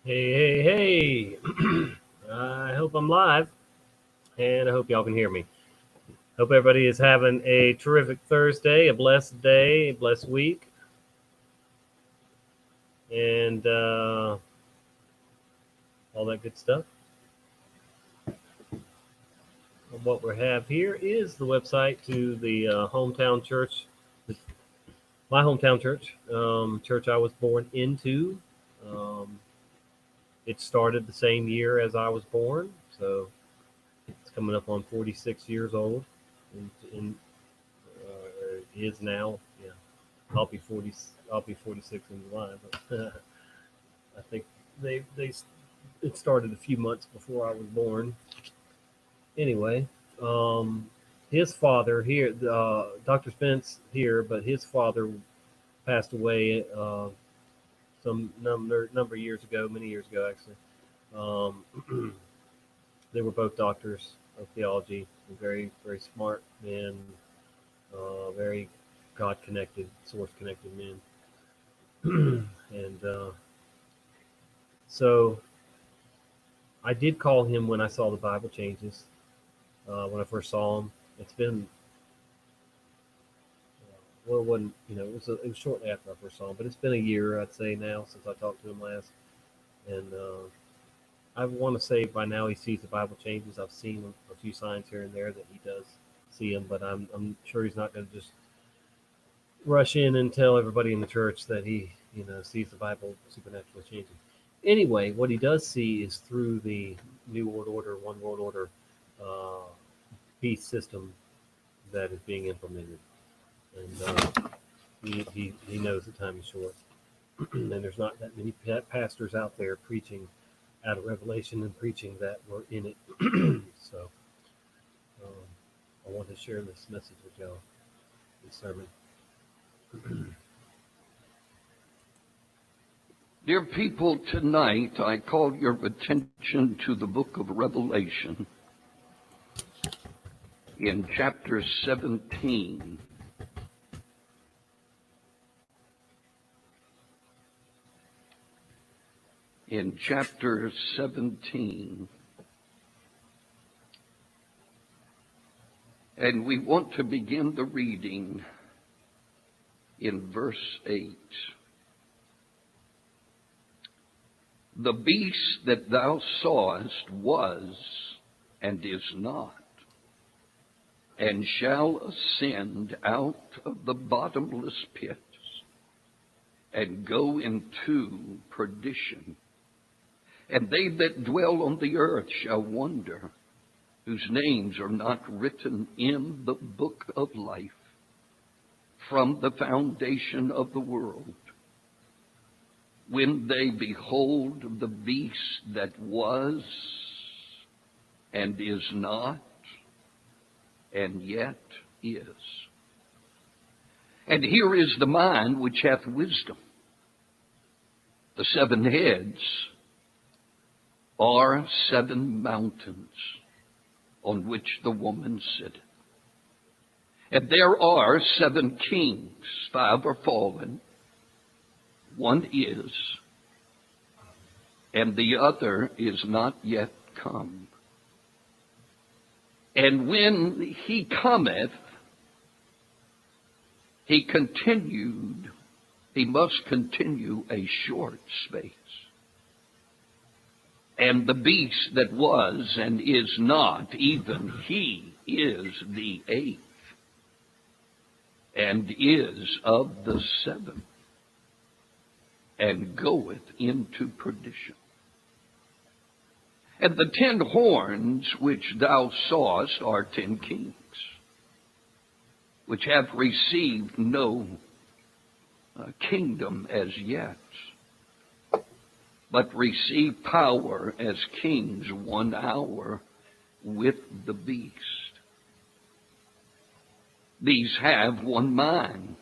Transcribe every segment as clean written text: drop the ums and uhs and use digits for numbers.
Hey, hey, hey. I hope I'm live and I hope y'all can hear me. Hope everybody is having a terrific Thursday, a blessed day, a blessed week. And all that good stuff. What we have here is the website to the hometown church, my hometown church, church I was born into. Um, it started the same year as I was born, so it's coming up on 46 years old. In is now. Yeah, I'll be 40. I'll be 46 in July. But I think they it started a few months before I was born. Anyway, um, his father here, Dr. Spence here, but his father passed away some number of years ago, many years ago actually. Um, they were both doctors of theology, very very smart men, very God connected, source connected men. And so I did call him when I saw the Bible changes. When I first saw him, it's been well, it wasn't it was shortly after I first saw him, but it's been a year I'd say now since I talked to him last, and I want to say by now he sees the Bible changes. I've seen a few signs here and there that he does see them, but I'm sure he's not going to just rush in and tell everybody in the church that he sees the Bible supernaturally changing. Anyway, what he does see is through the New World Order, One World Order uh, peace system that is being implemented, and he knows the time is short, and there's not that many pastors out there preaching out of Revelation and preaching that we're in it. So um, I want to share this message with y'all, this sermon. Dear people, tonight I call your attention to the book of Revelation in chapter 17. In chapter 17. And we want to begin the reading in verse 8. The beast that thou sawest was and is not, and shall ascend out of the bottomless pit and go into perdition. And they that dwell on the earth shall wonder, whose names are not written in the book of life from the foundation of the world, when they behold the beast that was and is not and yet is. And here is the mind which hath wisdom. The 7 heads are 7 mountains on which the woman sitteth. And there are 7 kings, 5 are fallen, 1 is, and the other is not yet come. And when he cometh, he must continue a short space. And the beast that was and is not, even he is the 8th, and is of the 7th, and goeth into perdition. And the 10 horns which thou sawest are 10 kings, which have received no kingdom as yet, but receive power as kings 1 hour with the beast. These have 1 mind,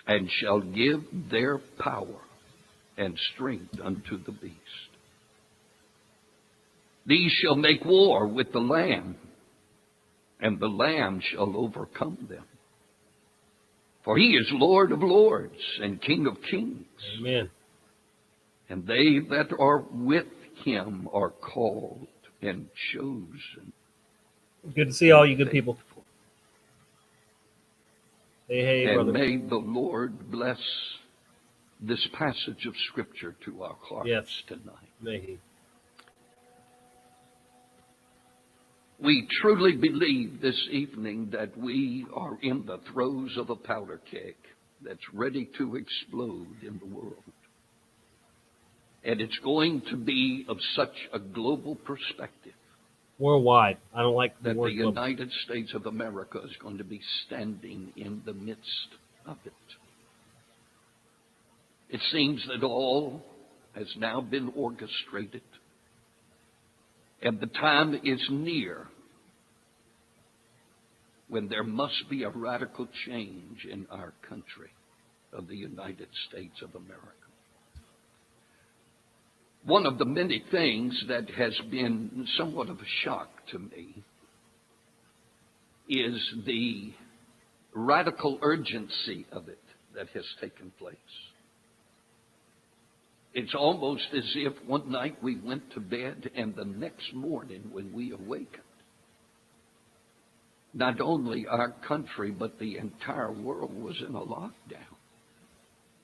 and shall give their power and strength unto the beast. These shall make war with the Lamb, and the Lamb shall overcome them. For he is Lord of lords and King of kings. Amen. And they that are with him are called and chosen. Good to see all you good people. Hey, and brother. may the Lord bless this passage of Scripture to our hearts tonight. May he. We truly believe this evening that we are in the throes of a powder keg that's ready to explode in the world. And it's going to be of such a global perspective. Worldwide. I don't like the That the word global. United States of America is going to be standing in the midst of it. It seems that all has now been orchestrated, and the time is near when there must be a radical change in our country of the United States of America. One of the many things that has been somewhat of a shock to me is the radical urgency of it that has taken place. It's almost as if one night we went to bed and the next morning when we awakened, not only our country but the entire world was in a lockdown.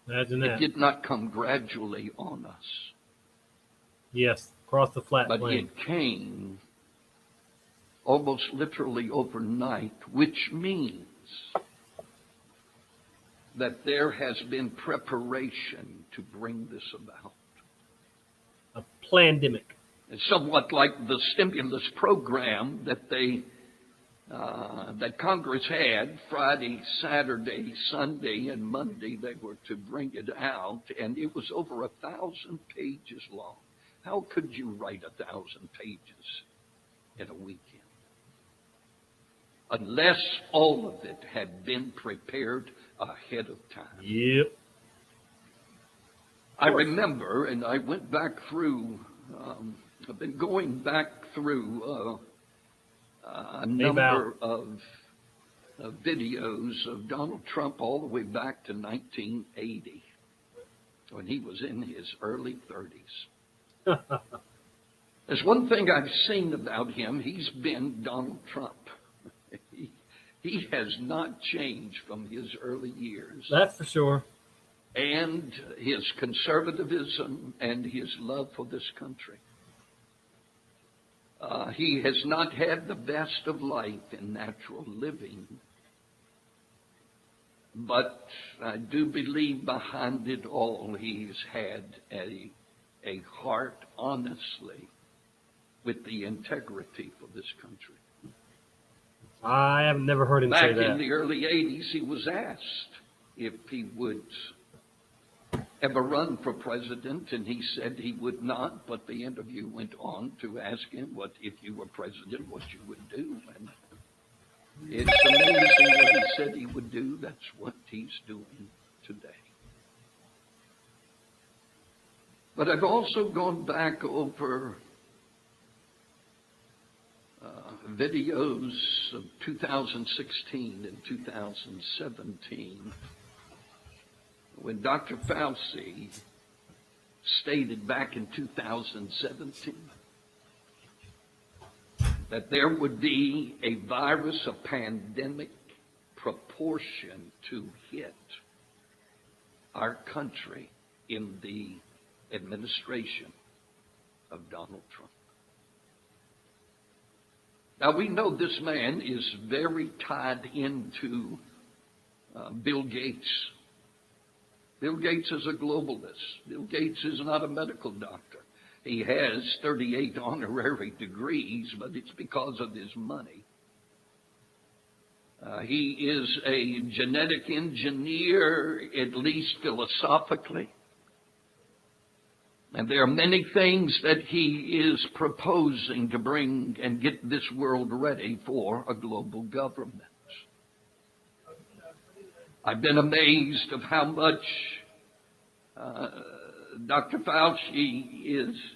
Imagine that. It did not come gradually on us. Yes, across the flat But plain. it came almost literally overnight, which means that there has been preparation to bring this about. A plandemic. It's somewhat like the stimulus program that that Congress had Friday, Saturday, Sunday, and Monday. They were to bring it out, and it was over 1,000 pages long. How could you write 1,000 pages in a weekend? Unless all of it had been prepared ahead of time. Yep. I remember, and I went back through, I've been going back through a number of videos of Donald Trump all the way back to 1980, when he was in his early 30s. There's one thing I've seen about him. He's been Donald Trump. He has not changed from his early years. That's for sure. And his conservatism and his love for this country. He has not had the best of life in natural living. But I do believe behind it all, he's had a heart, honestly, with the integrity for this country. I have never heard him say Back that. in the early 80s, he was asked if he would ever run for president, and he said he would not, but the interview went on to ask him what, if you were president, what you would do. And it's amazing what he said he would do. That's what he's doing today. But I've also gone back over videos of 2016 and 2017 when Dr. Fauci stated back in 2017 that there would be a virus, a pandemic proportion to hit our country in the administration of Donald Trump. Now, we know this man is very tied into Bill Gates. Bill Gates is a globalist. Bill Gates is not a medical doctor. He has 38 honorary degrees, but it's because of his money. He is a genetic engineer, at least philosophically. And there are many things that he is proposing to bring and get this world ready for a global government. I've been amazed of how much Dr. Fauci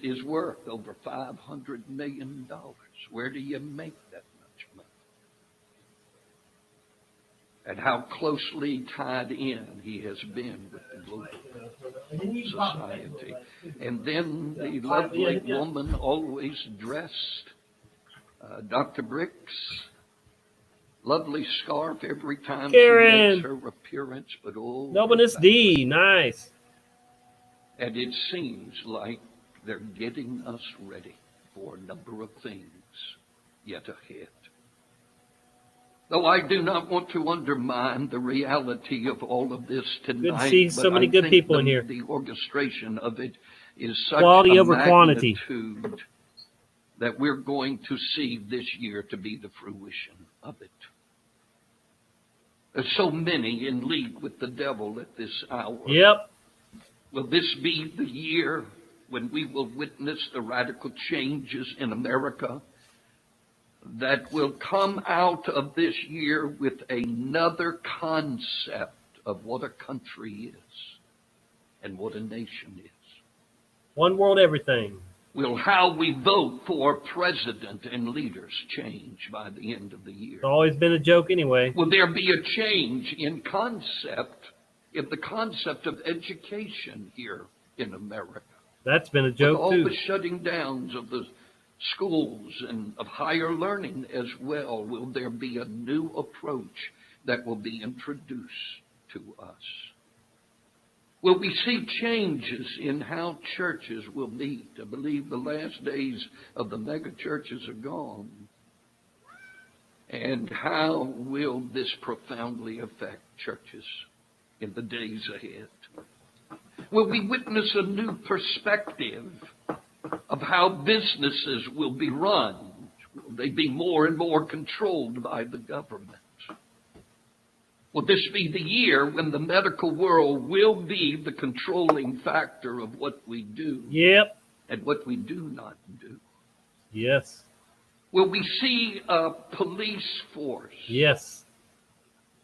is worth, over $500 million. Where do you make that much money? And how closely tied in he has been with the global. society. And then the lovely woman always dressed, Dr. Bricks, lovely scarf every time Karen. she makes her appearance, but oh, Nobleness D, nice. and it seems like they're getting us ready for a number of things yet ahead. Though I do not want to undermine the reality of all of this tonight, Good to see so many I good think people in here. The orchestration of it is such Quality a over quantity magnitude that we're going to see this year to be the fruition of it. There's so many in league with the devil at this hour. Yep. Will this be the year when we will witness the radical changes in America that will come out of this year with another concept of what a country is and what a nation is? One world, everything. Will how we vote for president and leaders change by the end of the year? It's always been a joke anyway. Will there be a change in the concept of education here in America? That's been a With joke all too. the shutting downs of the schools and of higher learning as well, will there be a new approach that will be introduced to us? Will we see changes in how churches will meet? I believe the last days of the mega churches are gone. And how will this profoundly affect churches in the days ahead? Will we witness a new perspective of how businesses will be run? Will they be more and more controlled by the government? Will this be the year when the medical world will be the controlling factor of what we do Yep. and what we do not do? Yes. Will we see a police force Yes.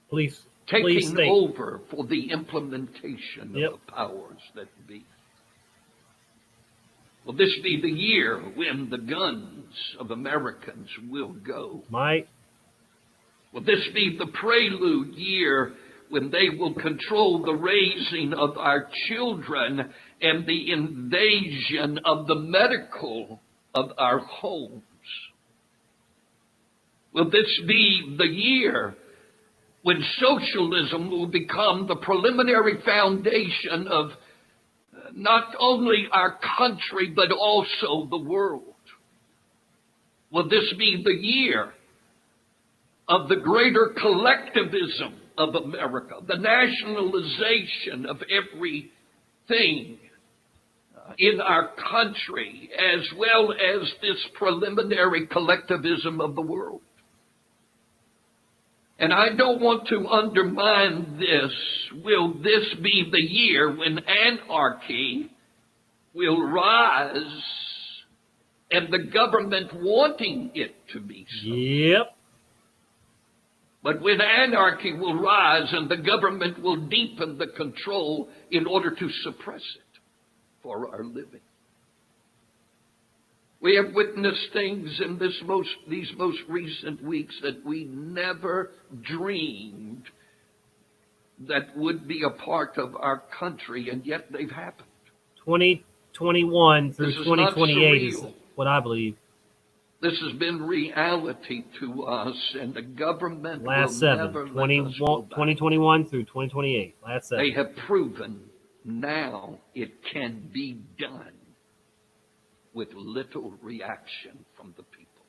Police taking state. over for the implementation Yep. of the powers that be? Will this be the year when the guns of Americans will go? Might. Will this be the prelude year when they will control the raising of our children and the invasion of the medical of our homes? Will this be the year when socialism will become the preliminary foundation of not only our country but also the world? Will this be the year of the greater collectivism of America, the nationalization of everything in our country, as well as this preliminary collectivism of the world? And I don't want to undermine this. Will this be the year when anarchy will rise and the government wanting it to be so? Yep. But when anarchy will rise and the government will deepen the control in order to suppress it for our living. We have witnessed things in these most recent weeks that we never dreamed that would be a part of our country, and yet they've happened. 2021 through This is not 2028 is surreal. what I believe. This has been reality to us, and the government Last will seven. never let us go back. 2021 through 2028. Last seven. They have proven now it can be done with little reaction from the people.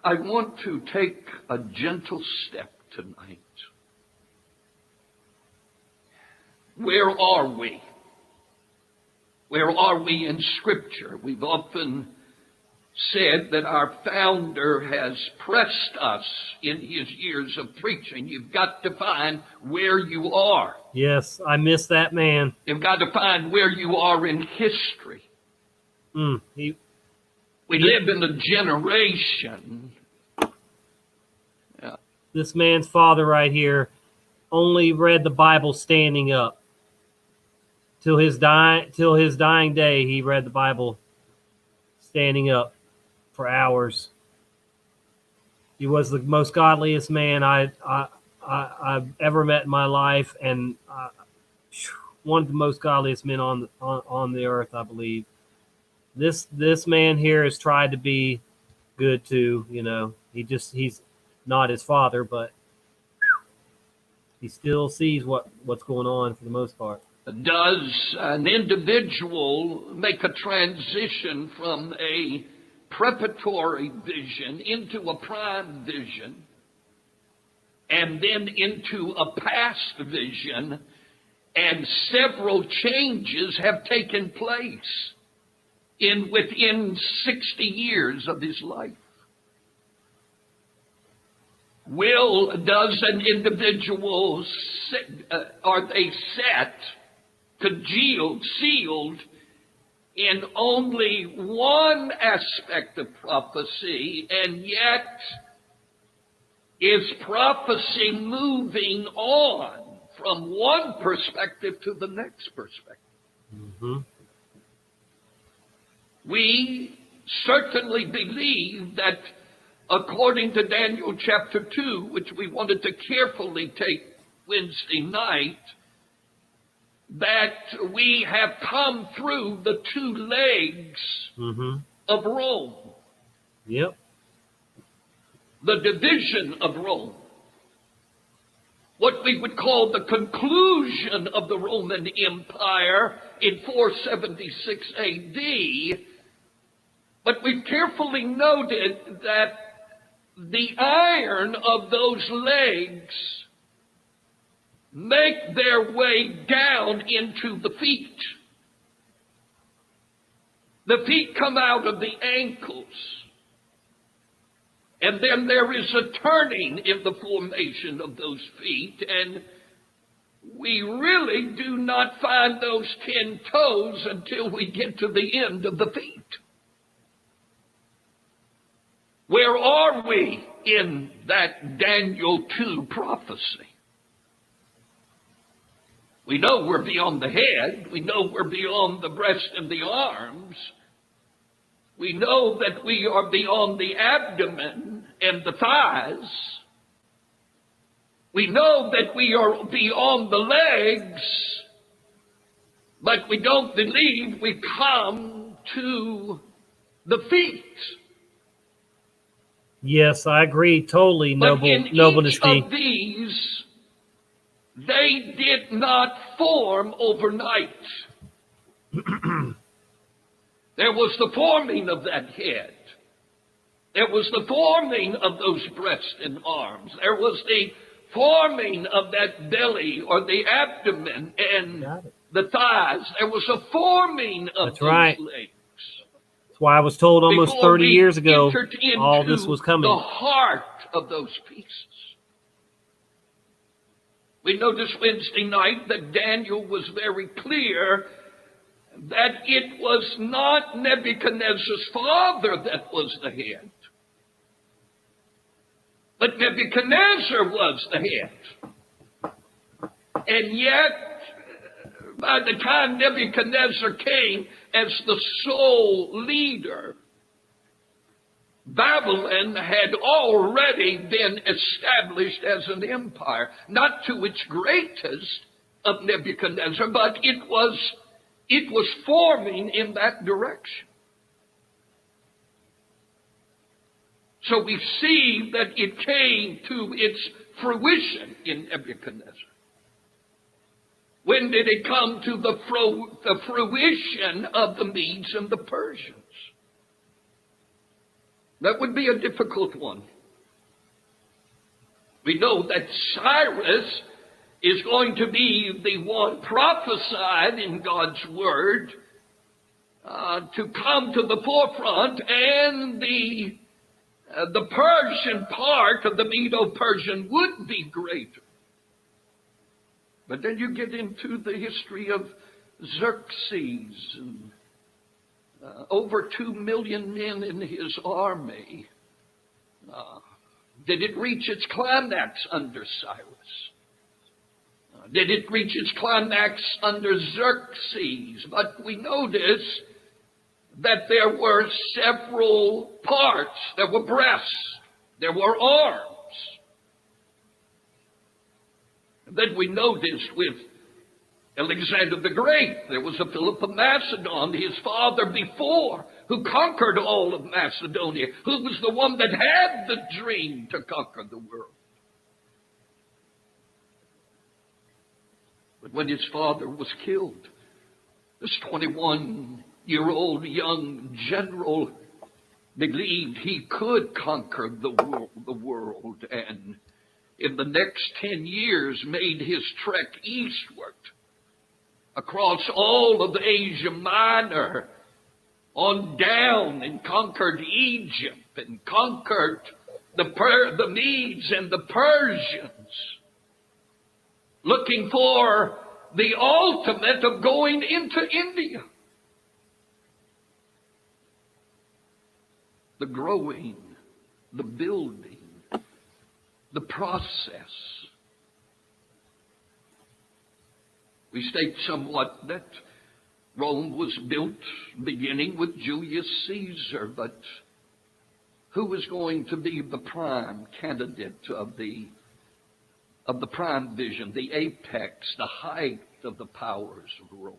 I want to take a gentle step tonight. Where are we? Where are we in Scripture? We've often said that our founder has pressed us in his years of preaching. You've got to find where you are. Yes, I miss that man. You've got to find where you are in history. We live in a generation. This man's father right here only read the Bible standing up. Till his dying day, he read the Bible standing up for hours. He was the most godliest man I I've ever met in my life, and one of the most godliest men on the earth, I believe. This man here has tried to be good too. He's not his father, but he still sees what's going on for the most part. Does an individual make a transition from a preparatory vision into a prime vision and then into a past vision, and several changes have taken place within 60 years of his life? Does an individual, are they set, congealed, sealed in only one aspect of prophecy, and yet is prophecy moving on from one perspective to the next perspective? Mm-hmm. We certainly believe that, according to Daniel chapter 2, which we wanted to carefully take Wednesday night, that we have come through the two legs Mm-hmm. of Rome. Yep. The division of Rome. What we would call the conclusion of the Roman Empire in 476 AD. But we've carefully noted that the iron of those legs make their way down into the feet. The feet come out of the ankles. And then there is a turning in the formation of those feet. And we really do not find those 10 toes until we get to the end of the feet. Where are we in that Daniel 2 prophecy? We know we're beyond the head. We know we're beyond the breast and the arms. We know that we are beyond the abdomen and the thighs. We know that we are beyond the legs, but we don't believe we come to the feet. Yes, I agree totally, But in Nobleness each D. of these, they did not form overnight. There was the forming of that head. There was the forming of those breasts and arms. There was the forming of that belly or the abdomen and the thighs. There was a forming of That's those right. legs. That's why I was told almost Before 30 we years ago entered into all this was coming. the heart of those pieces. We noticed Wednesday night that Daniel was very clear that it was not Nebuchadnezzar's father that was the head, but Nebuchadnezzar was the head. And yet, by the time Nebuchadnezzar came as the sole leader, Babylon had already been established as an empire, not to its greatest of Nebuchadnezzar, but it was forming in that direction. So we see that it came to its fruition in Nebuchadnezzar. When did it come to the fruition of the Medes and the Persians? That would be a difficult one. We know that Cyrus is going to be the one prophesied in God's Word to come to the forefront, and the Persian part of the Medo-Persian would be greater. But then you get into the history of Xerxes and over 2 million men in his army. Did it reach its climax under Cyrus? Did it reach its climax under Xerxes? But we notice that there were several parts. There were breasts. There were arms. Then we noticed with Alexander the Great, there was a Philip of Macedon, his father before, who conquered all of Macedonia, who was the one that had the dream to conquer the world. But when his father was killed, this 21-year-old young general believed he could conquer the world, and in the next 10 years made his trek eastward across all of Asia Minor on down and conquered Egypt and conquered the Medes and the Persians, looking for the ultimate of going into India. The growing, the building, the process. We state somewhat that Rome was built beginning with Julius Caesar, but who was going to be the prime candidate of the prime vision, the apex, the height of the powers of Rome?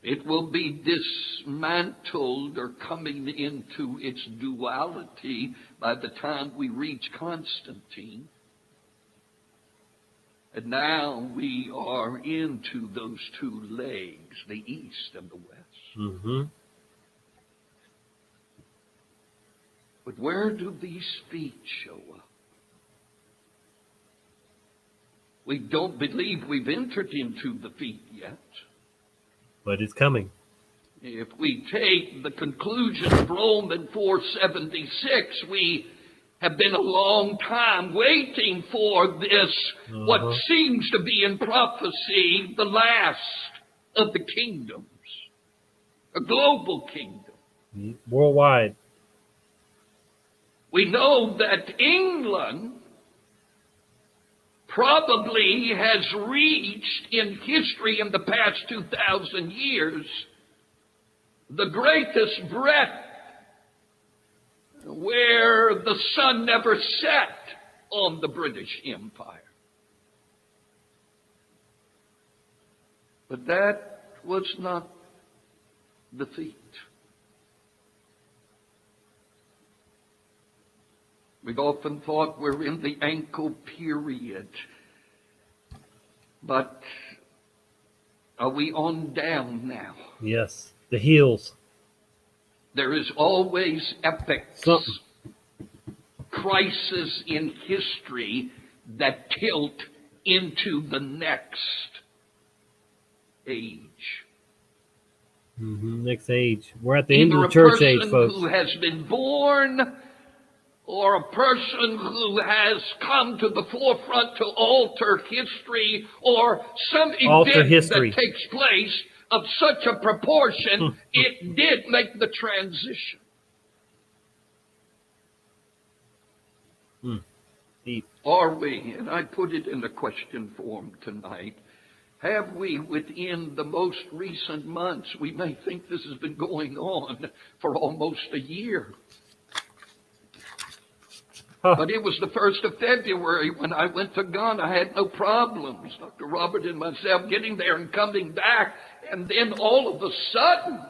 It will be dismantled or coming into its duality by the time we reach Constantine. And now we are into those two legs, the East and the West. Mm-hmm. But where do these feet show up? We don't believe we've entered into the feet yet. But it's coming. If we take the conclusion of Rome in 476, we have been a long time waiting for this, what seems to be in prophecy, the last of the kingdoms, a global kingdom. Worldwide. We know that England probably has reached in history in the past 2,000 years the greatest breadth where the sun never set on the British Empire. But that was not the feat. We've often thought we're in the ankle period. But are we on down now? Yes. The heels. There is always epics, crisis in history that tilt into the next age. Mm-hmm. Next age. We're at the end Either of the church age, a person folks. who has been born, or a person who has come to the forefront to alter history, or some event that takes place of such a proportion, it did make the transition. Deep. Are we, and I put it in the question form tonight, have we within the most recent months, we may think this has been going on for almost a year, but it was the 1st of February when I went to Ghana. I had no problems, Dr. Robert and myself, getting there and coming back. And then all of a sudden,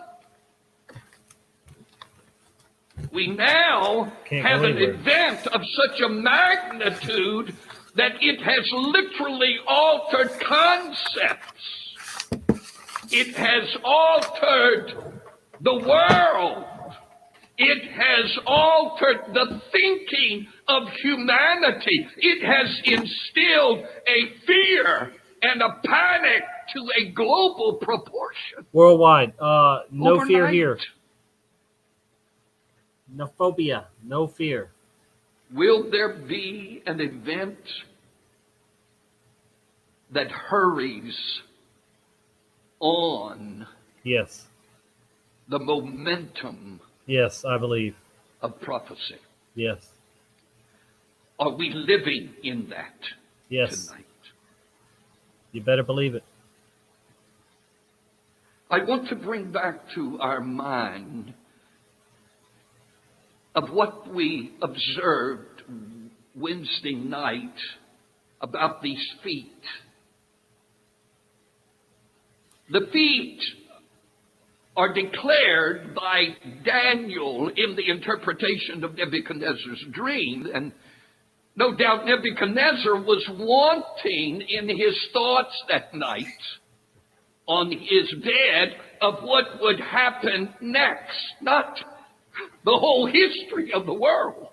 we now have an event of such a magnitude that it has literally altered concepts. It has altered the world. It has altered the thinking of humanity. It has instilled a fear and a panic to a global proportion. Worldwide. No Overnight. Fear here. No phobia. No fear. Will there be an event that hurries on Yes. the momentum Yes, I believe. of prophecy? Yes. Are we living in that tonight? You better believe it. I want to bring back to our mind of what we observed Wednesday night about these feet. The feet are declared by Daniel in the interpretation of Nebuchadnezzar's dream. And no doubt Nebuchadnezzar was wanting in his thoughts that night on his bed of what would happen next, not the whole history of the world.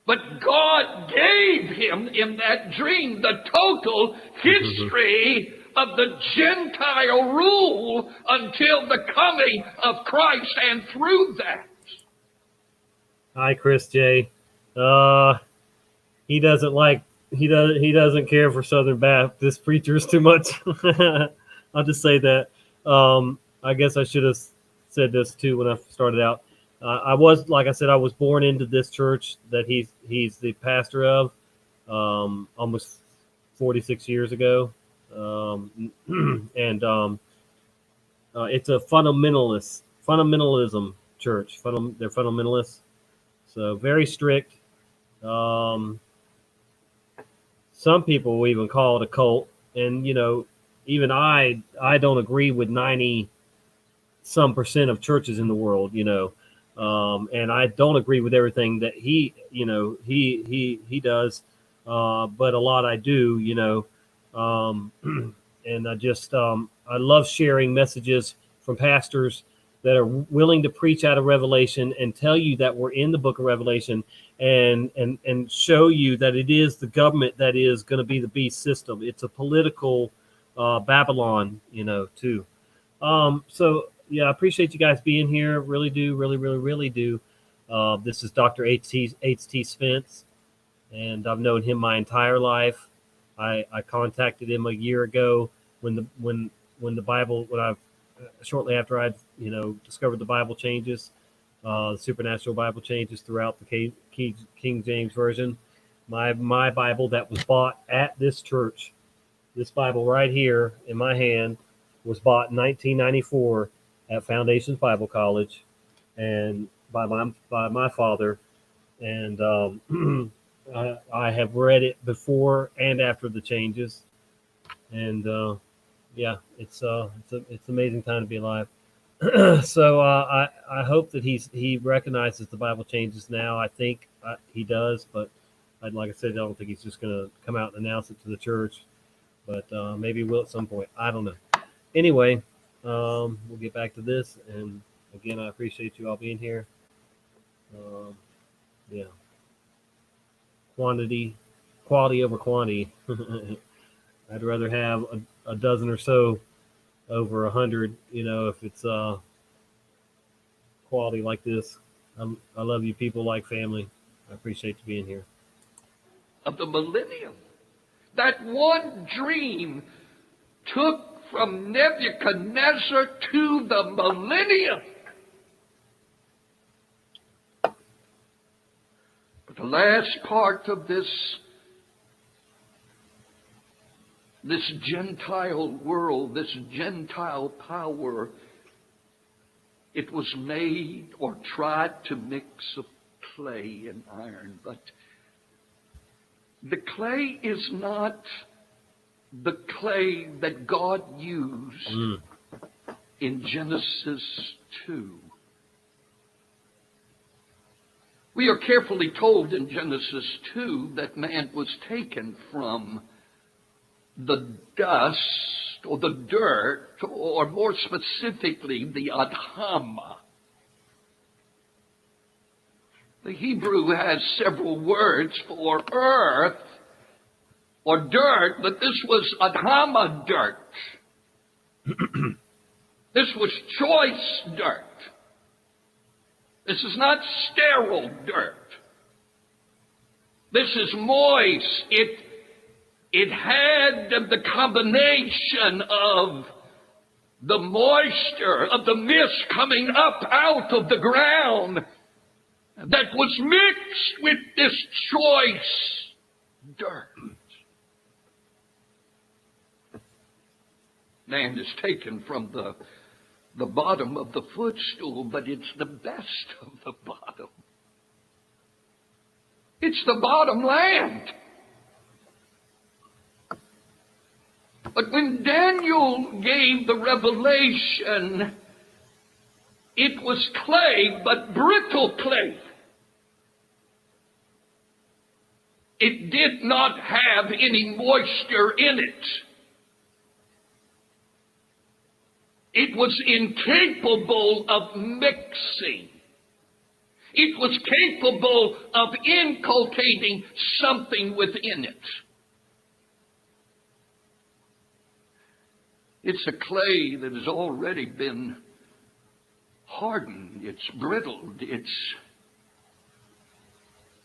But God gave him in that dream the total history of the Gentile rule until the coming of Christ, and through that. Hi, Chris J. He doesn't care for Southern Baptist preachers too much. I'll just say that. I guess I should have said this too when I started out. I was born into this church that he's the pastor of almost 46 years ago. It's a fundamentalism church. They're fundamentalists, so very strict. Some people will even call it a cult, and even I don't agree with 90% of churches in the world, and I don't agree with everything that he does, but a lot I do, and I love sharing messages from pastors that are willing to preach out of Revelation and tell you that we're in the book of Revelation, and show you that it is the government that is going to be the beast system. It's a political Babylon, too. So yeah, I appreciate you guys being here. Really do, really do. This is Dr. H.T. Spence, and I've known him my entire life. I contacted him a year ago shortly after I'd discovered the Bible changes, the supernatural Bible changes throughout the King James Version. My Bible that was bought at this church, this Bible right here in my hand, was bought in 1994 at Foundations Bible College, and by my father, and I have read it before and after the changes, and yeah, it's an amazing time to be alive. So I hope that he recognizes the Bible changes now. I think he does, but like I said, I don't think he's just going to come out and announce it to the church. But maybe he will at some point. I don't know. Anyway, we'll get back to this. And again, I appreciate you all being here. Yeah. Quality over quantity. I'd rather have a dozen or so over 100, if it's quality like this. I love you people like family. I appreciate you being here. Of the millennium. That one dream took from Nebuchadnezzar to the millennium. But the last part of this Gentile world, this Gentile power, it was made or tried to mix of clay and iron, but the clay is not the clay that God used in Genesis 2. We are carefully told in Genesis 2 that man was taken from the dust or the dirt, or more specifically, the Adhama. The Hebrew has several words for earth or dirt, but this was Adhama dirt. This was choice dirt. This is not sterile dirt. This is moist. It had the combination of the moisture of the mist coming up out of the ground that was mixed with this choice dirt. Man is taken from the bottom of the footstool, but it's the best of the bottom. It's the bottom land. But when Daniel gave the revelation, it was clay, but brittle clay. It did not have any moisture in it. It was incapable of mixing. It was capable of inculcating something within it. It's a clay that has already been hardened. It's brittled.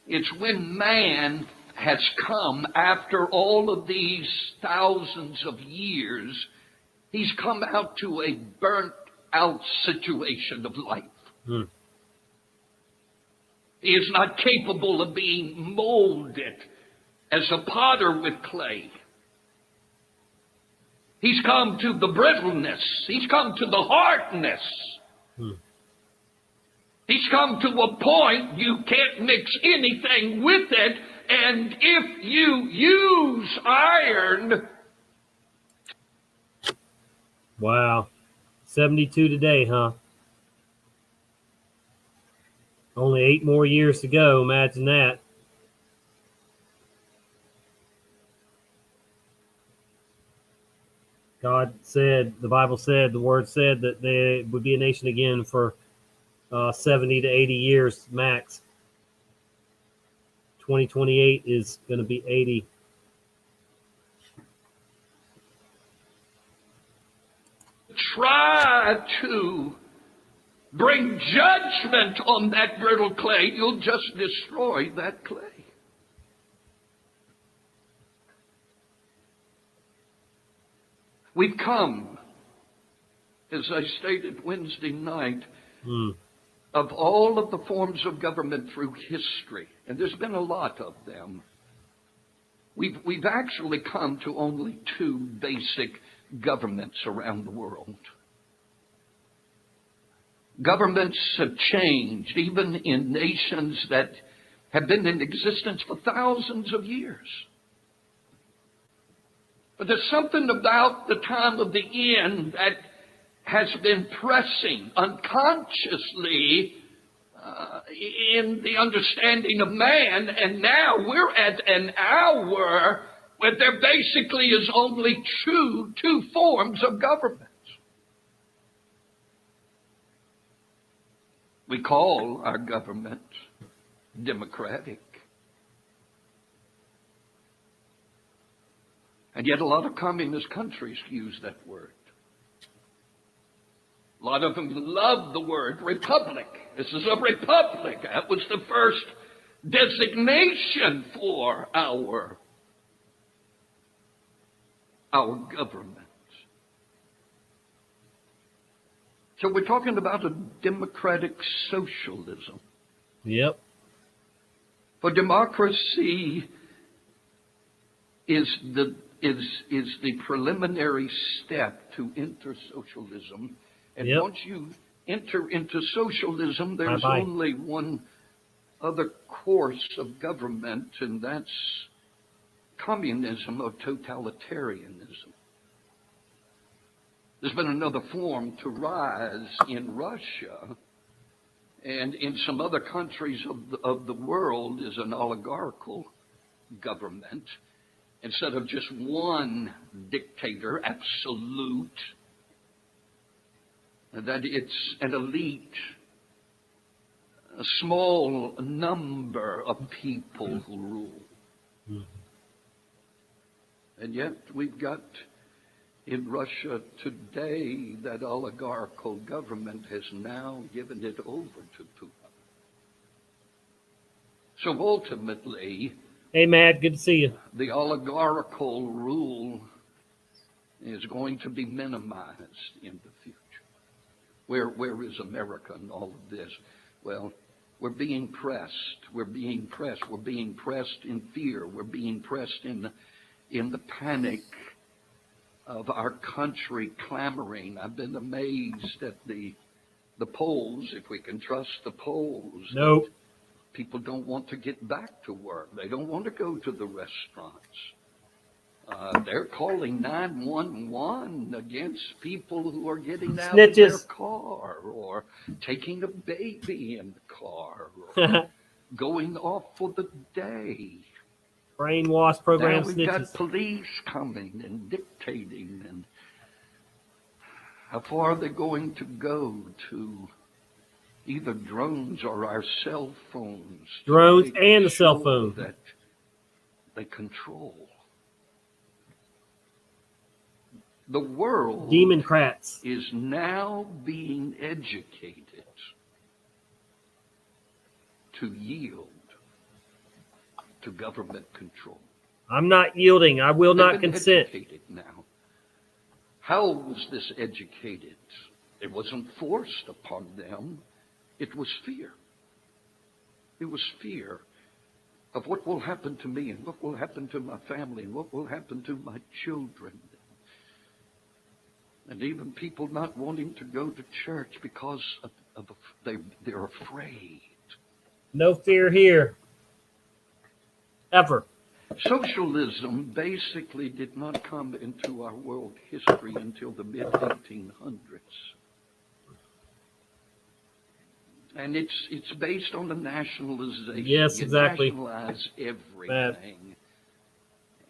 It's when man has come after all of these thousands of years, he's come out to a burnt out situation of life. He is not capable of being molded as a potter with clay. He's come to the brittleness. He's come to the hardness. He's come to a point you can't mix anything with it. And if you use iron... Wow. 72 today, huh? Only 8 more years to go. Imagine that. God said, the Bible said, the Word said that there would be a nation again for 70 to 80 years max. 2028 is going to be 80. Try to bring judgment on that brittle clay, you'll just destroy that clay. We've come, as I stated Wednesday night, of all of the forms of government through history, and there's been a lot of them, we've actually come to only 2 basic governments around the world. Governments have changed, even in nations that have been in existence for thousands of years. But there's something about the time of the end that has been pressing unconsciously in the understanding of man, and now we're at an hour where there basically is only two forms of government. We call our government democratic. And yet a lot of communist countries use that word. A lot of them love the word republic. This is a republic. That was the first designation for our government. So we're talking about a democratic socialism. Yep. For democracy is the preliminary step to enter socialism. And once you enter into socialism, there's only one other course of government, and that's communism or totalitarianism. There's been another form to rise in Russia and in some other countries of the world is an oligarchical government. Instead of just one dictator, absolute, that it's an elite, a small number of people who rule. Mm-hmm. And yet we've got in Russia today that oligarchical government has now given it over to Putin. So ultimately, hey, Matt, good to see you. The oligarchical rule is going to be minimized in the future. Where is America in all of this? Well, we're being pressed. We're being pressed. We're being pressed in fear. We're being pressed in the panic of our country clamoring. I've been amazed at the polls, if we can trust the polls. Nope. People don't want to get back to work. They don't want to go to the restaurants. They're calling 911 against people who are getting out of their Snitches. car or taking a baby in the car or going off for the day. Brainwash Now program we've got snitches. police coming and dictating, and how far are they going to go to either drones or our cell phones? to Drones make and the cell sure phone. that they control. The world Democrats. is now being educated to yield to government control. I'm not yielding. I will They've not been consent. educated now. How was this educated? It wasn't forced upon them. It was fear. It was fear of what will happen to me and what will happen to my family and what will happen to my children. And even people not wanting to go to church because they're afraid. No fear here. Ever. Socialism basically did not come into our world history until the mid-1800s. And it's based on the nationalization. Yes, You exactly. nationalize everything.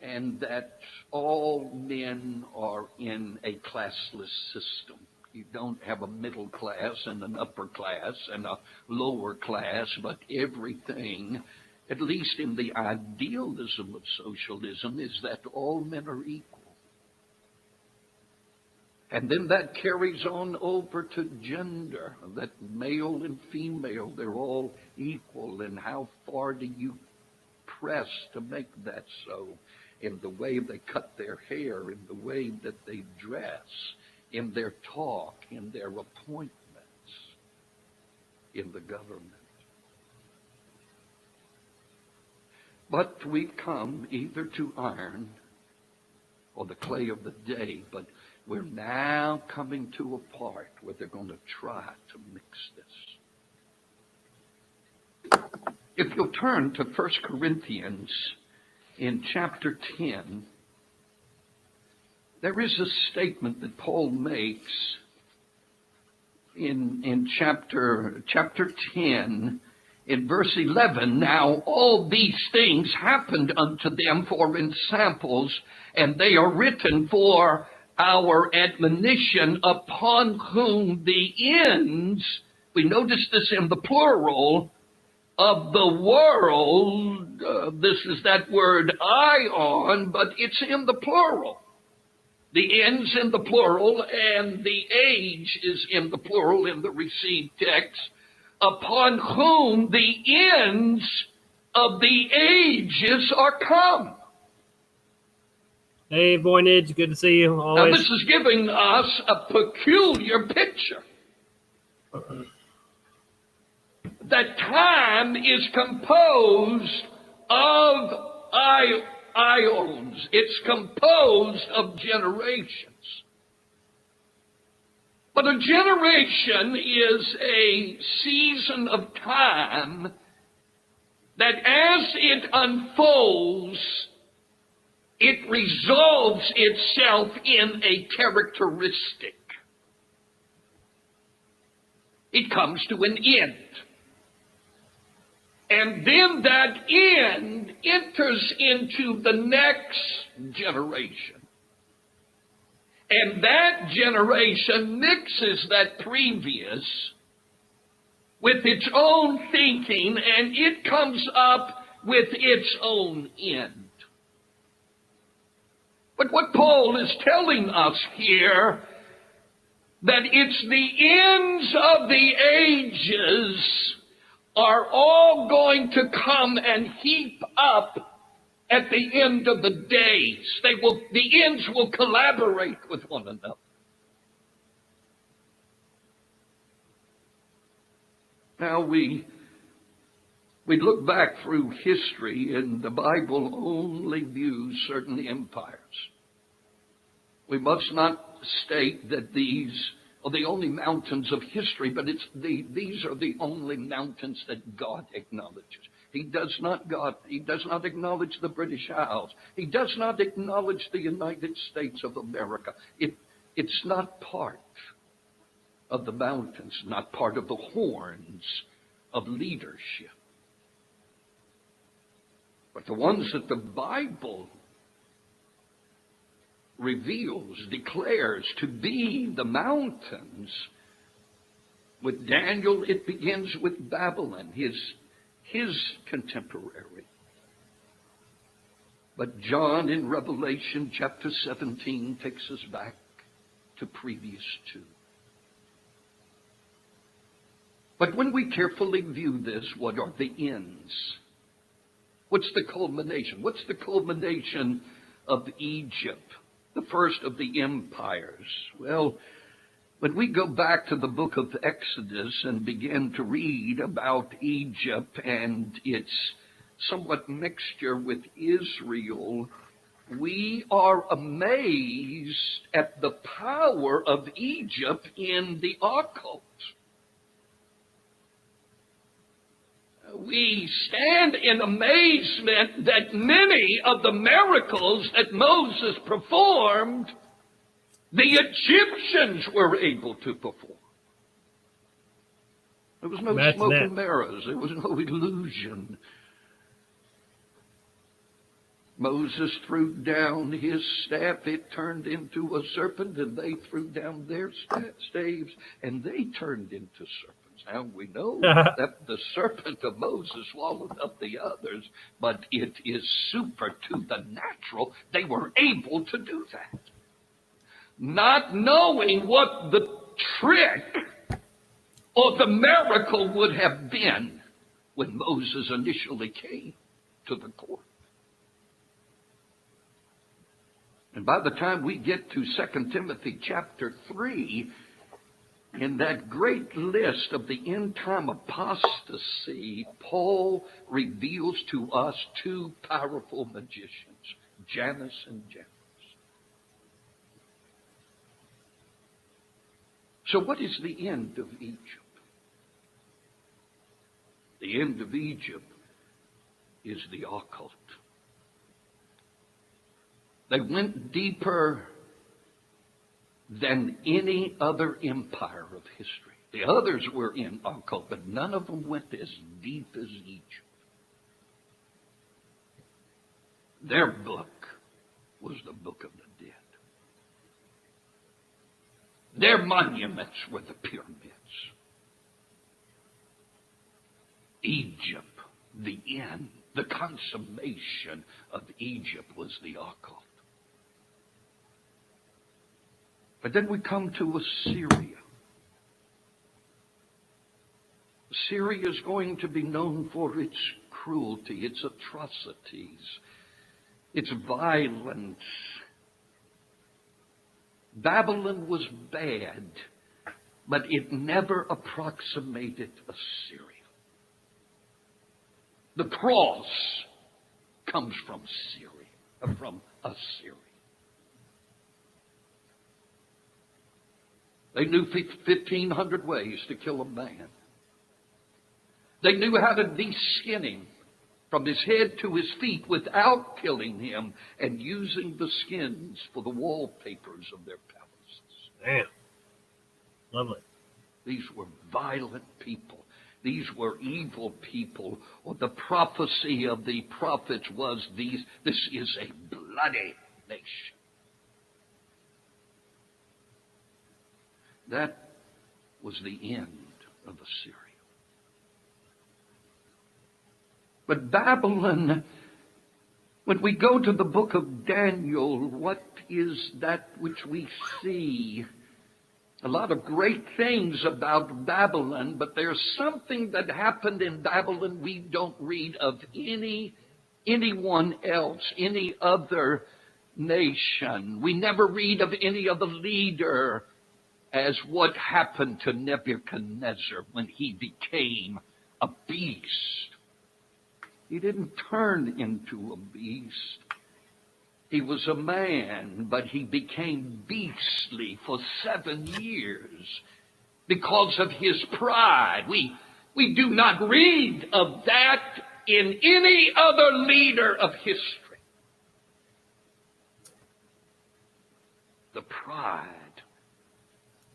And that all men are in a classless system. You don't have a middle class and an upper class and a lower class, but everything, at least in the idealism of socialism, is that all men are equal. And then that carries on over to gender, that male and female, they're all equal. And how far do you press to make that so? In the way they cut their hair, in the way that they dress, in their talk, in their appointments, in the government. But we've come either to iron or the clay of the day, but we're now coming to a part where they're going to try to mix this. If you'll turn to 1 Corinthians in chapter 10, there is a statement that Paul makes in chapter 10, in verse 11. Now all these things happened unto them for ensamples, and they are written for our admonition, upon whom the ends, we notice this in the plural, of the world, this is that word ion, but it's in the plural. The ends in the plural, and the age is in the plural in the received text, upon whom the ends of the ages are come. Hey, Voynich, good to see you. Now Always. this is giving us a peculiar picture. That time is composed of ions. It's composed of generations. But a generation is a season of time that as it unfolds, it resolves itself in a characteristic. It comes to an end. And then that end enters into the next generation. And that generation mixes that previous with its own thinking, and it comes up with its own end. But what Paul is telling us here, that it's the ends of the ages are all going to come and heap up at the end of the days. The ends will collaborate with one another. Now we look back through history, and the Bible only views certain empires. We must not state that these are the only mountains of history, but these are the only mountains that God acknowledges. He does not acknowledge the British Isles. He does not acknowledge the United States of America. It's not part of the mountains, not part of the horns of leadership. But the ones that the Bible reveals, declares to be the mountains. With Daniel, it begins with Babylon, his contemporary. But John in Revelation chapter 17 takes us back to previous to. But when we carefully view this, what are the ends? What's the culmination? What's the culmination of Egypt, the first of the empires? Well, when we go back to the book of Exodus and begin to read about Egypt and its somewhat mixture with Israel, we are amazed at the power of Egypt in the occult. We stand in amazement that many of the miracles that Moses performed, the Egyptians were able to perform. There was no smoke and mirrors. There was no illusion. Moses threw down his staff. It turned into a serpent, and they threw down their staves, and they turned into serpents. Now, we know that the serpent of Moses swallowed up the others, but it is super to the natural. They were able to do that. Not knowing what the trick or the miracle would have been when Moses initially came to the court. And by the time we get to 2 Timothy chapter 3, in that great list of the end-time apostasy, Paul reveals to us two powerful magicians, Janus and Jambres. So what is the end of Egypt? The end of Egypt is the occult. They went deeper than any other empire of history. The others were in occult, but none of them went as deep as Egypt. Their book was the book of the dead. Their monuments were the pyramids. Egypt, the end, the consummation of Egypt was the occult. But then we come to Assyria. Assyria is going to be known for its cruelty, its atrocities, its violence. Babylon was bad, but it never approximated Assyria. The cross comes from Assyria. They knew 1,500 ways to kill a man. They knew how to de-skin him from his head to his feet without killing him and using the skins for the wallpapers of their palaces. Damn. Lovely. These were violent people. These were evil people. Or the prophecy of the prophets was this is a bloody nation. That was the end of Assyria. But Babylon, when we go to the book of Daniel, what is that which we see? A lot of great things about Babylon, but there's something that happened in Babylon we don't read of anyone else, any other nation. We never read of any other leader as what happened to Nebuchadnezzar when he became a beast. He didn't turn into a beast. He was a man, but he became beastly for 7 years because of his pride. We do not read of that in any other leader of history. The pride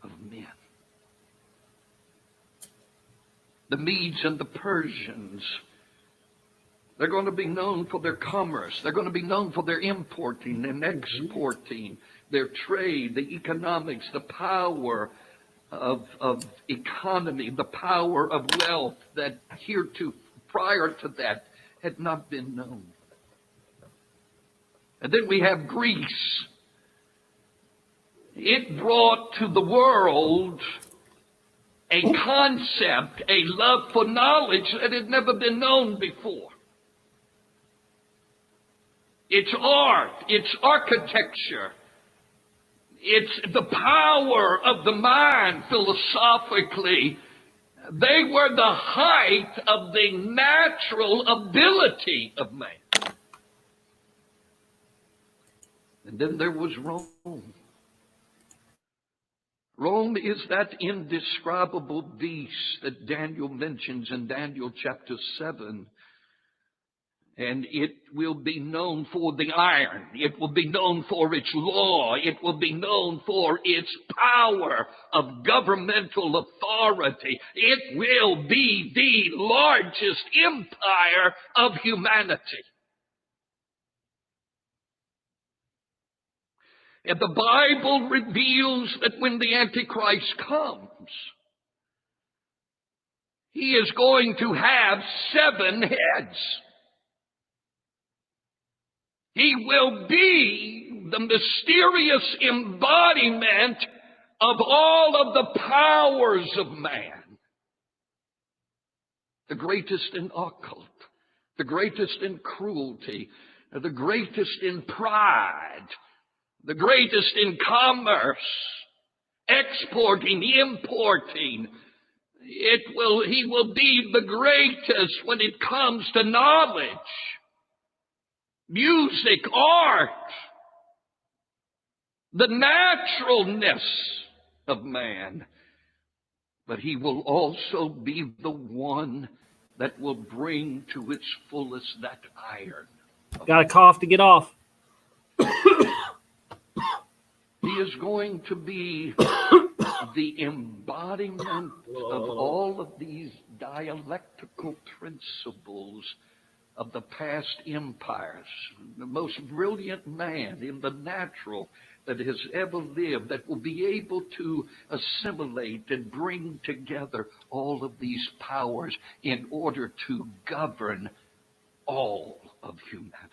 of men. The Medes and the Persians, they're going to be known for their commerce. They're going to be known for their importing and exporting, their trade, the economics, the power of economy, the power of wealth that prior to that had not been known. And then we have Greece. It brought to the world a concept, a love for knowledge that had never been known before. It's art, it's architecture, it's the power of the mind philosophically. They were the height of the natural ability of man. And then there was Rome. Rome is that indescribable beast that Daniel mentions in Daniel chapter 7. And it will be known for the iron. It will be known for its law. It will be known for its power of governmental authority. It will be the largest empire of humanity. And the Bible reveals that when the Antichrist comes, he is going to have 7 heads. He will be the mysterious embodiment of all of the powers of man. The greatest in occult, the greatest in cruelty, the greatest in pride, the greatest in commerce, exporting, importing. He will be the greatest when it comes to knowledge, music, art, the naturalness of man. But he will also be the one that will bring to its fullest that iron. Got a cough to get off. He is going to be the embodiment of all of these dialectical principles of the past empires. The most brilliant man in the natural that has ever lived, that will be able to assimilate and bring together all of these powers in order to govern all of humanity.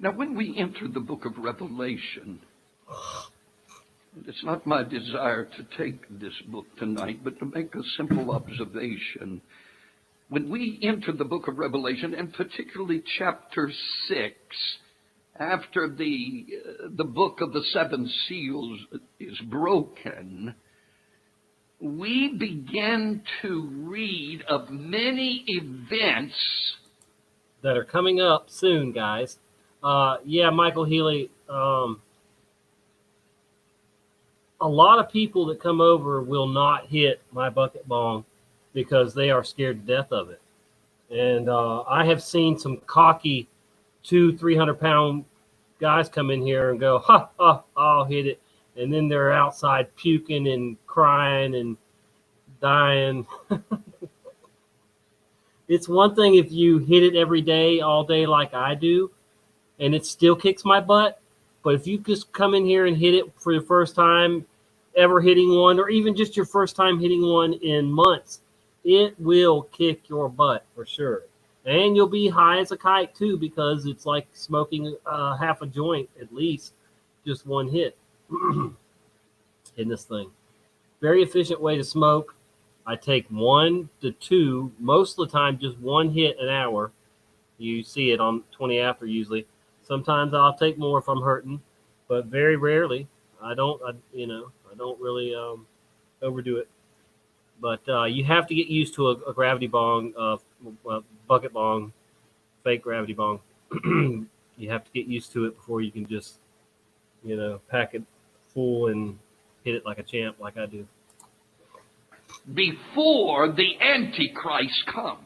Now, when we enter the book of Revelation, it's not my desire to take this book tonight, but to make a simple observation. When we enter the book of Revelation, and particularly chapter 6, after the book of the 7 seals is broken, we begin to read of many events that are coming up soon, guys. Michael Healy, a lot of people that come over will not hit my bucket bong because they are scared to death of it. And I have seen some cocky 200-300-pound guys come in here and go, I'll hit it. And then they're outside puking and crying and dying. It's one thing if you hit it every day, all day like I do, and it still kicks my butt. But if you just come in here and hit it for the first time ever hitting one, or even just your first time hitting one in months, it will kick your butt for sure. And you'll be high as a kite too, because it's like smoking half a joint at least, just one hit in this thing. Very efficient way to smoke. I take 1 to 2, most of the time just one hit an hour. You see it on 20 after usually. Sometimes I'll take more if I'm hurting, but very rarely. I don't really overdo it. But you have to get used to a gravity bong, bucket bong fake gravity bong. You have to get used to it before you can just, pack it full and hit it like a champ, like I do. Before the Antichrist comes.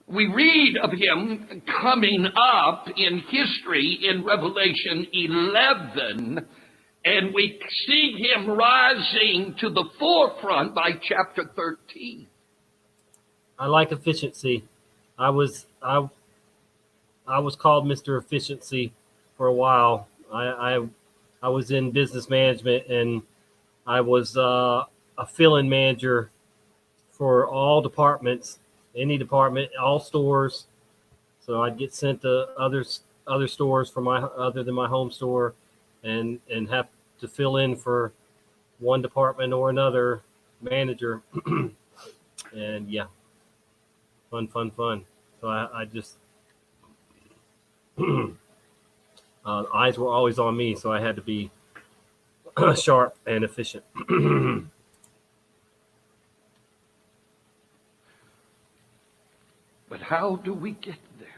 We read of him coming up in history in Revelation 11, and we see him rising to the forefront by chapter 13. I like efficiency. I was called Mr. Efficiency for a while. I was in business management, and I was a fill-in manager for all departments, any department, all stores. So I'd get sent to other stores from other than my home store, and have to fill in for one department or another manager. And yeah, fun. So I just eyes were always on me, so I had to be sharp and efficient. But how do we get there?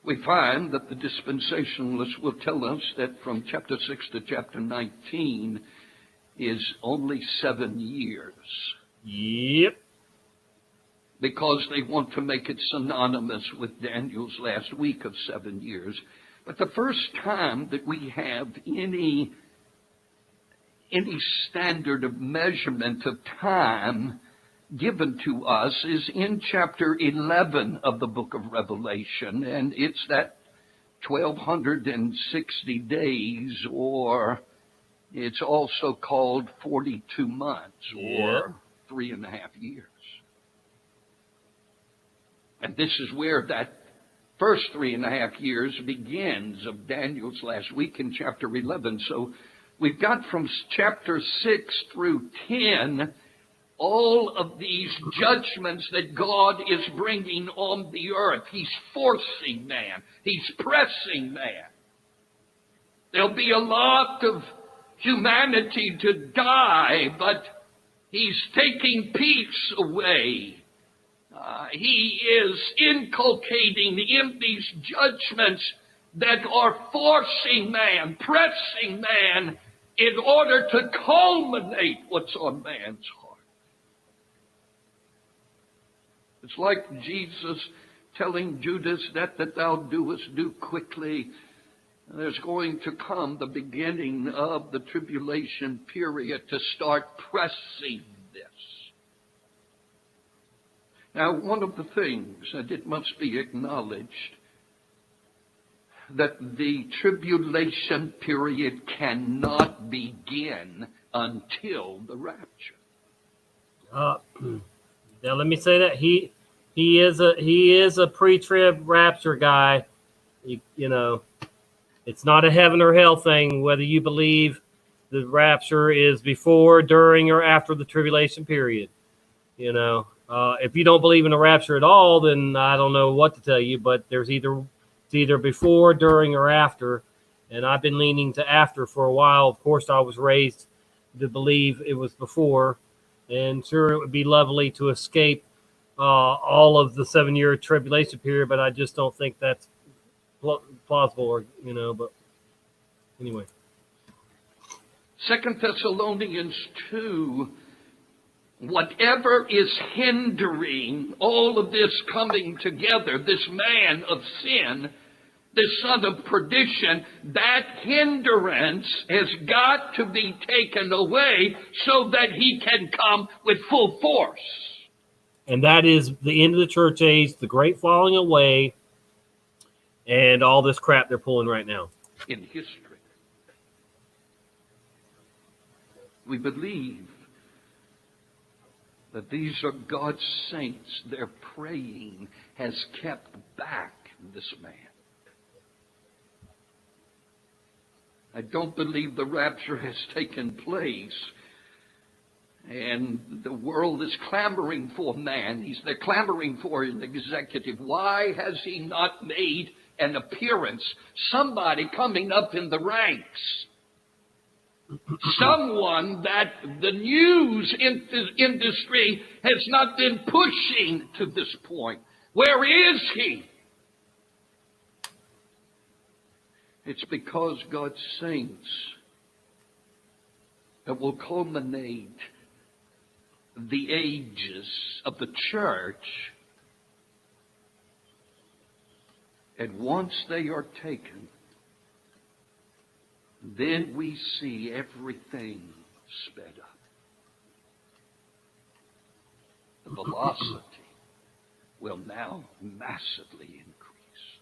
We find that the dispensationalists will tell us that from chapter 6 to chapter 19 is only 7 years. Yep. Because they want to make it synonymous with Daniel's last week of 7 years. But the first time that we have any standard of measurement of time given to us is in chapter 11 of the book of Revelation, and it's that 1,260 days, or it's also called 42 months, or 3.5 years. And this is where that first 3.5 years begins of Daniel's last week in chapter 11. So we've got from chapter 6 through 10 all of these judgments that God is bringing on the earth. He's forcing man. He's pressing man. There'll be a lot of humanity to die, but he's taking peace away. He is inculcating in these judgments that are forcing man, pressing man, in order to culminate what's on man's heart. It's like Jesus telling Judas, that thou doest, do quickly. There's going to come the beginning of the tribulation period to start pressing this. Now, one of the things that it must be acknowledged, that the tribulation period cannot begin until the rapture. Now let me say that he is a pre-trib rapture guy. You know, it's not a heaven or hell thing whether you believe the rapture is before, during, or after the tribulation period. You know, if you don't believe in the rapture at all, then I don't know what to tell you. But it's either before, during, or after. And I've been leaning to after for a while. Of course, I was raised to believe it was before. And sure, it would be lovely to escape all of the 7-year tribulation period, but I just don't think that's plausible, or but anyway. 2 Thessalonians 2, whatever is hindering all of this coming together, this man of sin, this son of perdition, that hindrance has got to be taken away so that he can come with full force. And that is the end of the church age, the great falling away, and all this crap they're pulling right now. In history, we believe that these are God's saints. Their praying has kept back this man. I don't believe the rapture has taken place. And the world is clamoring for man. They're clamoring for an executive. Why has he not made an appearance? Somebody coming up in the ranks. Someone that the news industry has not been pushing to this point. Where is he? It's because God's saints that will culminate the ages of the church. And once they are taken, then we see everything sped up. The velocity will now massively increase.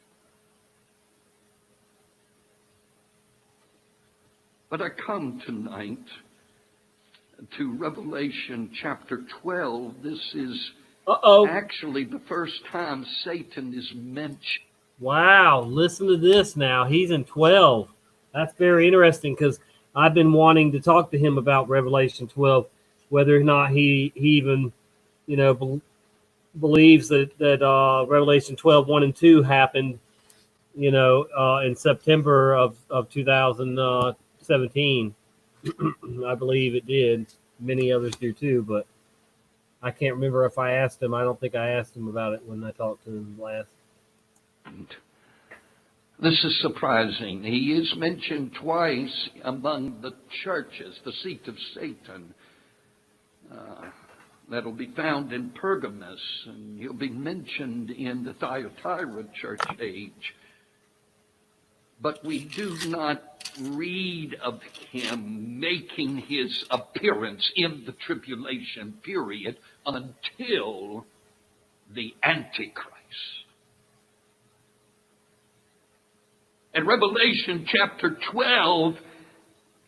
But I come tonight to Revelation chapter 12. This is actually the first time Satan is mentioned. Wow, listen to this now. He's in 12. That's very interesting because I've been wanting to talk to him about Revelation 12, whether or not he even, believes that Revelation 12, 1 and 2 happened, in September of 2017. I believe it did. Many others do too, but I can't remember if I asked him. I don't think I asked him about it when I talked to him last. This is surprising. He is mentioned twice among the churches, the seat of Satan. That'll be found in Pergamos, and he'll be mentioned in the Thyatira church age. But we do not read of him making his appearance in the tribulation period until the Antichrist. And Revelation chapter 12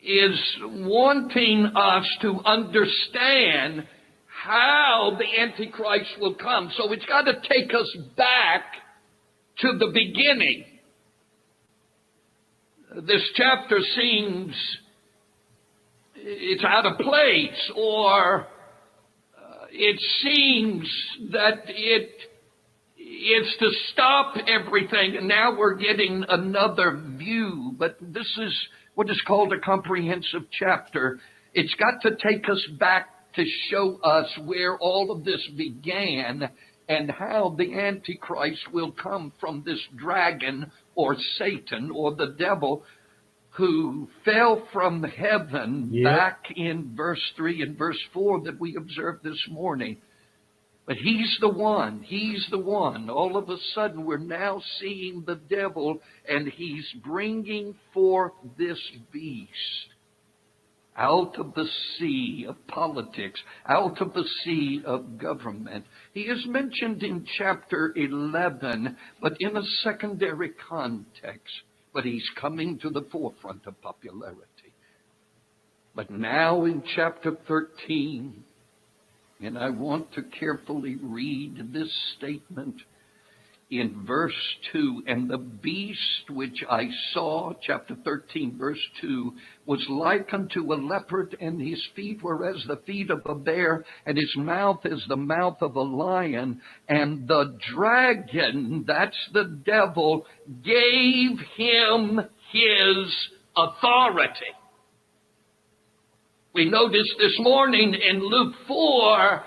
is wanting us to understand how the Antichrist will come. So it's got to take us back to the beginning. This chapter seems it's out of place, or it seems that it's to stop everything, and now we're getting another view. But this is what is called a comprehensive chapter. It's got to take us back to show us where all of this began and how the Antichrist will come from this dragon or Satan or the devil who fell from heaven back in verse 3 and verse 4 that we observed this morning. But he's the one. He's the one. All of a sudden, we're now seeing the devil, and he's bringing forth this beast out of the sea of politics, out of the sea of government. He is mentioned in chapter 11, but in a secondary context. But he's coming to the forefront of popularity. But now in chapter 13, and I want to carefully read this statement in verse 2. And the beast which I saw, chapter 13, verse 2, was like unto a leopard, and his feet were as the feet of a bear, and his mouth as the mouth of a lion. And the dragon, that's the devil, gave him his authority. We noticed this morning in Luke 4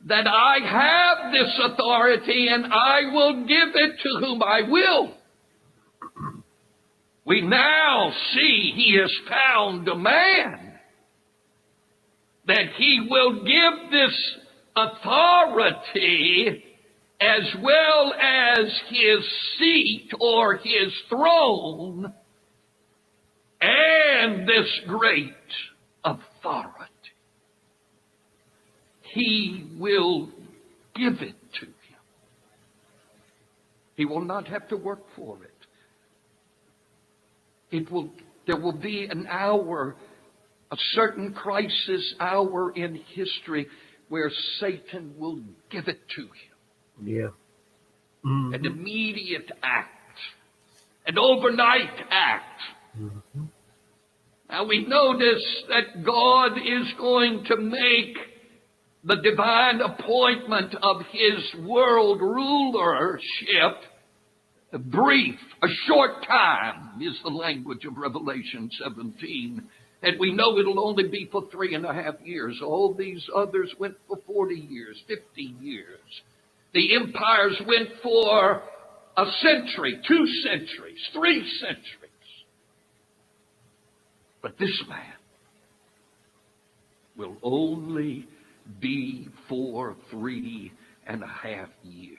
that I have this authority and I will give it to whom I will. We now see he has found a man that he will give this authority as well as his seat or his throne and this great authority. He will give it to him. He will not have to work for it. There will be an hour, a certain crisis hour in history where Satan will give it to him. Yeah. Mm-hmm. An immediate act, an overnight act. Mm-hmm. Now we notice that God is going to make the divine appointment of his world rulership brief. A short time is the language of Revelation 17. And we know it'll only be for 3.5 years. All these others went for 40 years, 50 years. The empires went for a century, 2 centuries, 3 centuries. But this man will only be for 3.5 years.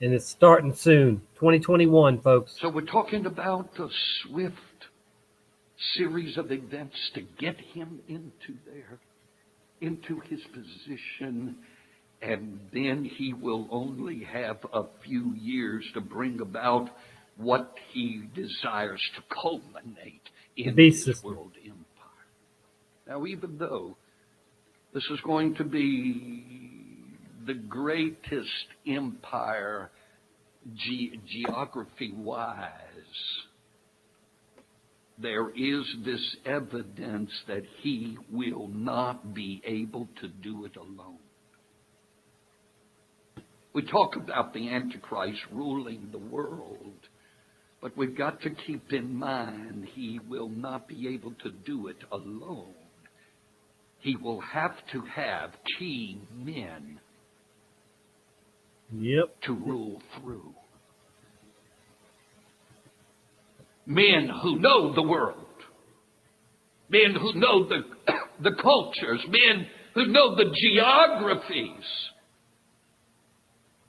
And it's starting soon, 2021, folks. So we're talking about a swift series of events to get him into his position, and then he will only have a few years to bring about what he desires to culminate in Beast his System. world empire. Now, even though this is going to be the greatest empire geography-wise, there is this evidence that he will not be able to do it alone. We talk about the Antichrist ruling the world, but we've got to keep in mind he will not be able to do it alone. He will have to have key men to rule through. Men who know the world. Men who know the cultures. Men who know the geographies.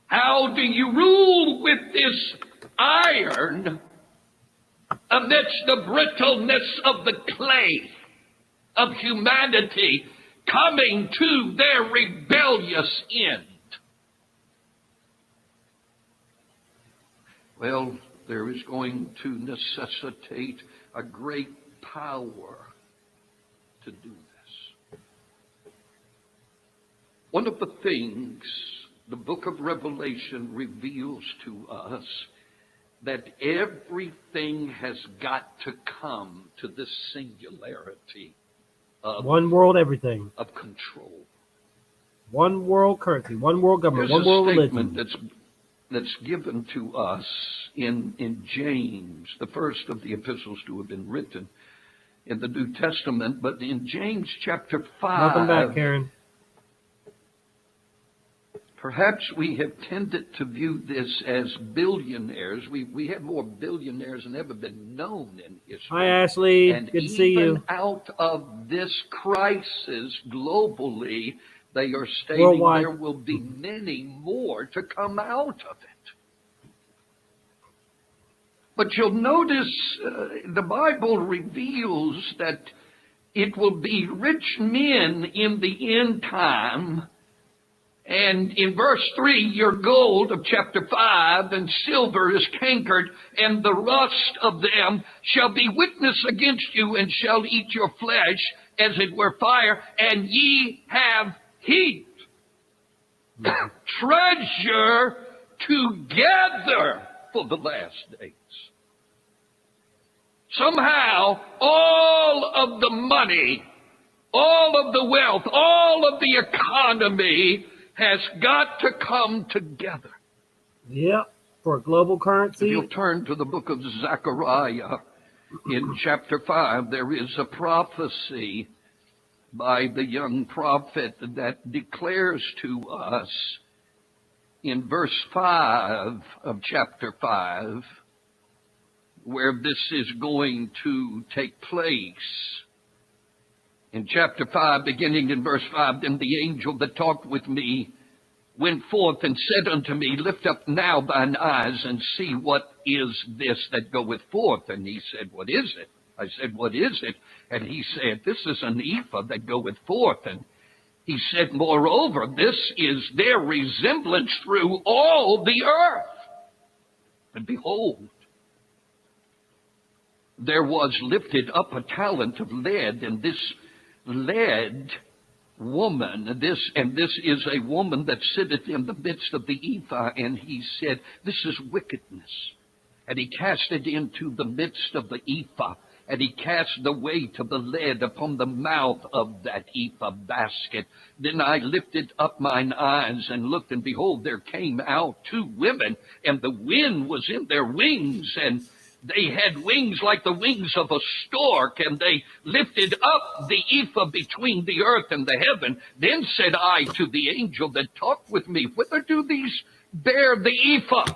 How do you rule with this iron amidst the brittleness of the clay of humanity coming to their rebellious end? Well, there is going to necessitate a great power to do this. One of the things the book of Revelation reveals to us, that everything has got to come to this singularity of one world, everything. Of control. One world currency, one world government, There's one world a statement religion. that's given to us in James, the first of the epistles to have been written in the New Testament, but in James chapter 5. Welcome back, Karen. Perhaps we have tended to view this as billionaires. We have more billionaires than ever been known in history. Hi, Ashley. And good to see you. even out of this crisis globally, they are stating Worldwide. there will be many more to come out of it. But you'll notice the Bible reveals that it will be rich men in the end time. And in verse 3, your gold of chapter 5 and silver is cankered, and the rust of them shall be witness against you, and shall eat your flesh as it were fire, and ye have heat. Treasure together for the last days. Somehow, all of the money, all of the wealth, all of the economy has got to come together. Yep, for a global currency. If you'll turn to the book of Zechariah, in chapter 5, there is a prophecy by the young prophet that declares to us in verse 5 of chapter 5, where this is going to take place. In chapter 5, beginning in verse 5, then the angel that talked with me went forth and said unto me, lift up now thine eyes and see what is this that goeth forth. And he said, what is it? I said, what is it? And he said, this is an ephah that goeth forth. And he said, moreover, this is their resemblance through all the earth. And behold, there was lifted up a talent of lead, and this lead woman, this is a woman that sitteth in the midst of the ephah, and he said, this is wickedness. And he cast it into the midst of the ephah, and he cast the weight of the lead upon the mouth of that ephah basket. Then I lifted up mine eyes and looked, and behold, there came out 2 women, and the wind was in their wings, and They had wings like the wings of a stork, and they lifted up the ephah between the earth and the heaven. Then said I to the angel that talked with me, whither do these bear the ephah?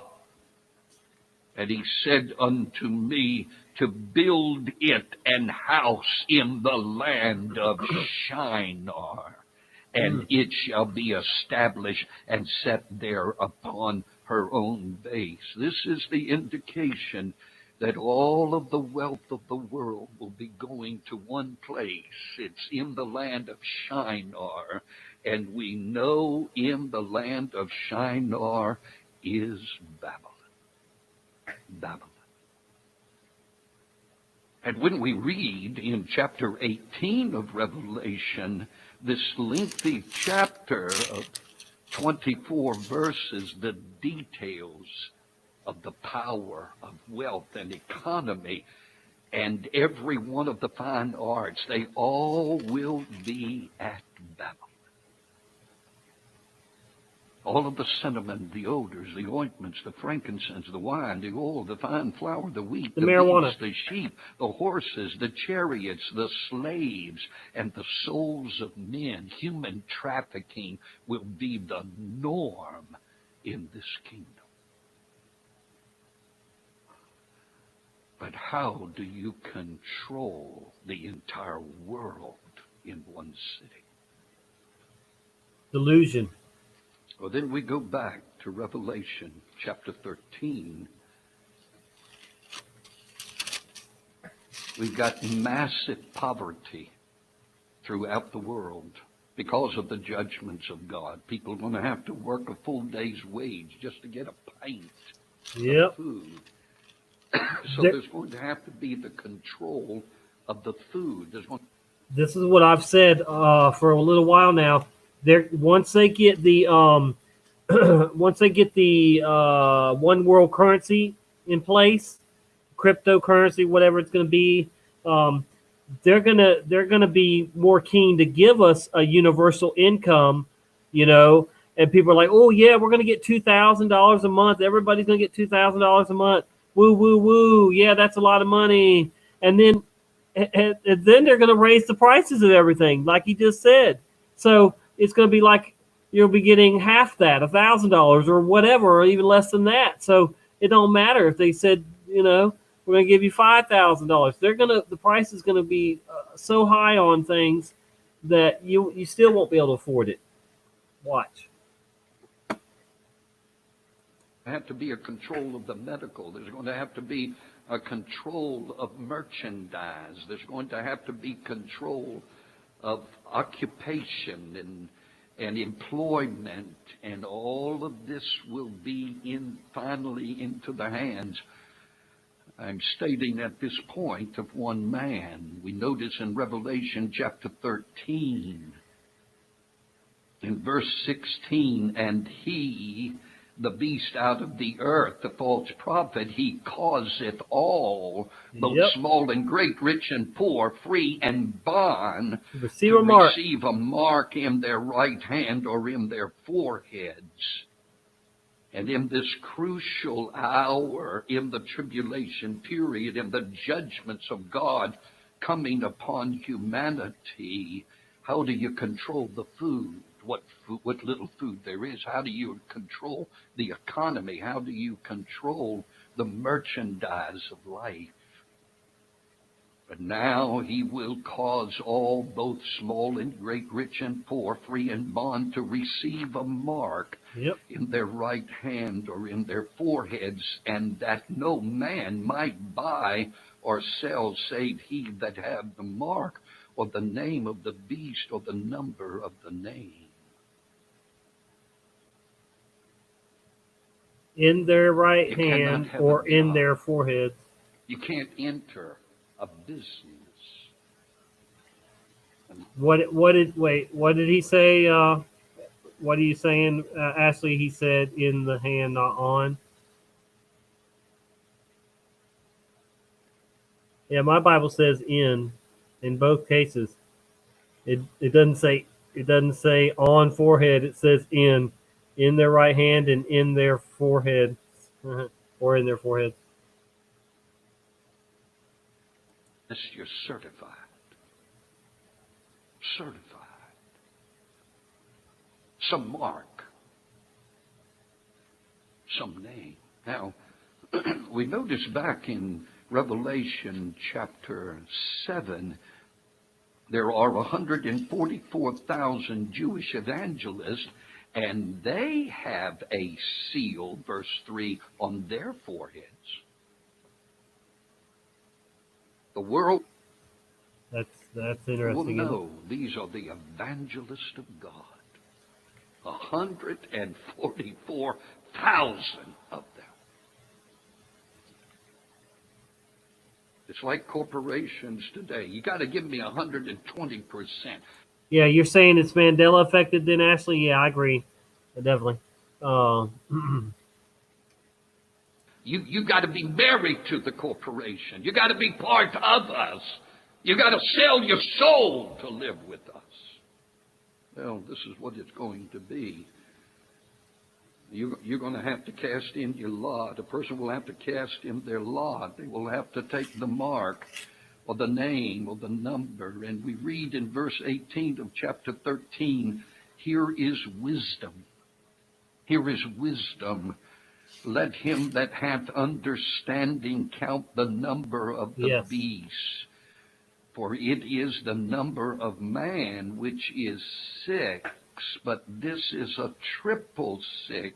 And he said unto me, to build it an house in the land of Shinar, and it shall be established and set there upon her own base. This is the indication that all of the wealth of the world will be going to one place. It's in the land of Shinar, and we know in the land of Shinar is Babylon. Babylon. And when we read in chapter 18 of Revelation, this lengthy chapter of 24 verses, the details of the power of wealth and economy and every one of the fine arts, they all will be at Babylon. All of the cinnamon, the odors, the ointments, the frankincense, the wine, the oil, the fine flour, the wheat, the marijuana, beasts, the sheep, the horses, the chariots, the slaves, and the souls of men. Human trafficking will be the norm in this kingdom. But how do you control the entire world in one city? Delusion. Well, then we go back to Revelation chapter 13. We've got massive poverty throughout the world because of the judgments of God. People are going to have to work a full day's wage just to get a pint of food. So there's going to have to be the control of the food. This is what I've said for a little while now. Once they get the one world currency in place, cryptocurrency, whatever it's going to be, they're gonna be more keen to give us a universal income, And people are like, oh yeah, we're gonna get $2,000 a month. Everybody's gonna get $2,000 a month. Woo woo woo! Yeah, that's a lot of money. And then they're gonna raise the prices of everything, like he just said. So it's going to be like you'll be getting half that, $1,000 or whatever, or even less than that. So it don't matter if they said, we're going to give you $5,000. The price is going to be so high on things that you still won't be able to afford it. Watch. There have to be a control of the medical. There's going to have to be a control of merchandise. There's going to have to be control of occupation and employment, and all of this will be finally into the hands, I'm stating at this point, of one man. We notice in Revelation chapter 13, in verse 16, and he, the beast out of the earth, the false prophet, he causeth all, both small and great, rich and poor, free and bond, receive a mark in their right hand or in their foreheads. And in this crucial hour, in the tribulation period, in the judgments of God coming upon humanity, how do you control the food? What little food there is? How do you control the economy? How do you control the merchandise of life? But now he will cause all, both small and great, rich and poor, free and bond, to receive a mark in their right hand or in their foreheads, and that no man might buy or sell save he that have the mark or the name of the beast or the number of the name. In their right hand or in their foreheads. You can't enter a business. What did he say? What are you saying, Ashley? He said in the hand, not on. Yeah, my Bible says in both cases. It doesn't say on forehead. It says in their right hand and in their forehead, or in their forehead. you're certified. Certified. Some mark. Some name. Now, we notice back in Revelation chapter 7, there are 144,000 Jewish evangelists, and they have a seal, verse 3, on their foreheads. The world That's will interesting. know these are the evangelists of God. 144,000 of them. It's like corporations today. You got to give me 120%. Yeah, you're saying it's Mandela affected then, Ashley? Yeah, I agree. Definitely. You got to be married to the corporation. You got to be part of us. You got to sell your soul to live with us. Well, this is what it's going to be. You're going to have to cast in your lot. A person will have to cast in their lot. They will have to take the mark or the name or the number. And we read in verse 18 of chapter 13, here is wisdom. Here is wisdom. Let him that hath understanding count the number of the beast. For it is the number of man which is 6, but this is a 666,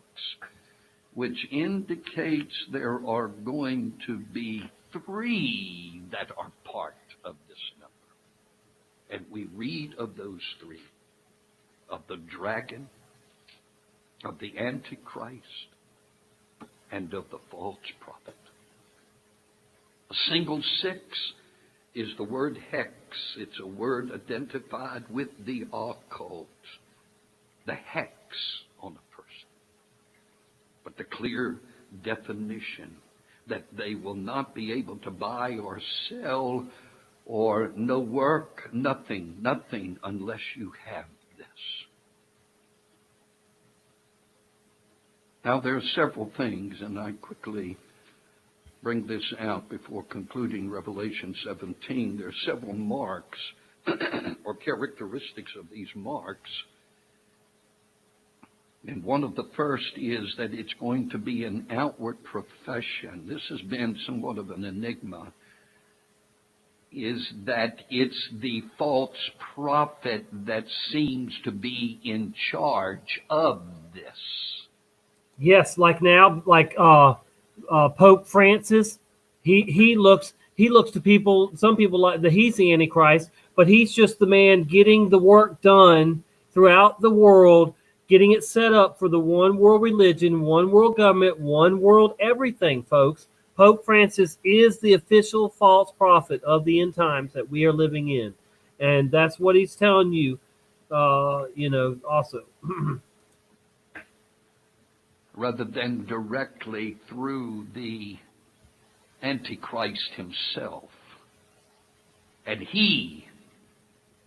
which indicates there are going to be 3 that are part of this number. And we read of those 3, of the dragon, of the Antichrist, and of the false prophet. A single 6 is the word hex. It's a word identified with the occult. The hex on a person. But the clear definition that they will not be able to buy or sell or no work, nothing unless you have this. Now there are several things, and I quickly bring this out before concluding Revelation 17. There are several marks or characteristics of these marks. And one of the first is that it's going to be an outward profession. This has been somewhat of an enigma. Is that it's the false prophet that seems to be in charge of this. Yes, like now, like Pope Francis, he looks to people. Some people like that he's the Antichrist, but he's just the man getting the work done throughout the world, getting it set up for the one world religion, one world government, one world everything, folks. Pope Francis is the official false prophet of the end times that we are living in, and that's what he's telling you. Also. Rather than directly through the Antichrist himself. And he,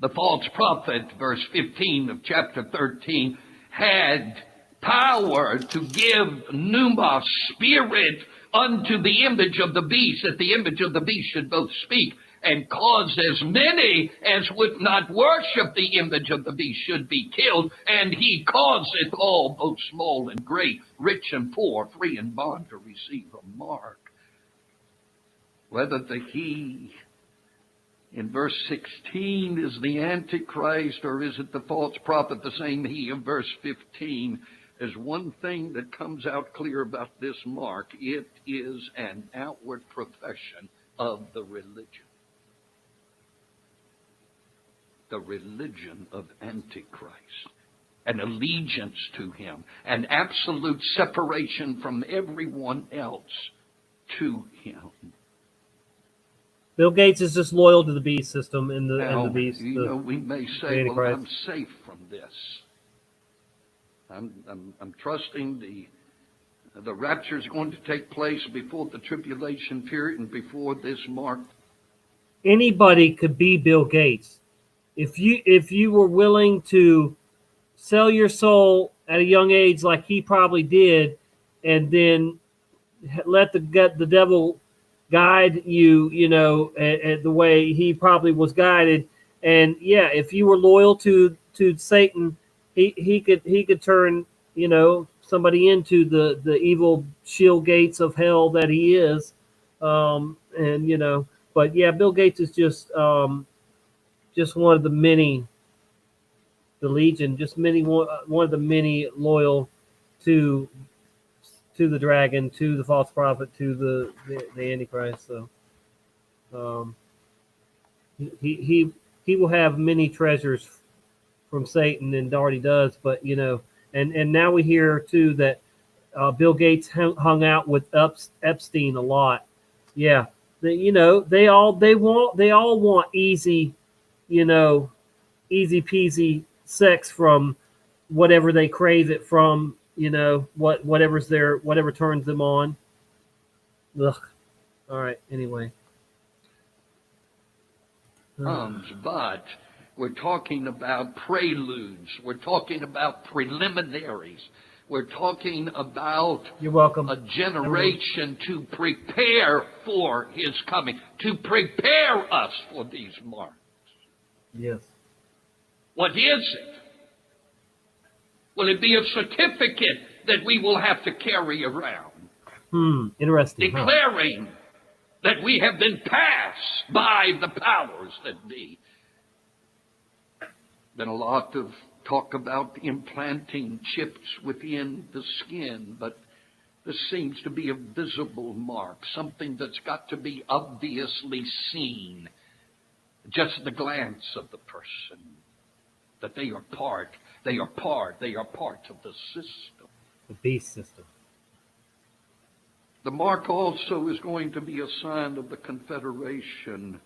the false prophet, verse 15 of chapter 13, had power to give pneuma, spirit, unto the image of the beast, that the image of the beast should both speak and cause as many as would not worship the image of the beast should be killed. And he causeth all, both small and great, rich and poor, free and bond, to receive a mark. Whether the he in verse 16 is the Antichrist or is it the false prophet, the same he of verse 15, there's one thing that comes out clear about this mark. It is an outward profession of the religion. The religion of Antichrist. An allegiance to him. An absolute separation from everyone else to him. Bill Gates is just loyal to the beast system and the beast. We may say, well, I'm safe from this. I'm trusting the rapture is going to take place before the tribulation period and before this mark. Anybody could be Bill Gates. If you were willing to sell your soul at a young age like he probably did, and then let the devil guide you, the way he probably was guided. And yeah, if you were loyal to Satan, he could turn, somebody into the evil shield gates of hell that he is. And but yeah, Bill Gates is just one of the many, the legion, just one of the many loyal to the dragon, to the false prophet, to the Antichrist. So um, he will have many treasures from Satan, and already does. But and now we hear too that Bill Gates hung out with Epstein a lot. Yeah, they all want easy, easy peasy sex from whatever they crave it from. Whatever turns them on. Ugh. All right. Anyway. But we're talking about preludes. We're talking about preliminaries. We're talking about You're welcome. a generation to prepare for his coming, to prepare us for these marks. Yes. What is it? Will it be a certificate that we will have to carry around, Interesting. declaring that we have been passed by the powers that be? Been a lot of talk about implanting chips within the skin, but this seems to be a visible mark, something that's got to be obviously seen. Just the glance of the person, that they are part of the system. The beast system. The mark also is going to be a sign of the confederation.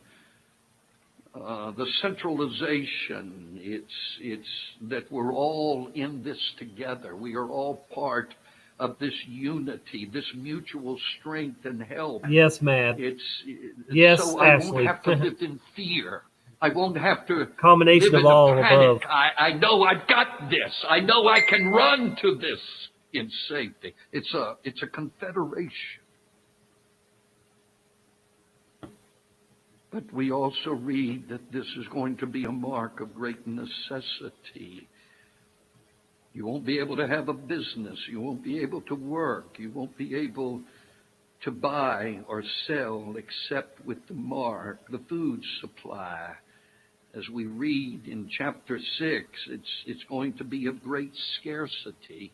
The centralization, it's that we're all in this together. We are all part of this unity, this mutual strength and help. Yes, Matt. Yes, so I Ashley. won't have to live in fear. I won't have to Combination live of in all panic. above. I know I've got this. I know I can run to this in safety. It's a confederation. But we also read that this is going to be a mark of great necessity. You won't be able to have a business. You won't be able to work. You won't be able to buy or sell except with the mark, the food supply. As we read in chapter 6, it's going to be of great scarcity.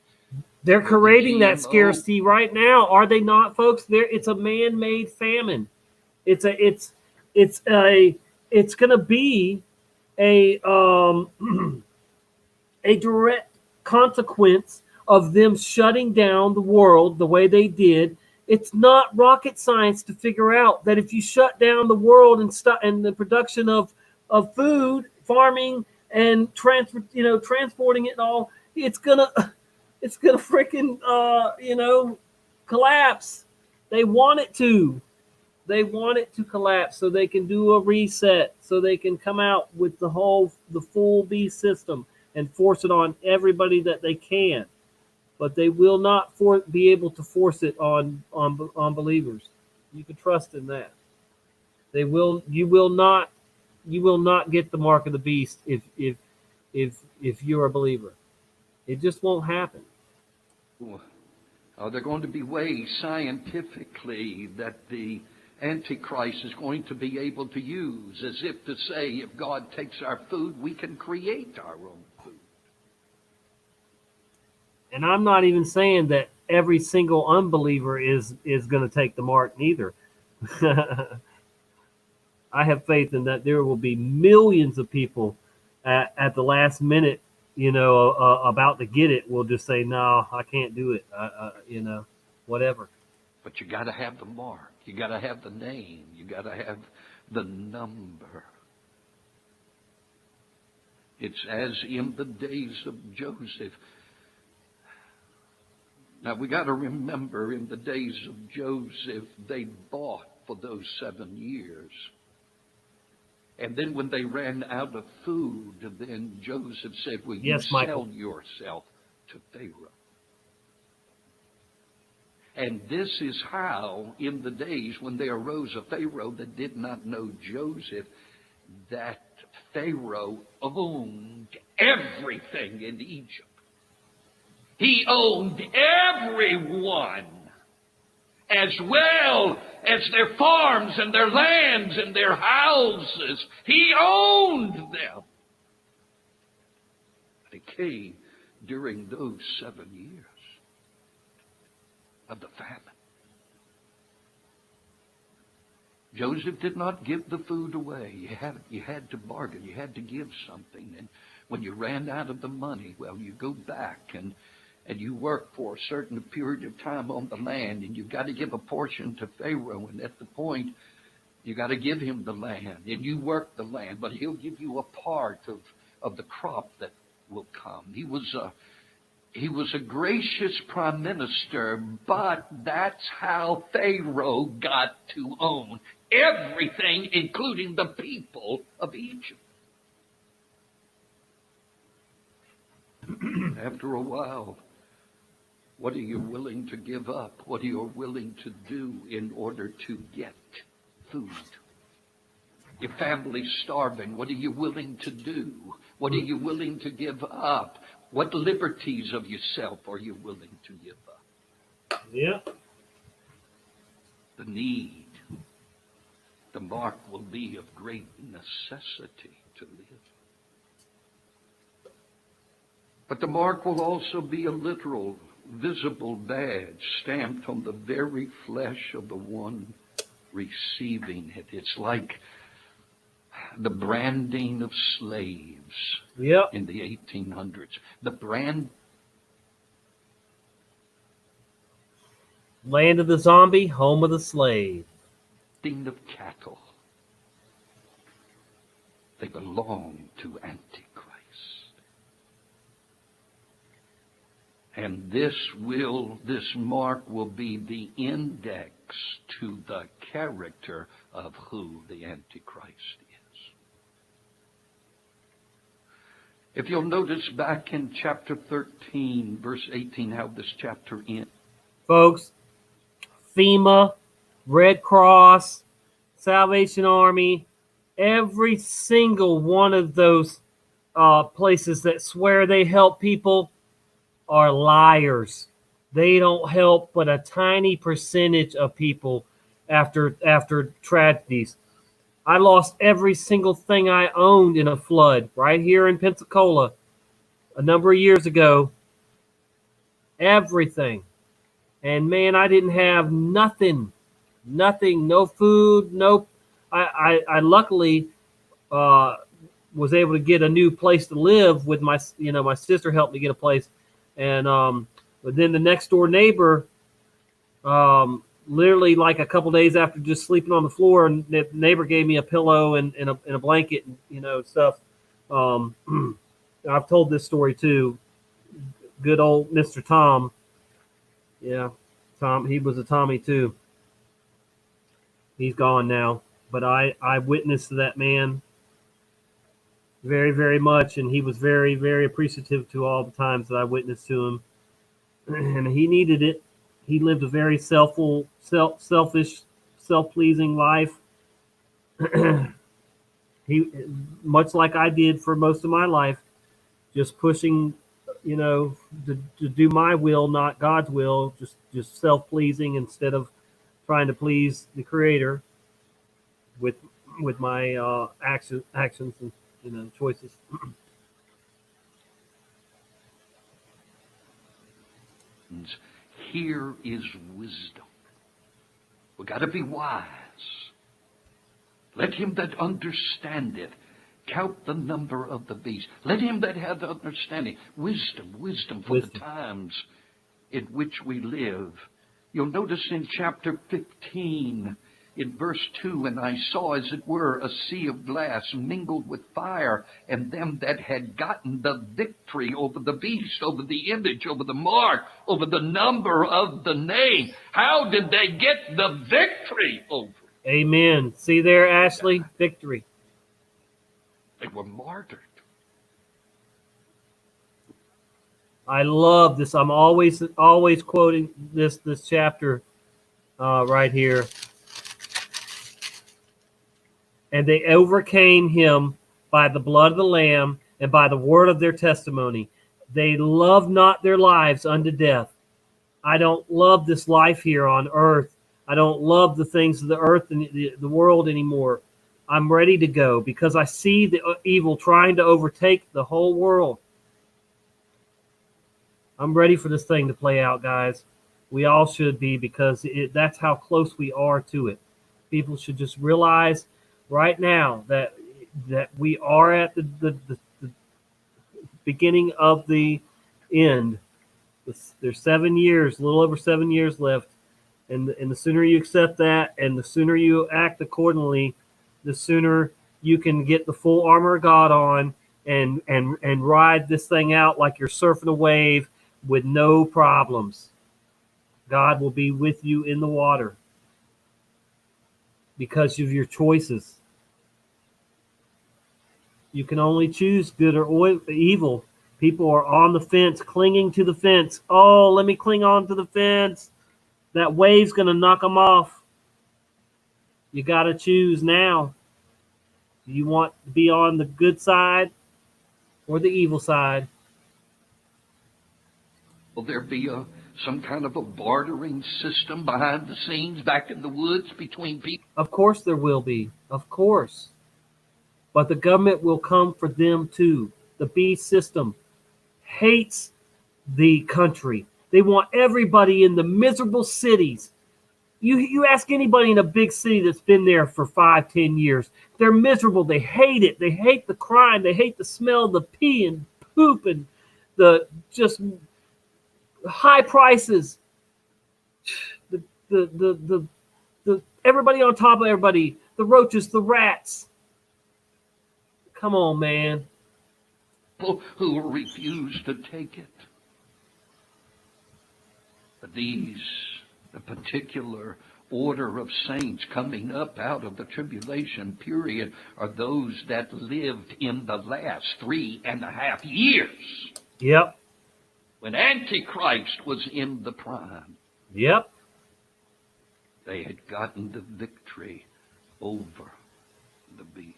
They're creating that scarcity right now, are they not, folks? It's a man-made famine. It's going to be a a direct consequence of them shutting down the world the way they did. It's not rocket science to figure out that if you shut down the world and the production of food, farming, and transporting it and all, it's gonna freaking collapse. They want it to. They want it to collapse so they can do a reset, so they can come out with the full beast system and force it on everybody that they can. But they will not be able to force it on believers. You can trust in that. You will not get the mark of the beast if you're a believer. It just won't happen. Are there going to be ways scientifically that the Antichrist is going to be able to use, as if to say, if God takes our food, we can create our own food? And I'm not even saying that every single unbeliever is going to take the mark neither. I have faith in that there will be millions of people at the last minute, about to get it, will just say, no, I can't do it. Whatever. But you got to have the mark. You got to have the name. You got to have the number. It's as in the days of Joseph. Now we got to remember, in the days of Joseph, they bought for those 7 years. And then when they ran out of food, then Joseph said, will you Yes, Michael. sell yourself to Pharaoh? And this is how, in the days when there arose a Pharaoh that did not know Joseph, that Pharaoh owned everything in Egypt. He owned everyone, as well as their farms and their lands and their houses. He owned them. But it came during those 7 years of the famine. Joseph did not give the food away. You had to bargain. You had to give something. And when you ran out of the money, well, you go back and you work for a certain period of time on the land, and you've got to give a portion to Pharaoh. And at the point, you got to give him the land, and you work the land, but he'll give you a part of the crop that will come. He was a gracious prime minister, but that's how Pharaoh got to own everything, including the people of Egypt. After a while, what are you willing to give up? What are you willing to do in order to get food? Your family's starving. What are you willing to do? What are you willing to give up? What liberties of yourself are you willing to give up? Yeah. The need. The mark will be of great necessity to live. But the mark will also be a literal, visible badge stamped on the very flesh of the one receiving it. It's like the branding of slaves in the 1800s. The land of the zombie, home of the slave. Of cattle. They belong to Antichrist. And this mark will be the index to the character of who the Antichrist is. If you'll notice back in chapter 13, verse 18, how this chapter ends. Folks, FEMA, Red Cross, Salvation Army, every single one of those places that swear they help people are liars. They don't help but a tiny percentage of people after tragedies. I lost every single thing I owned in a flood right here in Pensacola a number of years ago. Everything. And man, I didn't have nothing, no food, no. I luckily was able to get a new place to live with my sister helped me get a place, and but then the next door neighbor, literally like a couple days after just sleeping on the floor, and the neighbor gave me a pillow and a blanket and stuff. I've told this story too. Good old Mr. Tom. Yeah, Tom. He was a Tommy too. He's gone now, but I witnessed that man very, very much, and he was very, very appreciative to all the times that I witnessed to him, and he needed it. He lived a very selfish, self-pleasing life. He, much like I did for most of my life, just pushing, to do my will, not God's will, just self-pleasing instead of trying to please the Creator with my actions and choices. Here is wisdom. We got to be wise. Let him that understandeth count the number of the beast. Let him that hath understanding. Wisdom for the times in which we live. You'll notice in chapter 15, in verse 2, and I saw as it were a sea of glass mingled with fire, and them that had gotten the victory over the beast, over the image, over the mark, over the number of the name. How did they get the victory over it? Amen. See there, Ashley? Victory. They were martyred. I love this. I'm always quoting this chapter right here. And they overcame him by the blood of the Lamb and by the word of their testimony. They loved not their lives unto death. I don't love this life here on earth. I don't love the things of the earth and the world anymore. I'm ready to go because I see the evil trying to overtake the whole world. I'm ready for this thing to play out, guys. We all should be because that's how close we are to it. People should just realize right now that we are at the beginning of the end. There's 7 years, a little over 7 years left. And the sooner you accept that and the sooner you act accordingly, the sooner you can get the full armor of God on and ride this thing out like you're surfing a wave with no problems. God will be with you in the water because of your choices. You can only choose good or evil. People are on the fence, clinging to the fence. Oh, let me cling on to the fence. That wave's going to knock them off. You got to choose now. Do you want to be on the good side or the evil side? Will there be some kind of a bartering system behind the scenes back in the woods between people? Of course there will be. Of course. But the government will come for them too. The beast system hates the country. They want everybody in the miserable cities. You ask anybody in a big city that's been there for 5, 10 years, they're miserable. They hate it. They hate the crime. They hate the smell of the pee and poop and the just high prices. The everybody on top of everybody. The roaches, the rats. Come on, man. People who will refuse to take it. But these, the particular order of saints coming up out of the tribulation period, are those that lived in the last 3.5 years. Yep. When Antichrist was in the prime. Yep. They had gotten the victory over the beast.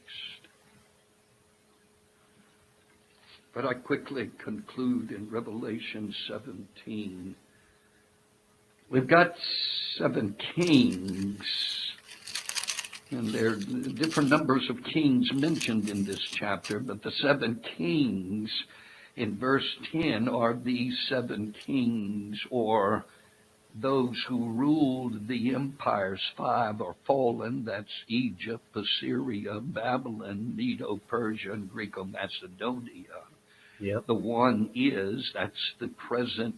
But I quickly conclude in Revelation 17. We've got 7 kings, and there are different numbers of kings mentioned in this chapter, but the 7 kings in verse 10 are these 7 kings, or those who ruled the empires. 5 are fallen. That's Egypt, Assyria, Babylon, Medo-Persia, and Greco-Macedonia. Yep. The one that's the present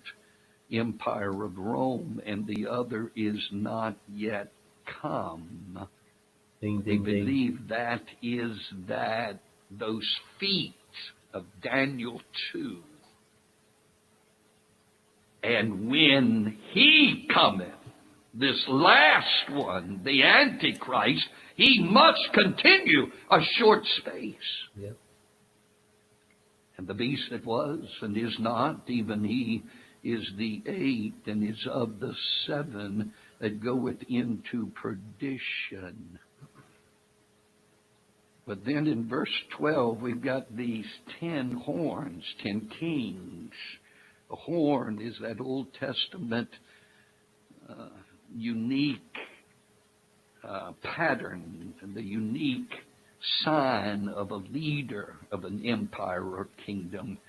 empire of Rome, and the other is not yet come. Ding, They ding, ding. believe that is those feet of Daniel 2. And when he cometh, this last one, the Antichrist, he must continue a short space. Yep. And the beast that was and is not, even he is the 8th, and is of the 7 that goeth into perdition. But then in verse 12, we've got these 10 horns, 10 kings. A horn is that Old Testament unique pattern, and the unique sign of a leader of an empire or kingdom.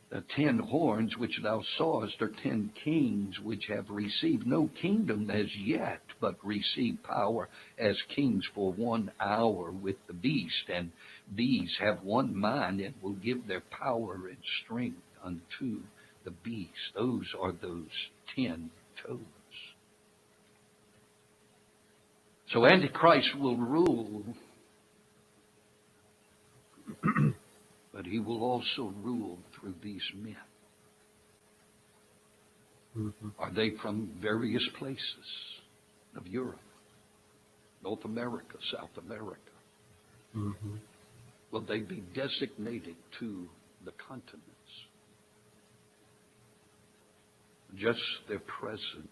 The 10 horns which thou sawest are 10 kings which have received no kingdom as yet, but receive power as kings for 1 hour with the beast. And these have one mind, and will give their power and strength unto the beast. Those are those 10 toes. So Antichrist will rule, but he will also rule through these men. Mm-hmm. Are they from various places of Europe, North America, South America? Mm-hmm. Will they be designated to the continents? just their presence.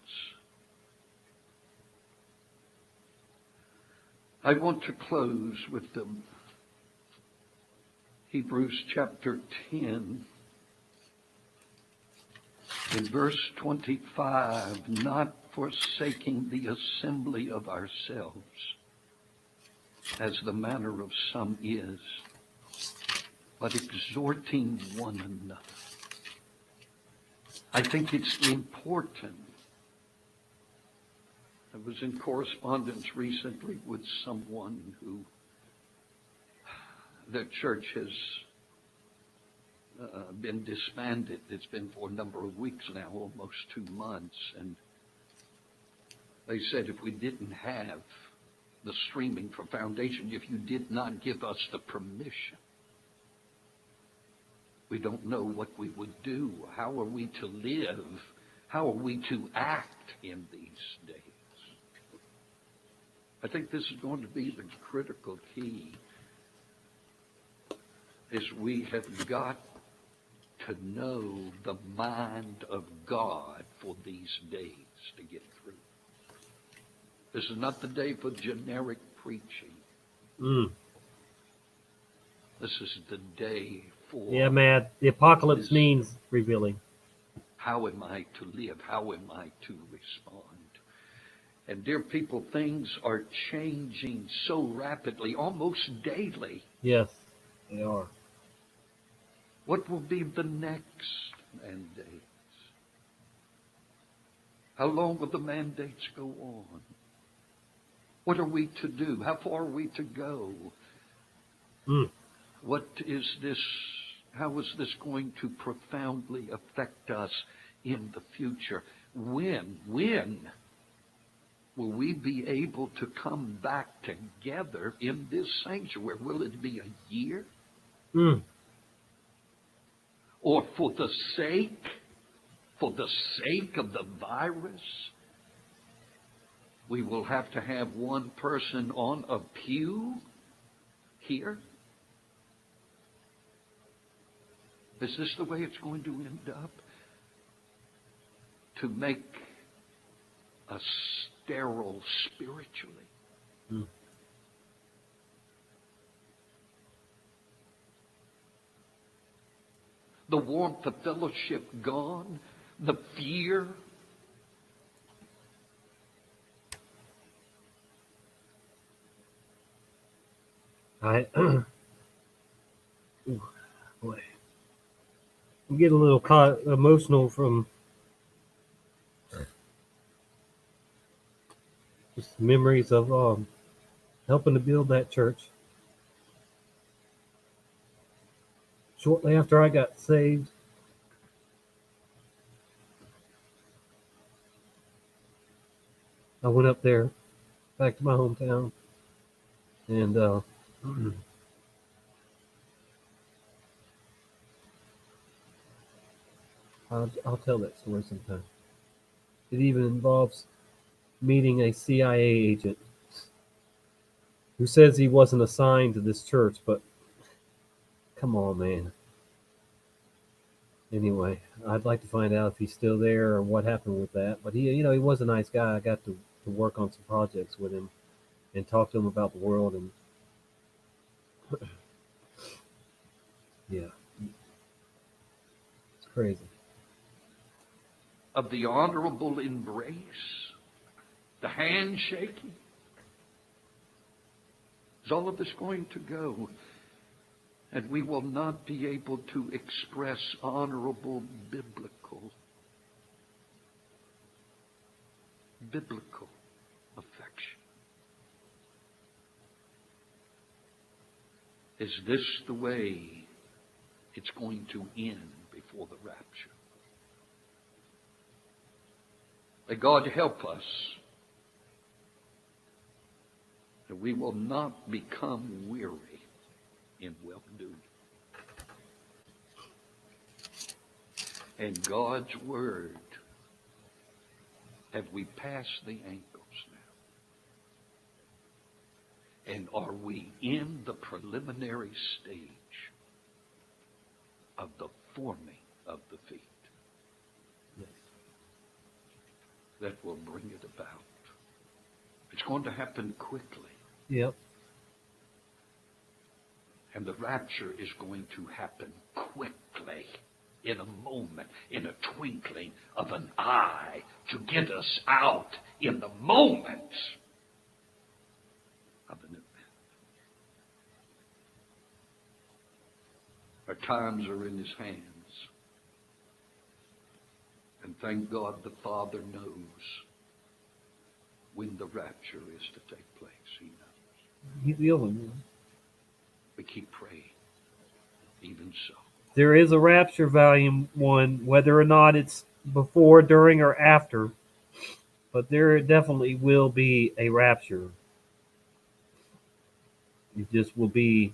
I want to close with the Hebrews chapter 10, in verse 25, not forsaking the assembly of ourselves, as the manner of some is, but exhorting one another. I think it's important. I was in correspondence recently with someone who, their church has been disbanded. It's been for a number of weeks now, almost 2 months. And they said if we didn't have the streaming for Foundation, if you did not give us the permission, we don't know what we would do. How are we to live? How are we to act in these days? I think this is going to be the critical key, is we have got to know the mind of God for these days to get through. This is not the day for generic preaching. This is the day for... Yeah, man. The apocalypse means revealing. How am I to live? How am I to respond? And dear people, things are changing so rapidly, almost daily. Yes, they are. What will be the next mandates? How long will the mandates go on? What are we to do? How far are we to go? What is this? How is this going to profoundly affect us in the future? When will we be able to come back together in this sanctuary? Will it be a year? Or for the sake of the virus, we will have to have one person on a pew here? Is this the way it's going to end up? To make us sterile spiritually? The warmth of fellowship gone? The fear? Ooh, boy. I'm getting a little emotional from just memories of helping to build that church. Shortly after I got saved, I went up there, back to my hometown, and I'll tell that story sometime. It even involves meeting a CIA agent who says he wasn't assigned to this church, but come on, man. Anyway, I'd like to find out if he's still there or what happened with that. But he was a nice guy. I got to work on some projects with him and talk to him about the world. And yeah, it's crazy. Of the honorable embrace, the handshaking. Is all of this going to go? And we will not be able to express honorable biblical affection. Is this the way it's going to end before the rapture? May God help us that we will not become weary in well-doing. And God's word, have we passed the ankles now? And are we in the preliminary stage of the forming of the feet? Yes. that will bring it about. It's going to happen quickly. Yep. And the rapture is going to happen quickly, in a moment, in a twinkling of an eye, to get us out in the moment of an event. Our times are in his hands. And thank God the Father knows when the rapture is to take place. He knows. He's the only one. We keep praying, even so. There is a Rapture Volume 1, whether or not it's before, during, or after, but there definitely will be a rapture. It just will be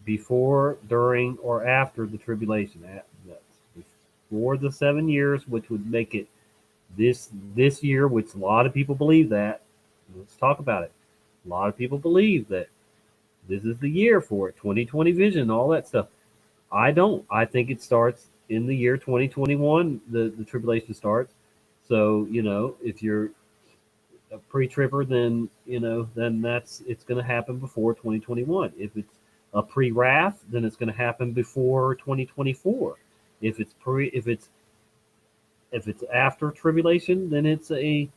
before, during, or after the tribulation. That's before the 7 years, which would make it this year, which a lot of people believe that. Let's talk about it. A lot of people believe that this is the year for it, 2020 vision, all that stuff. I don't. I think it starts in the year 2021. The tribulation starts. So if you're a pre-tribber, then it's going to happen before 2021. If it's a pre-wrath, then it's going to happen before 2024. If it's after tribulation, then it's it's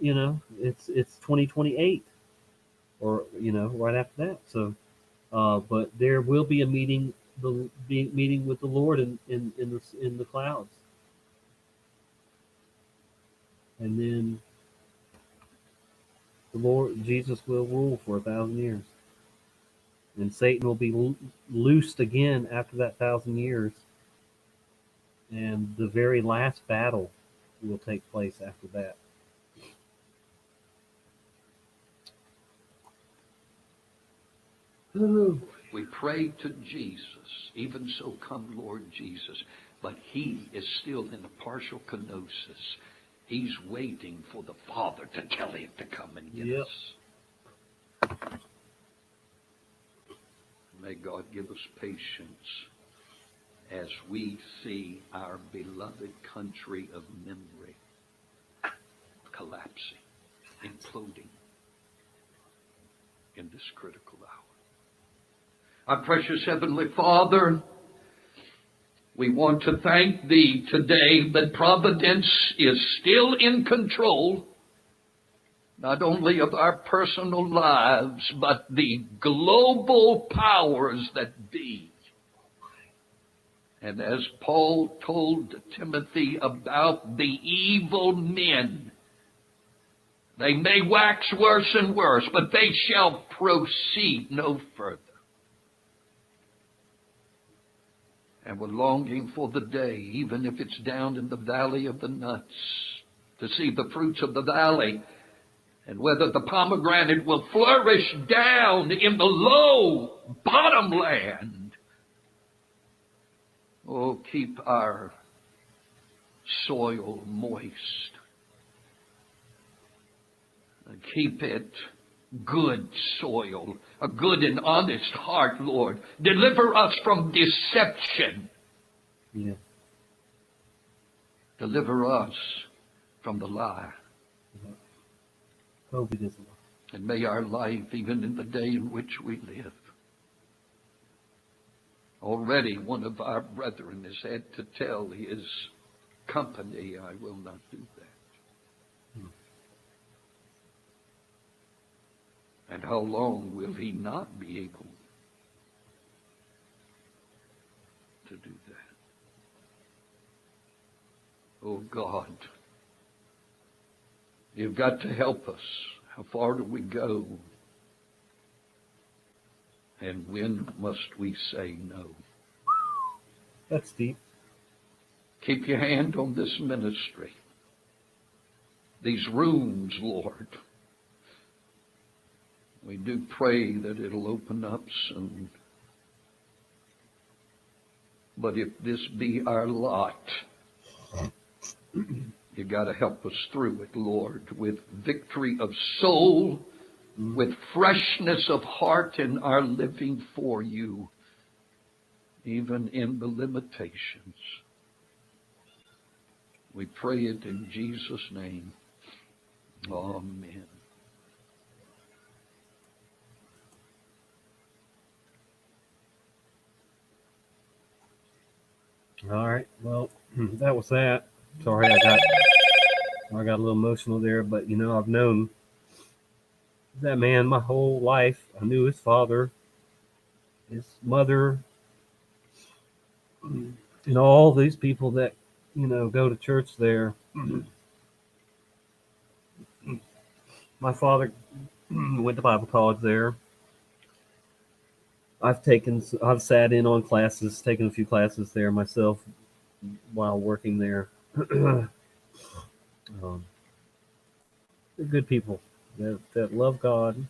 2028, or right after that. So, but there will be a meeting with the Lord in the clouds, and then the Lord Jesus will rule for 1,000 years, and Satan will be loosed again after that 1,000 years, and the very last battle will take place after that. We pray to Jesus, even so come Lord Jesus, but he is still in a partial kenosis. He's waiting for the Father to tell him to come and get us. May God give us patience as we see our beloved country of memory collapsing, imploding in this critical hour. Our precious Heavenly Father, we want to thank Thee today that providence is still in control, not only of our personal lives, but the global powers that be. And as Paul told Timothy about the evil men, they may wax worse and worse, but they shall proceed no further. And we're longing for the day, even if it's down in the valley of the nuts, to see the fruits of the valley, and whether the pomegranate will flourish down in the low bottom land. Oh, keep our soil moist. And keep it good soil, a good and honest heart, Lord. Deliver us from deception. Yeah. Deliver us from the lie. COVID is a lie. And may our life, even in the day in which we live. Already one of our brethren has had to tell his company, I will not do that. And how long will he not be able to do that? Oh God, you've got to help us. How far do we go? And when must we say no? That's deep. Keep your hand on this ministry. These rooms, Lord. We do pray that it'll open up soon. But if this be our lot, you got to help us through it, Lord, with victory of soul, with freshness of heart in our living for you, even in the limitations. We pray it in Jesus' name. Amen. All right. Well, that was that. Sorry, I got a little emotional there, but I've known that man my whole life. I knew his father, his mother, all these people that go to church there. My father went to Bible college there. I've sat in on classes, taken a few classes there myself while working there. um, they're good people that love God.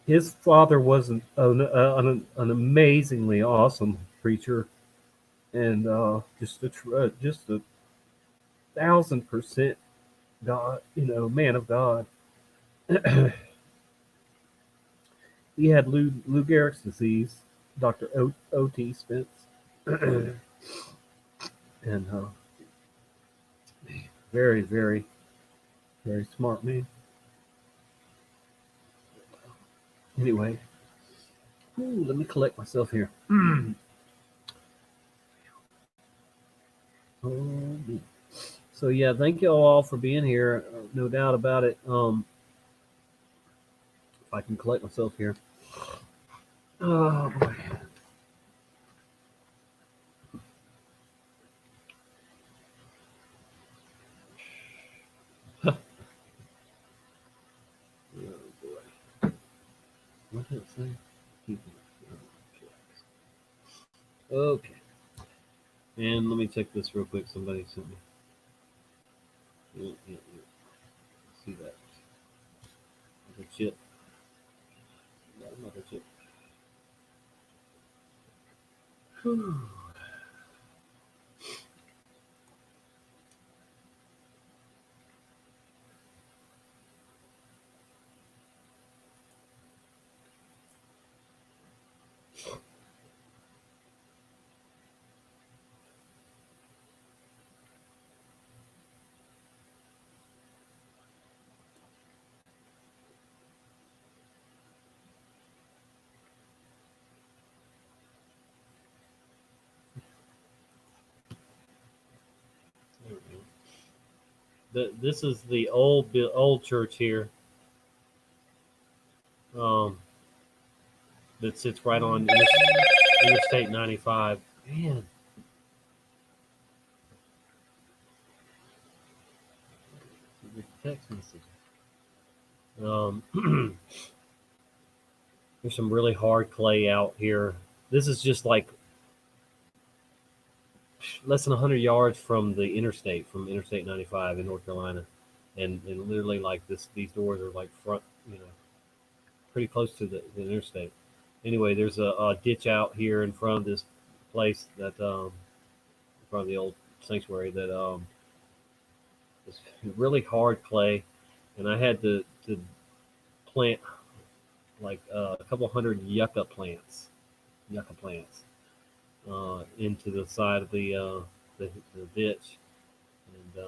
His father was an amazingly awesome preacher, and just a 1,000% God, man of God. He had Lou Gehrig's disease, Doctor O.T. Spence, and very, very, very smart man. Anyway, let me collect myself here. Oh, so yeah, thank you all for being here. No doubt about it. If I can collect myself here. Oh boy. Oh boy. What did it say? Okay. And let me check this real quick. Somebody sent me. Yeah. See that? Another chip. Another chip. Whew. There we go. This is the old church here. Um, that sits right on Interstate 95. Man, text message. There's some really hard clay out here. This is just like less than 100 yards from the interstate, from Interstate 95 in North Carolina, and literally like these doors are like front, pretty close to the interstate. Anyway, there's a ditch out here in front of this place that in front of the old sanctuary that is really hard clay, and I had to plant like a couple hundred yucca plants into the side of the ditch, and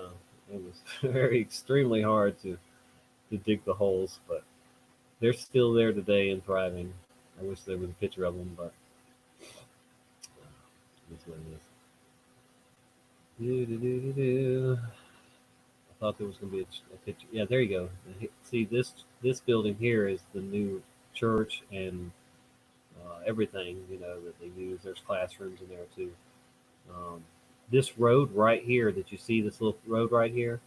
it was very extremely hard to dig the holes, but they're still there today and thriving. I wish there was a picture of them, but that's what it is. I thought there was going to be a picture. Yeah, there you go. See, this building here is the new church and everything that they use. There's classrooms in there too. Um, this road right here that you see, this little road right here,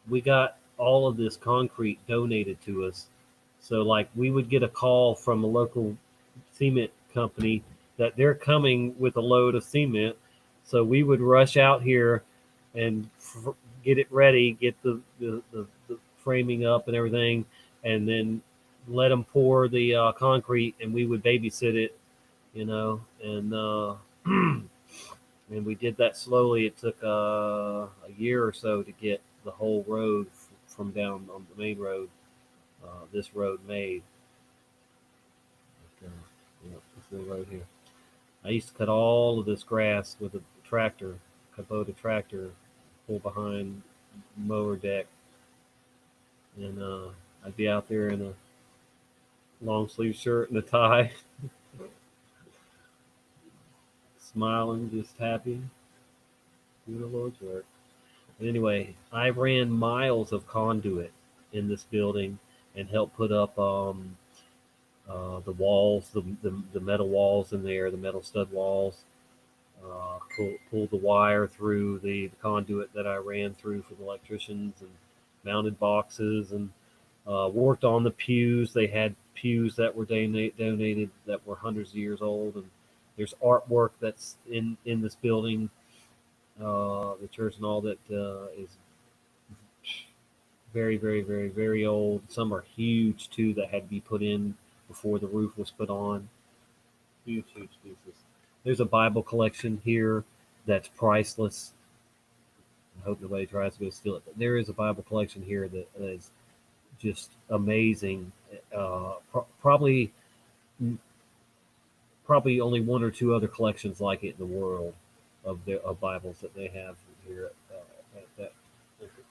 we got all of this concrete donated to us. So like we would get a call from a local cement company that they're coming with a load of cement. So we would rush out here and get it ready, get the framing up and everything, and then let them pour the concrete, and we would babysit it, and and we did that slowly. It took a year or so to get the whole road from down on the main road, this road made. But, the road here. I used to cut all of this grass with a tractor, Kubota tractor, pull behind mower deck, and I'd be out there in a long sleeve shirt and a tie, smiling, just happy, doing the Lord's work. But anyway, I ran miles of conduit in this building and helped put up the walls, the metal walls in there, the metal stud walls. Pulled the wire through the conduit that I ran through for the electricians, and mounted boxes, and worked on the pews. They had pews that were donated that were hundreds of years old, and there's artwork that's in this building, the church and all, that is very, very, very, very old. Some are huge too, that had to be put in before the roof was put on. Huge, huge pieces. There's a Bible collection here that's priceless. I hope nobody tries to go steal it. But there is a Bible collection here that is just amazing. Probably only one or two other collections like it in the world of Bibles that they have here at that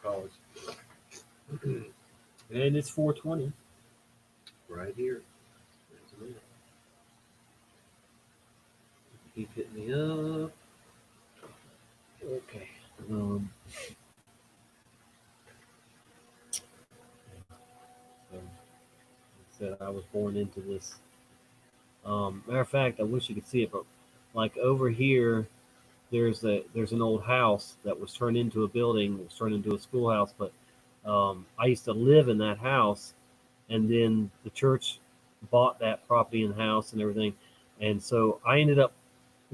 college. And it's 420 right here. Keep hitting me up. Okay. So, like I said, I was born into this. Matter of fact, I wish you could see it, but like over here, there's an old house that was turned into a building. It was turned into a schoolhouse, but I used to live in that house, and then the church bought that property and house and everything, and so I ended up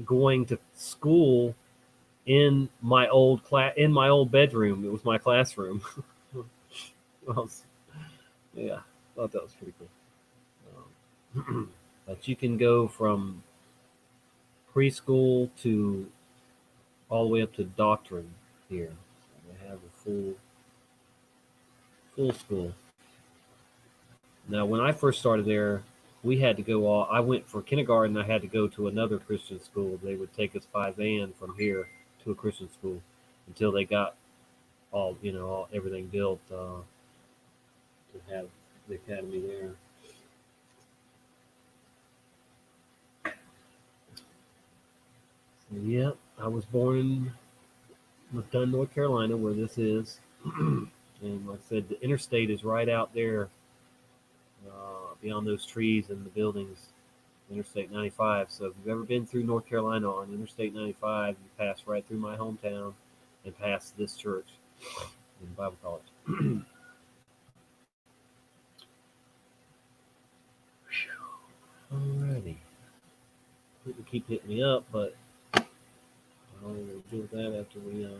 going to school in my old bedroom. It was my classroom. Well, yeah, I thought that was pretty cool. But you can go from preschool to all the way up to doctrine here. So they have a full school. Now, when I first started there, we had to go all. I went for kindergarten. I had to go to another Christian school. They would take us by van from here to a Christian school until they got everything built to have the academy there. So, yeah, I was born in McDonough, North Carolina, where this is. And like I said, the interstate is right out there, beyond those trees and the buildings, Interstate 95. So if you've ever been through North Carolina on Interstate 95, you pass right through my hometown and past this church in Bible college. Alrighty. People keep hitting me up, but I'll deal with that after we get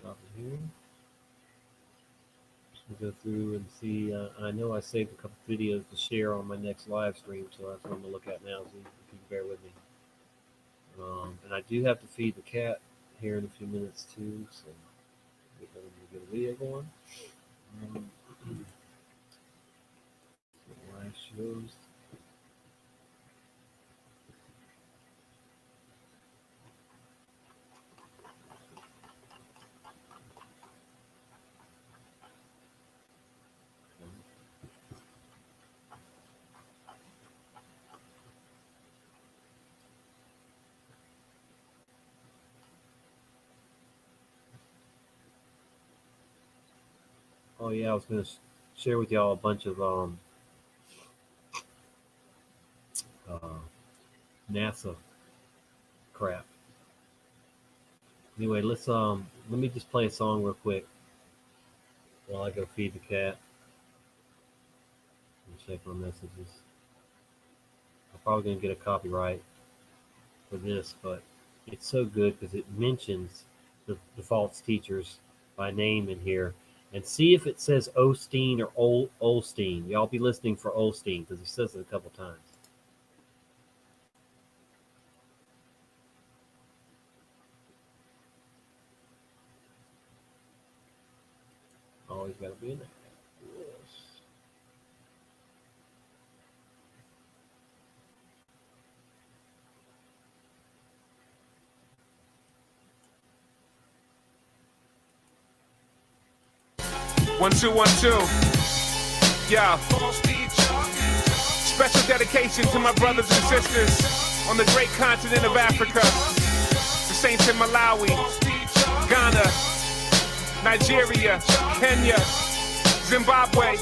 off of here. Go through and see. I know I saved a couple videos to share on my next live stream, so that's what I'm going to look at now, so you can bear with me. And I do have to feed the cat here in a few minutes too, so we're going to get a video going. Live shows. Oh yeah, I was going to share with y'all a bunch of NASA crap. Anyway, let me just play a song real quick while I go feed the cat and check my messages. I'm probably going to get a copyright for this, but it's so good because it mentions the false teachers by name in here. And see if it says Osteen or Olstein. Y'all be listening for Olstein because he says it a couple times. Always got to be in there. Yes. 1 2 1 2. Yeah. Special dedication to my brothers and sisters on the great continent of Africa. The saints in Malawi, Ghana, Nigeria, Kenya, Zimbabwe.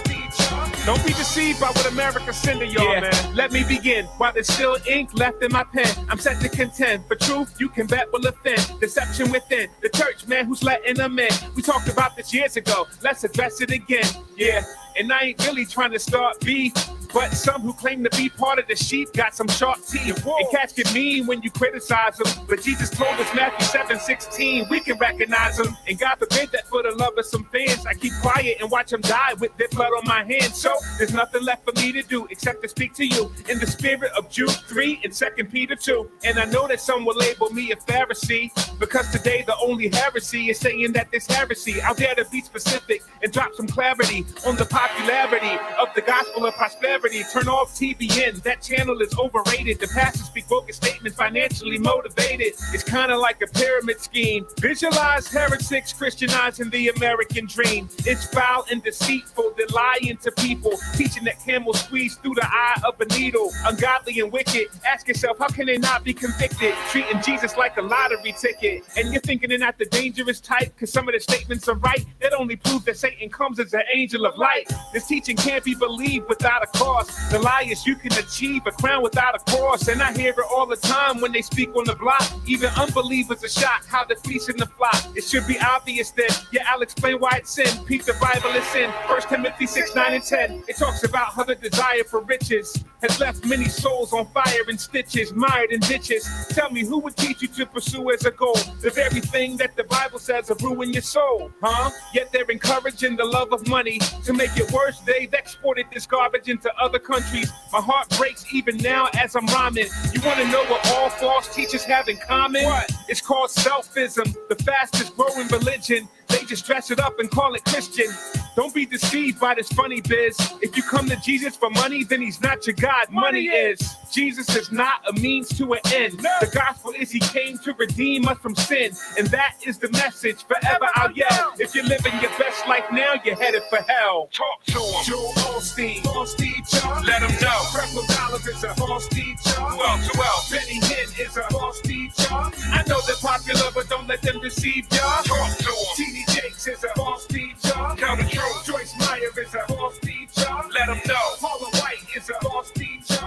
Don't be deceived by what America's sending y'all, man. Let me begin. While there's still ink left in my pen, I'm set to contend. For truth, you can bet will offend. Deception within the church, man, who's letting them in. We talked about this years ago. Let's address it again. Yeah, and I ain't really trying to start beef, but some who claim to be part of the sheep got some sharp teeth. And cats get mean when you criticize them, but Jesus told us Matthew 7:16, we can recognize them. And God forbid that for the love of some fans, I keep quiet and watch them die with their blood on my hands. So there's nothing left for me to do except to speak to you in the spirit of Jude 3 and 2 Peter 2. And I know that some will label me a Pharisee, because today the only heresy is saying that there's heresy. I'll dare to be specific and drop some clarity on the popularity of the gospel of prosperity. Turn off TBN, that channel is overrated. The pastors speak bogus statements, financially motivated. It's kind of like a pyramid scheme. Visualize heretics Christianizing the American dream. It's foul and deceitful, they're lying to people, teaching that camels squeeze through the eye of a needle. Ungodly and wicked, ask yourself, how can they not be convicted? Treating Jesus like a lottery ticket. And you're thinking they're not the dangerous type, because some of the statements are right. That only proves that Satan comes as an angel of light. This teaching can't be believed without a cause. The lie is you can achieve a crown without a cross. And I hear it all the time when they speak on the block. Even unbelievers are shocked how they're feasting the flock. It should be obvious then. Yeah, I'll explain why it's sin. Peep, the Bible is sin. 1 Timothy 6, 9 and 10. It talks about how the desire for riches has left many souls on fire and stitches, mired in ditches. Tell me, who would teach you to pursue as a goal the very thing that the Bible says will ruin your soul, huh? Yet they're encouraging the love of money. To make it worse, they've exported this garbage into other countries. My heart breaks even now as I'm rhyming. You want to know what all false teachers have in common? What? It's called selfism, the fastest growing religion. They just dress it up and call it Christian. Don't be deceived by this funny biz. If you come to Jesus for money, then he's not your God. Money is. Jesus is not a means to an end. No. The gospel is he came to redeem us from sin. And that is the message. Forever I'll yell. If you're living your best life now, you're headed for hell. Talk to him. Joel Osteen. False teacher. Let him know. Creflo Dollar is a false teacher. Well, Benny Hinn is a false teacher. I know they're popular, but don't let them deceive y'all. Talk to him. T.D. Jakes is a false teacher. Tell the truth. Joyce Meyer is a false teacher. Let them know. Paula White is a false teacher.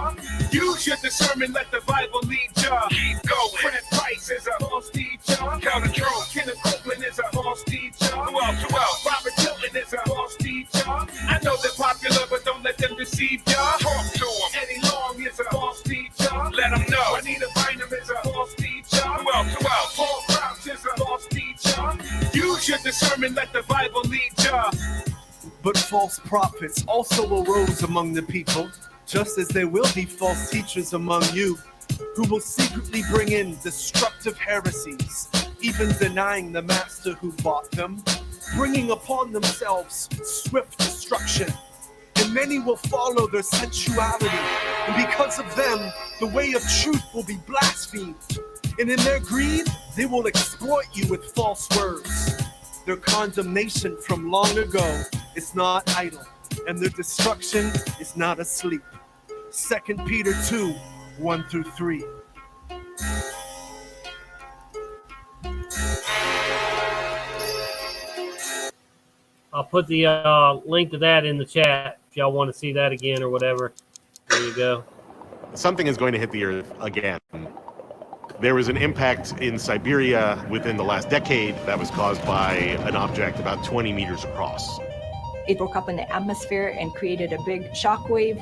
Use your discernment, let the Bible lead ya. Keep going. Fred Price is a false teacher. Tell the truth. Kenneth Copeland is a false teacher. Robert Tilton is a false teacher. I know they're popular, but don't let them deceive ya. Talk to them. Eddie Long is a false teacher. Let them know. Anita Bynum is a false teacher. Paul Crouch is a false teacher. Use your discernment, let the Bible lead ya. But false prophets also arose among the people, just as there will be false teachers among you, who will secretly bring in destructive heresies, even denying the master who bought them, bringing upon themselves swift destruction. And many will follow their sensuality, and because of them, the way of truth will be blasphemed. And in their greed, they will exploit you with false words. Their condemnation from long ago is not idle, and their destruction is not asleep. 2 Peter 2, 1 through 3. I'll put the link to that in the chat if y'all want to see that again or whatever. There you go. Something is going to hit the earth again. There was an impact in Siberia within the last decade that was caused by an object about 20 meters across. It broke up in the atmosphere and created a big shock wave.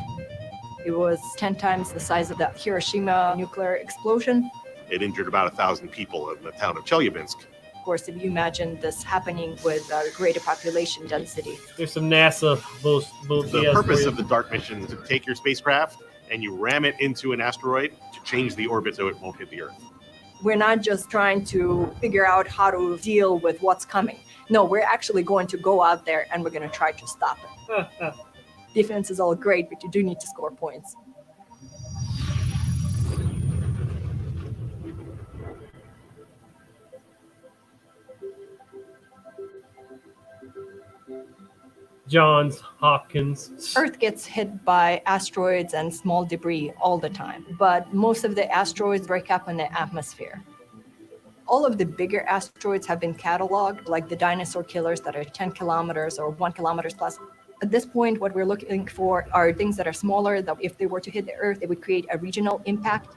It was 10 times the size of the Hiroshima nuclear explosion. It injured about 1,000 people in the town of Chelyabinsk. Of course, if you imagine this happening with a greater population density. There's some NASA The purpose of the DART mission is to take your spacecraft and you ram it into an asteroid to change the orbit so it won't hit the Earth. We're not just trying to figure out how to deal with what's coming. No, we're actually going to go out there and we're going to try to stop it. Defense is all great, but you do need to score points. Johns Hopkins. Earth gets hit by asteroids and small debris all the time, but most of the asteroids break up in the atmosphere. All of the bigger asteroids have been cataloged, like the dinosaur killers that are 10 kilometers or 1 kilometers plus. At this point, what we're looking for are things that are smaller, that if they were to hit the Earth, it would create a regional impact.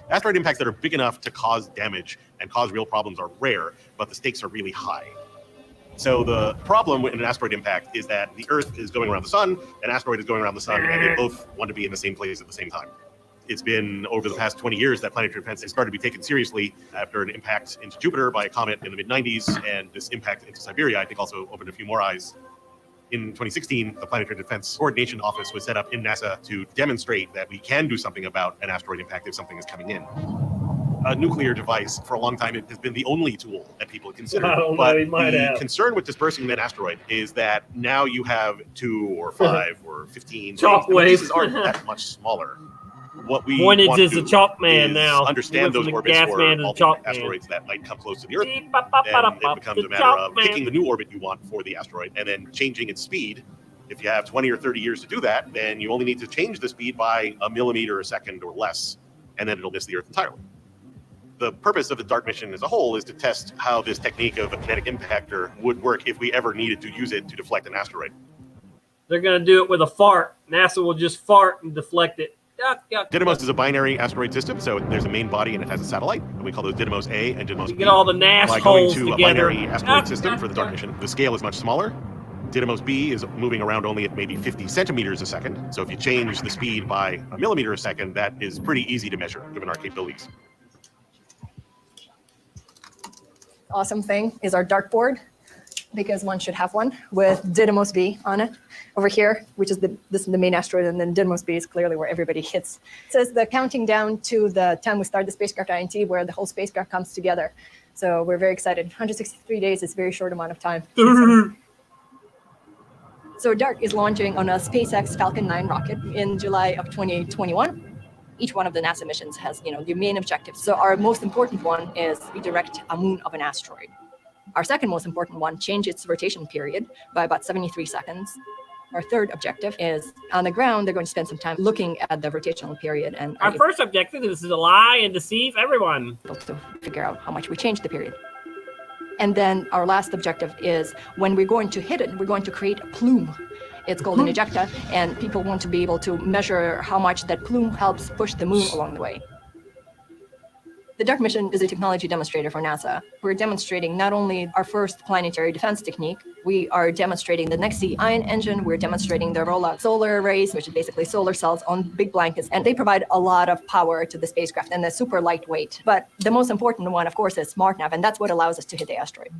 Asteroid impacts that are big enough to cause damage and cause real problems are rare, but the stakes are really high. So the problem in an asteroid impact is that the Earth is going around the sun, an asteroid is going around the sun, and they both want to be in the same place at the same time. It's been over the past 20 years that planetary defense has started to be taken seriously after an impact into Jupiter by a comet in the mid-90s, and this impact into Siberia, I think, also opened a few more eyes. In 2016, the Planetary Defense Coordination Office was set up in NASA to demonstrate that we can do something about an asteroid impact if something is coming in. A nuclear device, for a long time, it has been the only tool that people consider. But the concern with dispersing an asteroid is that now you have 2 or 5 or 15 Shockwaves. pieces aren't that much smaller. What we Pointage want is to a chalk man is now. understand those orbits gas for man to all the chalk the man. asteroids that might come close to the Earth. And it becomes a matter of picking the new orbit you want for the asteroid and then changing its speed. If you have 20 or 30 years to do that, then you only need to change the speed by a millimeter a second or less, and then it'll miss the Earth entirely. The purpose of the DART mission as a whole is to test how this technique of a kinetic impactor would work if we ever needed to use it to deflect an asteroid. They're going to do it with a fart. NASA will just fart and deflect it. Yuck, yuck. Didymos is a binary asteroid system, so there's a main body and it has a satellite. And we call those Didymos A and Didymos You B. get all the NAS By going holes to together. a binary asteroid system for the DART mission, the scale is much smaller. Didymos B is moving around only at maybe 50 centimeters a second. So if you change the speed by a millimeter a second, that is pretty easy to measure, given our capabilities. Awesome thing is our dartboard, because one should have one with Didymos B on it over here, which is this is the main asteroid, and then Didymos B is clearly where everybody hits. It says the counting down to the time we start the spacecraft INT, where the whole spacecraft comes together. So we're very excited. 163 days is a very short amount of time. So DART is launching on a SpaceX Falcon 9 rocket in July of 2021. Each one of the NASA missions has, the main objectives. So our most important one is redirect a moon of an asteroid. Our second most important one, change its rotation period by about 73 seconds. Our third objective is on the ground, they're going to spend some time looking at the rotational period. And Our first objective is to lie and deceive everyone. to figure out how much we changed the period. And then our last objective is when we're going to hit it, we're going to create a plume. It's called an ejecta, and people want to be able to measure how much that plume helps push the moon along the way. The DART mission is a technology demonstrator for NASA. We're demonstrating not only our first planetary defense technique, we are demonstrating the Next-C ion engine, we're demonstrating the rollout solar arrays, which is basically solar cells on big blankets, and they provide a lot of power to the spacecraft, and they're super lightweight. But the most important one, of course, is SmartNav, and that's what allows us to hit the asteroid.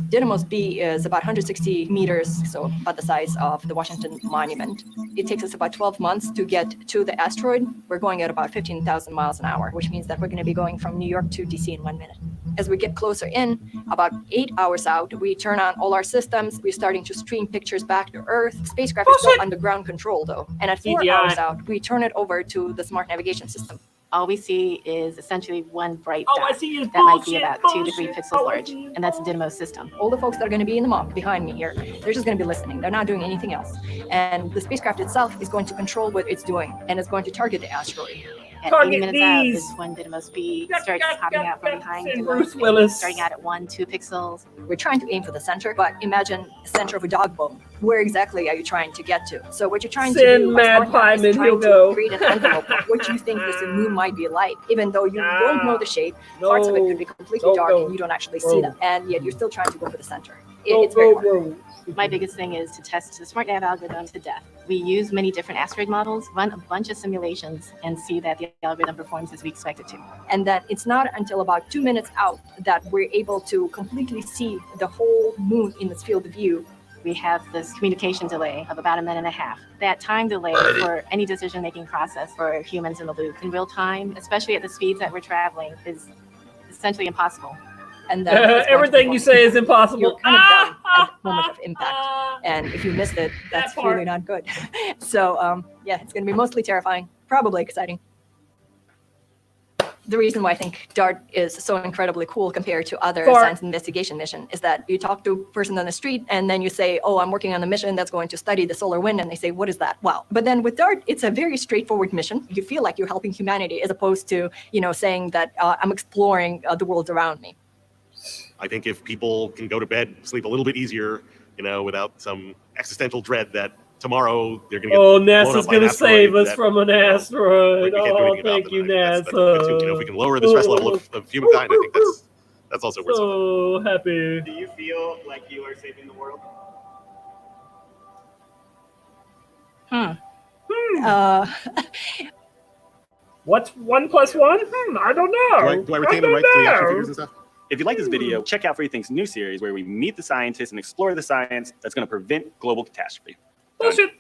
Didymos B is about 160 meters, so about the size of the Washington Monument. It takes us about 12 months to get to the asteroid. We're going at about 15,000 miles an hour, which means that we're going to be going from New York to DC in 1 minute. As we get closer in, about 8 hours out, we turn on all our systems. We're starting to stream pictures back to Earth. Spacecraft is still under ground control, though. And at 4 hours out, we turn it over to the smart navigation system. All we see is essentially one bright Oh, dot I see. that might be about 2 to 3 pixels large, and that's a Didymos system. All the folks that are going to be in the mob behind me here, they're just going to be listening. They're not doing anything else. And the spacecraft itself is going to control what it's doing, and it's going to target the asteroid. At Target 80 minutes out these. is when Didymos B starts popping out from behind And Didymos Bruce A, Willis. starting out at 1, 2 pixels. We're trying to aim for the center, but imagine the center of a dog bone. Where exactly are you trying to get to? So what you're trying to Send do by Mad SmartNav Pieman, is trying he'll to go. create an envelope of what you think this moon might be like, even though you don't know the shape. Parts of it could be completely dark and you don't actually see them, and yet you're still trying to go for the center. It's very hard. My biggest thing is to test the SmartNav algorithm to death. We use many different asteroid models, run a bunch of simulations, and see that the algorithm performs as we expect it to. And then it's not until about 2 minutes out that we're able to completely see the whole moon in its field of view. We have this communication delay of about 1.5 minutes. That time delay for any decision-making process for humans in the loop in real time, especially at the speeds that we're traveling, is essentially impossible. And then it's going to Everything be you say is impossible. You're kind of done at the moment of impact. And if you missed it, that's That part. really not good. So, yeah, it's going to be mostly terrifying, probably exciting. the reason why I think DART is so incredibly cool compared to other Fart. science investigation mission is that you talk to a person on the street and then you say, oh, I'm working on a mission that's going to study the solar wind. And they say, what is that? Wow. But then with DART, it's a very straightforward mission. You feel like you're helping humanity as opposed to, saying that I'm exploring the world around me. I think if people can go to bed, sleep a little bit easier, without some existential dread that tomorrow they're going to get blown NASA's up by an going to save asteroid us from an asteroid. we can't do Oh, anything about thank them. you, I think that's NASA. good too. If we can lower the stress level of humankind, I think that's also worth something. So happy. Do you feel like you are saving the world? What's 1 + 1? I don't know. Do I retain the rights to the action figures and stuff? If you like this video, check out Free Think's new series where we meet the scientists and explore the science that's going to prevent global catastrophe. Bullshit.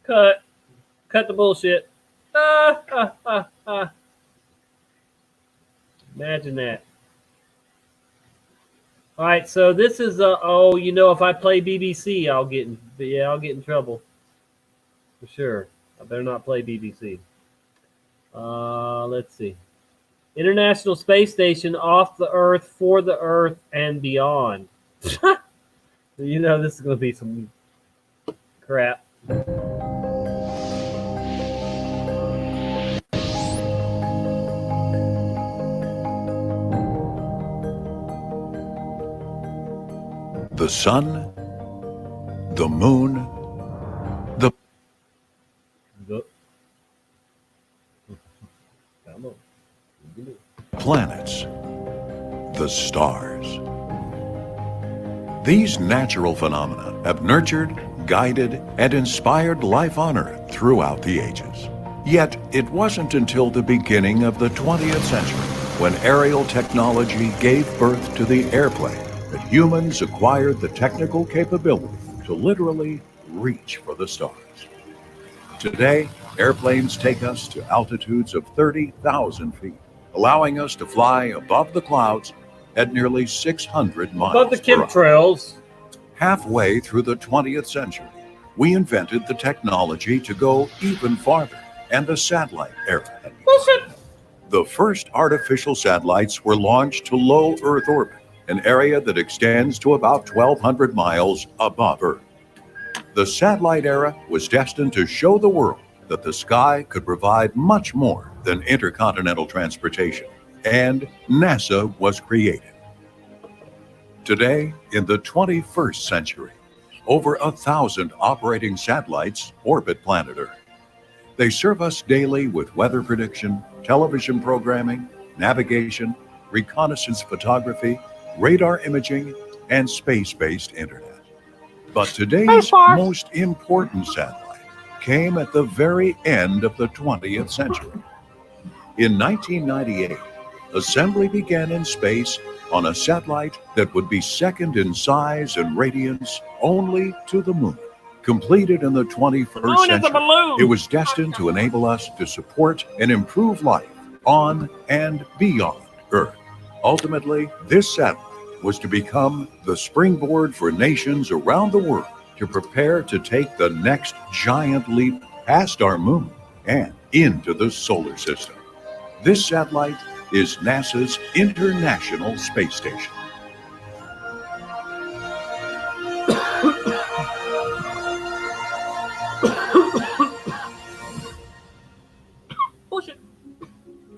Cut the bullshit. Imagine that. All right, so this is if I play BBC, I'll get in trouble for sure. I better not play BBC. Let's see. International Space Station, off the Earth, for the Earth, and beyond. This is going to be some crap. The sun, the moon, the planets, the stars. These natural phenomena have nurtured, guided, and inspired life on Earth throughout the ages. Yet, it wasn't until the beginning of the 20th century, when aerial technology gave birth to the airplane, that humans acquired the technical capability to literally reach for the stars. Today, airplanes take us to altitudes of 30,000 feet, allowing us to fly above the clouds at nearly 600 miles Above the per hour. chemtrails. Halfway through the 20th century, we invented the technology to go even farther, and the satellite era had begun. Bullshit. The first artificial satellites were launched to low Earth orbit, an area that extends to about 1,200 miles above Earth. The satellite era was destined to show the world that the sky could provide much more than intercontinental transportation, and NASA was created. Today, in the 21st century, over 1,000 operating satellites orbit planet Earth. They serve us daily with weather prediction, television programming, navigation, reconnaissance photography, radar imaging, and space-based internet. But today's most important satellite came at the very end of the 20th century. In 1998, assembly began in space on a satellite that would be second in size and radiance only to the moon. Completed in the 21st century, it was destined to enable us to support and improve life on and beyond Earth. Ultimately, this satellite was to become the springboard for nations around the world to prepare to take the next giant leap past our moon and into the solar system. This satellite is NASA's International Space Station.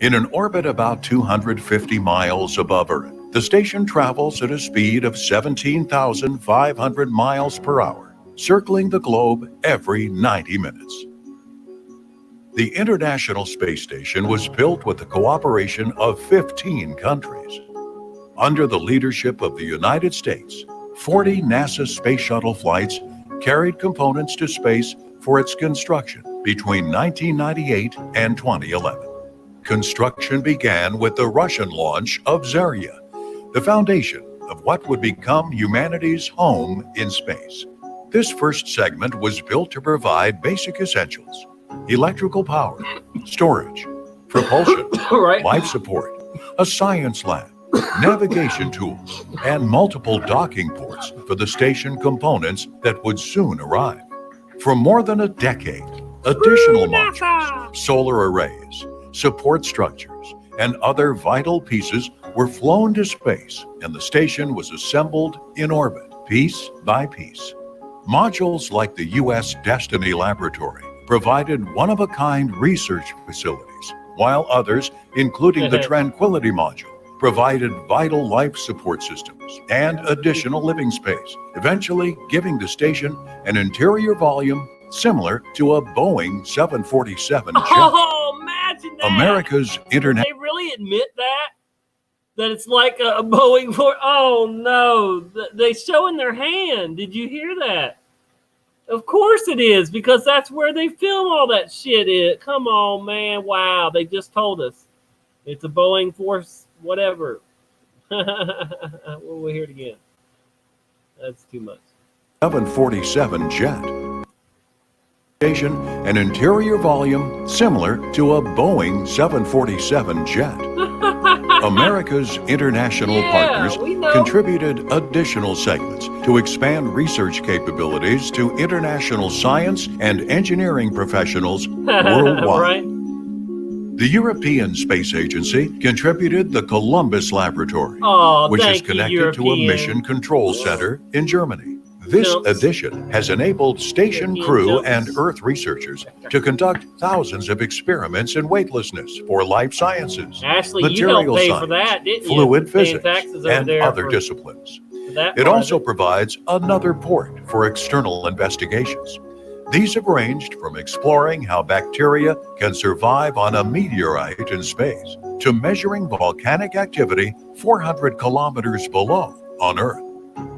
In an orbit about 250 miles above Earth, the station travels at a speed of 17,500 miles per hour, circling the globe every 90 minutes. The International Space Station was built with the cooperation of 15 countries. Under the leadership of the United States, 40 NASA space shuttle flights carried components to space for its construction between 1998 and 2011. Construction began with the Russian launch of Zarya, the foundation of what would become humanity's home in space. This first segment was built to provide basic essentials: electrical power, storage, propulsion, life support, a science lab, navigation tools, and multiple docking ports for the station components that would soon arrive. For more than a decade, Additional modules, solar arrays, support structures, and other vital pieces were flown to space, and the station was assembled in orbit, piece by piece. Modules like the U.S. Destiny Laboratory provided one-of-a-kind research facilities, while others, including the Tranquility Module, provided vital life support systems and additional living space, eventually giving the station an interior volume similar to a Boeing 747 jet. Oh, imagine that. America's internet. They really admit that? That it's like a Boeing for, oh no, they show in their hand. Did you hear that? Of course it is, because that's where they film all that shit. Come on, man. Wow, they just told us. It's a Boeing Force whatever. We'll hear it again. That's too much. 747 jet. Station, an interior volume similar to a Boeing 747 jet. America's international partners contributed additional segments to expand research capabilities to international science and engineering professionals worldwide. Right? The European Space Agency contributed the Columbus Laboratory, which is connected to a mission control center in Germany. This addition has enabled station crew and Earth researchers to conduct thousands of experiments in weightlessness for life sciences, Ashley, material you helped pay science, for that, didn't you? fluid Paying physics, taxes over and there other for disciplines. that It part also of it. provides another port for external investigations. These have ranged from exploring how bacteria can survive on a meteorite in space to measuring volcanic activity 400 kilometers below on Earth.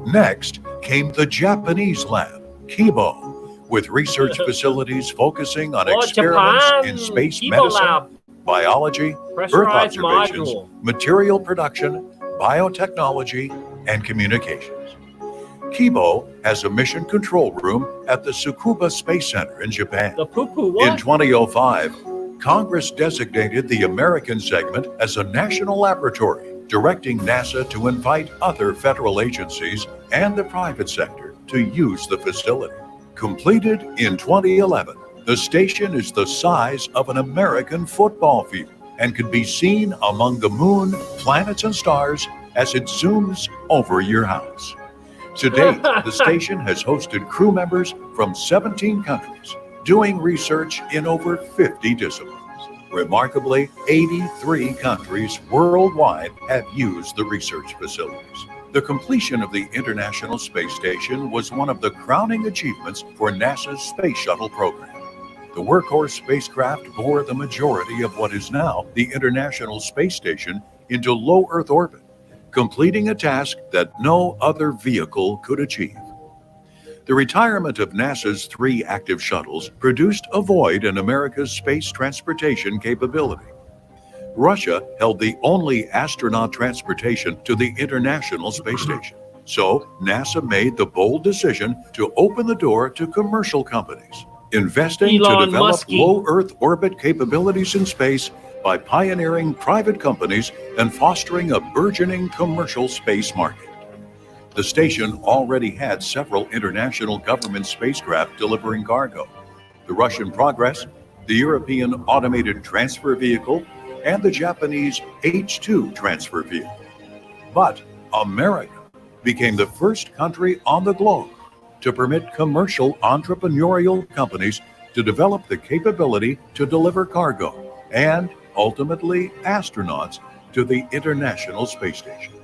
Next came the Japanese lab, Kibo, with research facilities focusing on experiments in space Kibo medicine, lab. biology, Earth Pressurized observations, module. material production, biotechnology, and communications. Kibo has a mission control room at the Tsukuba Space Center in Japan. The poo-poo what? In 2005, Congress designated the American segment as a national laboratory, directing NASA to invite other federal agencies and the private sector to use the facility. Completed in 2011, the station is the size of an American football field and can be seen among the moon, planets, and stars as it zooms over your house. To date, the station has hosted crew members from 17 countries, doing research in over 50 disciplines. Remarkably, 83 countries worldwide have used the research facilities. The completion of the International Space Station was one of the crowning achievements for NASA's Space Shuttle program. The workhorse spacecraft bore the majority of what is now the International Space Station into low Earth orbit, completing a task that no other vehicle could achieve. The retirement of NASA's 3 active shuttles produced a void in America's space transportation capability. Russia held the only astronaut transportation to the International Space Station. So NASA made the bold decision to open the door to commercial companies, investing to Elon develop Muskie. low Earth orbit capabilities in space by pioneering private companies and fostering a burgeoning commercial space market. The station already had several international government spacecraft delivering cargo: the Russian Progress, the European Automated Transfer Vehicle, and the Japanese H-2 transfer vehicle. But America became the first country on the globe to permit commercial entrepreneurial companies to develop the capability to deliver cargo and ultimately astronauts to the International Space Station.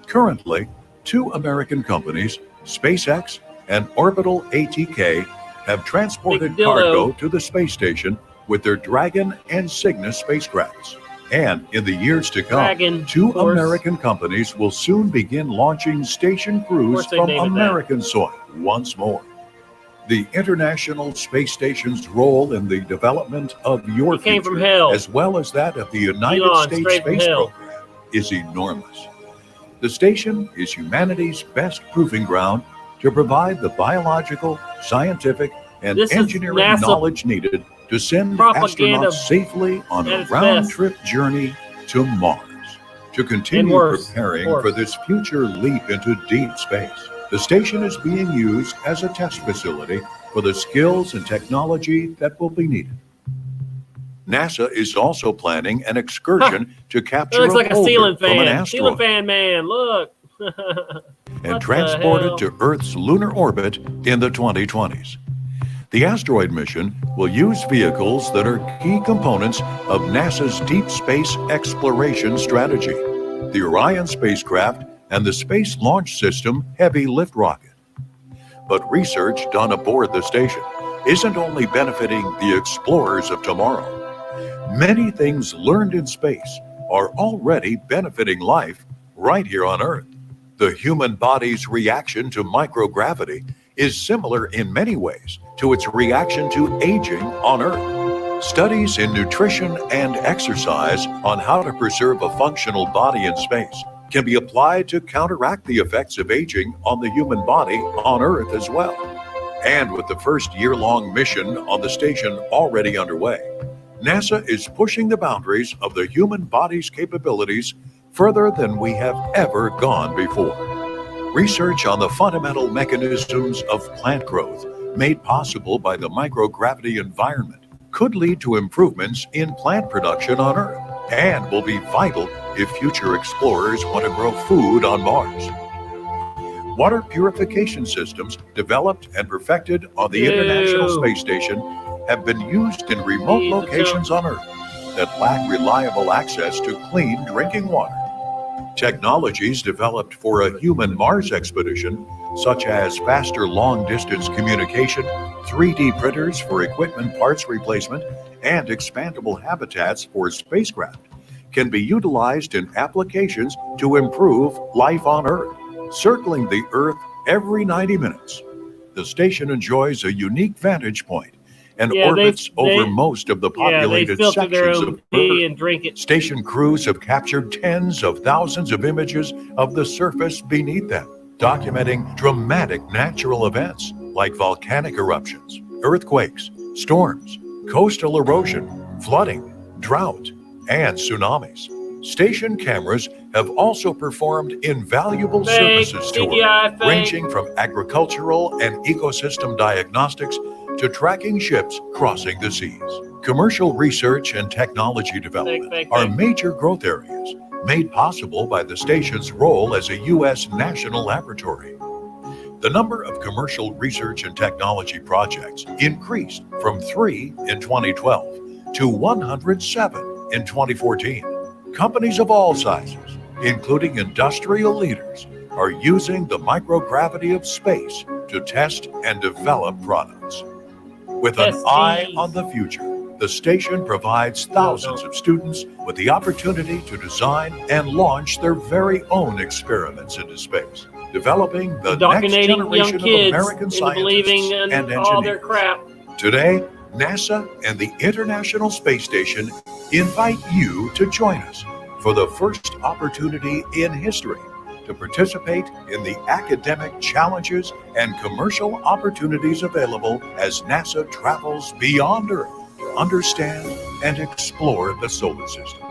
Currently, 2 American companies, SpaceX and Orbital ATK, have transported Big dildo. cargo to the space station with their Dragon and Cygnus spacecrafts. And in the years to come, Dragon, 2 of course. American companies will soon begin launching station crews course they from named it that. American soil once more. The International Space Station's role in the development of your He came future, from hell. as well as that of the United Elon, States straight from Space hell. Program, is enormous. The station is humanity's best proving ground to provide the biological, scientific, and This is engineering NASA knowledge needed to send propaganda astronauts safely on at a its round-trip journey to Mars. To continue worse, preparing of course. for this future leap into deep space, the station is being used as a test facility for for the skills and technology that will be needed. NASA is also planning an excursion to It capture looks like a boulder ceiling from an fan. Ceiling asteroid fan man, look. and What transport the it hell? to Earth's lunar orbit in the 2020s. The asteroid mission will use vehicles that are key components of NASA's deep space exploration strategy, the Orion spacecraft and the Space Launch System Heavy Lift Rocket. But research done aboard the station isn't only benefiting the explorers of tomorrow. Many things learned in space are already benefiting life right here on Earth. The human body's reaction to microgravity is similar in many ways to its reaction to aging on Earth. Studies in nutrition and exercise on how to preserve a functional body in space can be applied to counteract the effects of aging on the human body on Earth as well. And with the first year-long mission on the station already underway, NASA is pushing the boundaries of the human body's capabilities further than we have ever gone before. Research on the fundamental mechanisms of plant growth made possible by the microgravity environment could lead to improvements in plant production on Earth and will be vital if future explorers want to grow food on Mars. Water purification systems developed and perfected on the International Space Station have been used in remote locations on Earth that lack reliable access to clean drinking water. Technologies developed for a human Mars expedition, such as faster long-distance communication, 3D printers for equipment parts replacement, and expandable habitats for spacecraft, can be utilized in applications to improve life on Earth. Circling the Earth every 90 minutes, the station enjoys a unique vantage point and orbits over most of the populated sections of Earth. And drink it. Station crews have captured tens of thousands of images of the surface beneath them, documenting dramatic natural events like volcanic eruptions, earthquakes, storms, coastal erosion, flooding, drought, and tsunamis. Station cameras have also performed invaluable services to Earth, ranging from agricultural and ecosystem diagnostics to tracking ships crossing the seas. Commercial research and technology development are major growth areas made possible by the station's role as a U.S. national laboratory. The number of commercial research and technology projects increased from 3 in 2012 to 107 in 2014. Companies of all sizes, including industrial leaders, are using the microgravity of space to test and develop products. With an eye on the future, the station provides thousands of students with the opportunity to design and launch their very own experiments into space, developing the next generation of American scientists and engineers. Today, NASA and the International Space Station invite you to join us for the first opportunity in history to participate in the academic challenges and commercial opportunities available as NASA travels beyond Earth to understand and explore the solar system.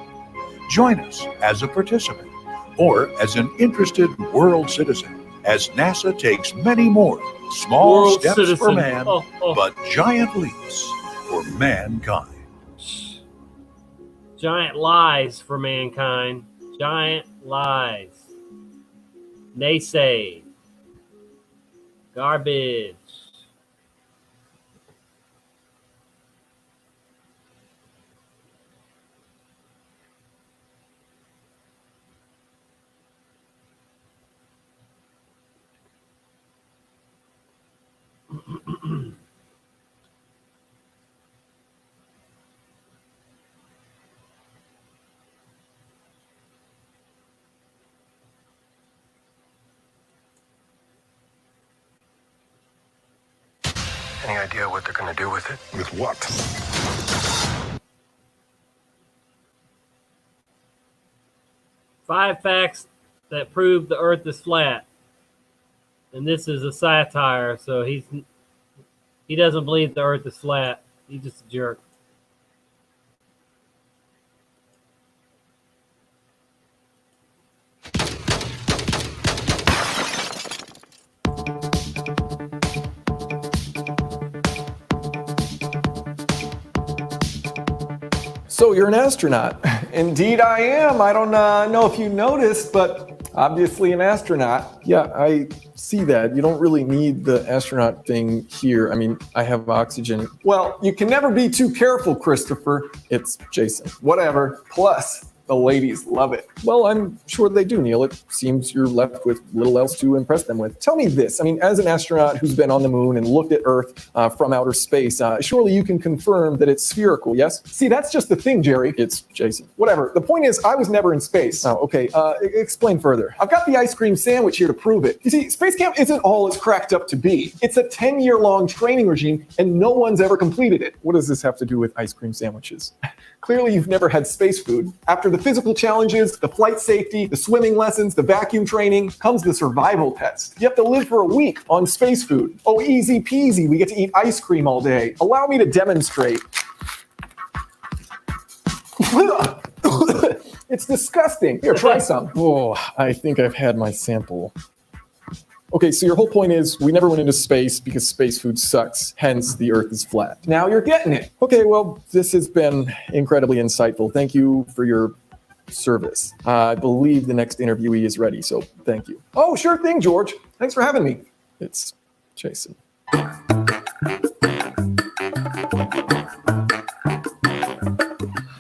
Join us as a participant or as an interested world citizen as NASA takes many more small steps for man, but giant leaps for mankind. Giant lies for mankind. Giant lies. Naysay. Garbage. Any idea what they're going to do with it? With what? 5 facts that prove the Earth is flat. And this is a satire, so he doesn't believe the Earth is flat. He's just a jerk. So you're an astronaut. Indeed I am. I don't know if you noticed, but obviously an astronaut. Yeah, I see that. You don't really need the astronaut thing here. I mean, I have oxygen. Well, you can never be too careful, Christopher. It's Jason. Whatever. Plus, the ladies love it. Well, I'm sure they do, Neil. It seems you're left with little else to impress them with. Tell me this. I mean, as an astronaut who's been on the moon and looked at Earth from outer space, surely you can confirm that it's spherical, yes? See, that's just the thing, Jerry. It's Jason. Whatever. The point is, I was never in space. Oh, okay. Explain further. I've got the ice cream sandwich here to prove it. You see, space camp isn't all it's cracked up to be. It's a 10-year-long training regime, and no one's ever completed it. What does this have to do with ice cream sandwiches? Clearly, you've never had space food. After the physical challenges, the flight safety, the swimming lessons, the vacuum training, comes the survival test. You have to live for a week on space food. Oh, easy peasy. We get to eat ice cream all day. Allow me to demonstrate. It's disgusting. Here, try some. Oh, I think I've had my sample. Okay, so your whole point is we never went into space because space food sucks, hence the Earth is flat. Now you're getting it. Okay, well, this has been incredibly insightful. Thank you for your service. I believe the next interviewee is ready, so thank you. Oh, sure thing, George. Thanks for having me. It's Jason.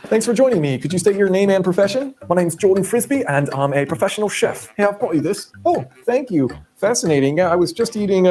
Thanks for joining me. Could you state your name and profession? My name's Jordan Frisbee, and I'm a professional chef. Hey, I've brought you this. Oh, thank you. Fascinating. Yeah, I was just eating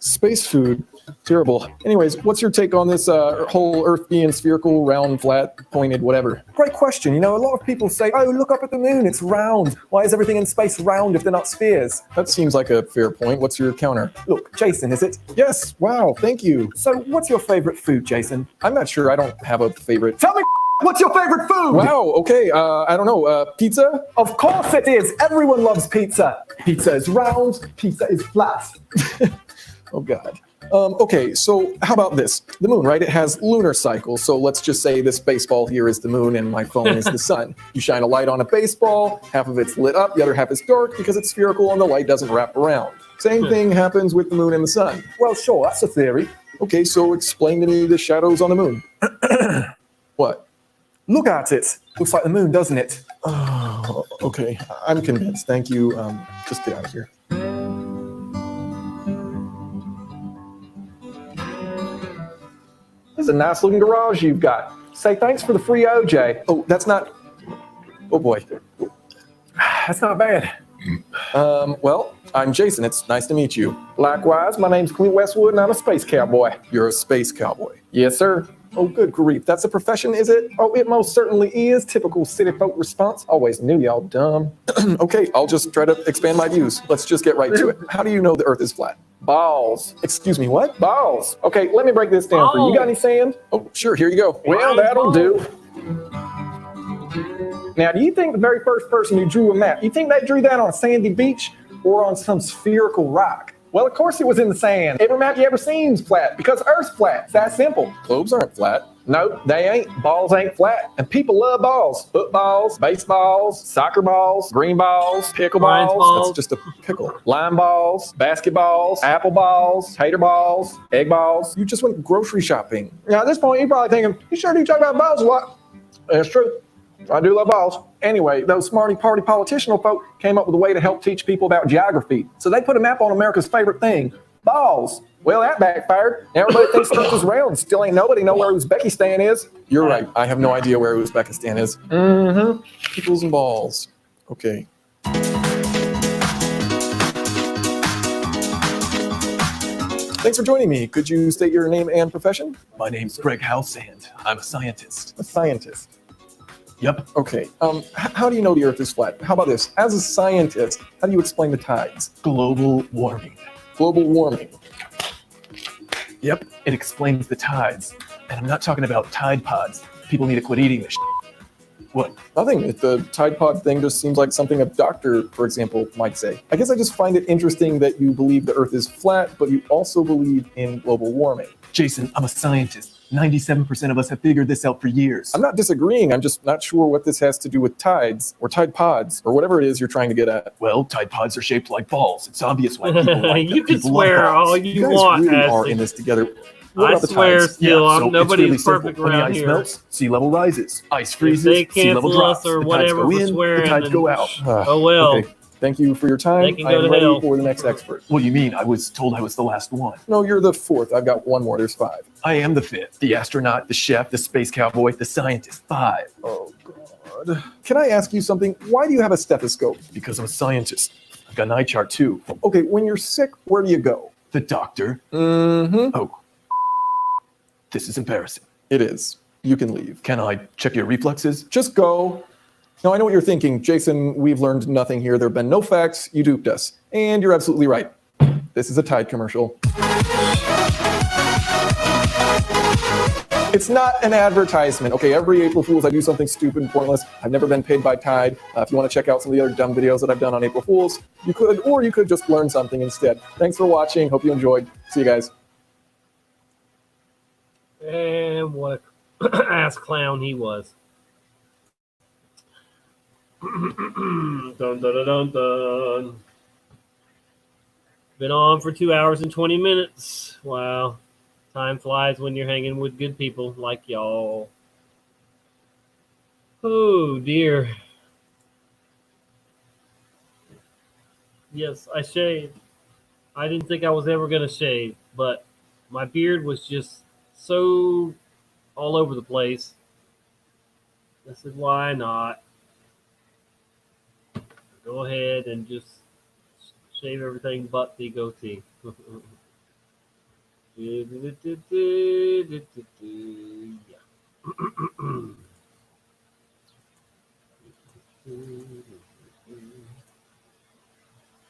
space food. Terrible. Anyways, what's your take on this whole Earth being spherical, round, flat, pointed, whatever? Great question. You know, a lot of people say, oh, look up at the moon. It's round. Why is everything in space round if they're not spheres? That seems like a fair point. What's your counter? Look, Jason, is it? Yes. Wow. Thank you. So what's your favorite food, Jason? I'm not sure. I don't have a favorite. Tell me, what's your favorite food? Wow. Okay. I don't know. Pizza? Of course it is. Everyone loves pizza. Pizza is round. Pizza is flat. Oh, God. Okay, so how about this? The moon, right? It has lunar cycles. So let's just say this baseball here is the moon and my phone is the sun. You shine a light on a baseball, half of it's lit up, the other half is dark because it's spherical and the light doesn't wrap around. Same thing happens with the moon and the sun. Well, sure, that's a theory. Okay, so explain to me the shadows on the moon. What? Look at it. Looks like the moon, doesn't it? Oh, okay. I'm convinced. Thank you. Just get out of here. This is a nice looking garage you've got. Say thanks for the free OJ. Oh, that's not... Oh, boy. That's not bad. Well, I'm Jason. It's nice to meet you. Likewise, my name's Clint Westwood, and I'm a space cowboy. You're a space cowboy? Yes, sir. Oh, good grief. That's a profession, is it? Oh, it most certainly is. Typical city folk response. Always knew y'all dumb. Okay, I'll just try to expand my views. Let's just get right to it. How do you know the Earth is flat? Balls. Excuse me, what? Balls. Okay, let me break this down for you. You got any sand? Oh, sure, here you go. Well, that'll do. Now, do you think the very first person who drew a map, you think they drew that on a sandy beach or on some spherical rock? Well, of course it was in the sand. Every map you ever seen's flat because Earth's flat. It's that simple. Globes aren't flat. Nope, they ain't. Balls ain't flat. And people love balls. Footballs, baseballs, soccer balls, green balls, pickleballs. That's just a pickle. Lime balls, basketballs, apple balls, tater balls, egg balls. You just went grocery shopping. Now, at this point, you're probably thinking, you sure do talk about balls a lot. That's true. I do love balls. Anyway, those smarty party politicianal folk came up with a way to help teach people about geography. So they put a map on America's favorite thing, balls. Well, that backfired. Now everybody thinks the Earth is round. Still ain't nobody know where Uzbekistan is. You're right. I have no idea where Uzbekistan is. Mm-hmm. Pickles and balls. Okay. Thanks for joining me. Could you state your name and profession? My name's Greg Halsand. I'm a scientist. A scientist? Yep. Okay. How do you know the Earth is flat? How about this? As a scientist, how do you explain the tides? Global warming. Global warming. Yep. It explains the tides. And I'm not talking about Tide Pods. People need to quit eating this shit. What? Nothing. The Tide Pod thing just seems like something a doctor, for example, might say. I guess I just find it interesting that you believe the Earth is flat, but you also believe in global warming. Jason, I'm a scientist. 97% of us have figured this out for years. I'm not disagreeing. I'm just not sure what this has to do with tides or Tide Pods or whatever it is you're trying to get at. Well, Tide Pods are shaped like balls. It's obvious why people like them. You can swear all you guys want. Really are in this together. What I about the swear, tides? still, So it's nobody's really simple. perfect When the around ice here. melts, sea level rises. Ice If freezes, they sea level cancel us drops. or The tides whatever go for in, the swearing, tides then go out. oh well. Okay. Thank you for your They time. can I go am to ready hell. for the next expert. What do you mean? I was told I was the last one. No, you're the fourth. I've got one more. There's five. I am the fifth. The astronaut, the chef, the space cowboy, the scientist. Five. Oh, God. Can I ask you something? Why do you have a stethoscope? Because I'm a scientist. I've got an eye chart, too. Okay, when you're sick, where do you go? The doctor. Mm-hmm. Oh. This is embarrassing. It is. You can leave. Can I check your reflexes? Just go. Now, I know what you're thinking. Jason, we've learned nothing here. There have been no facts. You duped us. And you're absolutely right. This is a Tide commercial. It's not an advertisement. Okay, every April Fool's I do something stupid and pointless. I've never been paid by Tide. If you want to check out some of the other dumb videos that I've done on April Fool's, you could, or you could just learn something instead. Thanks for watching. Hope you enjoyed. See you guys. And what a ass clown he was. Dun, dun, dun, dun, dun. Been on for 2 hours and 20 minutes. Wow. Time flies when you're hanging with good people like y'all. Oh, dear. Yes, I shaved. I didn't think I was ever going to shave, but my beard was just so all over the place. I said, why not? Go ahead and just shave everything but the goatee. Yeah.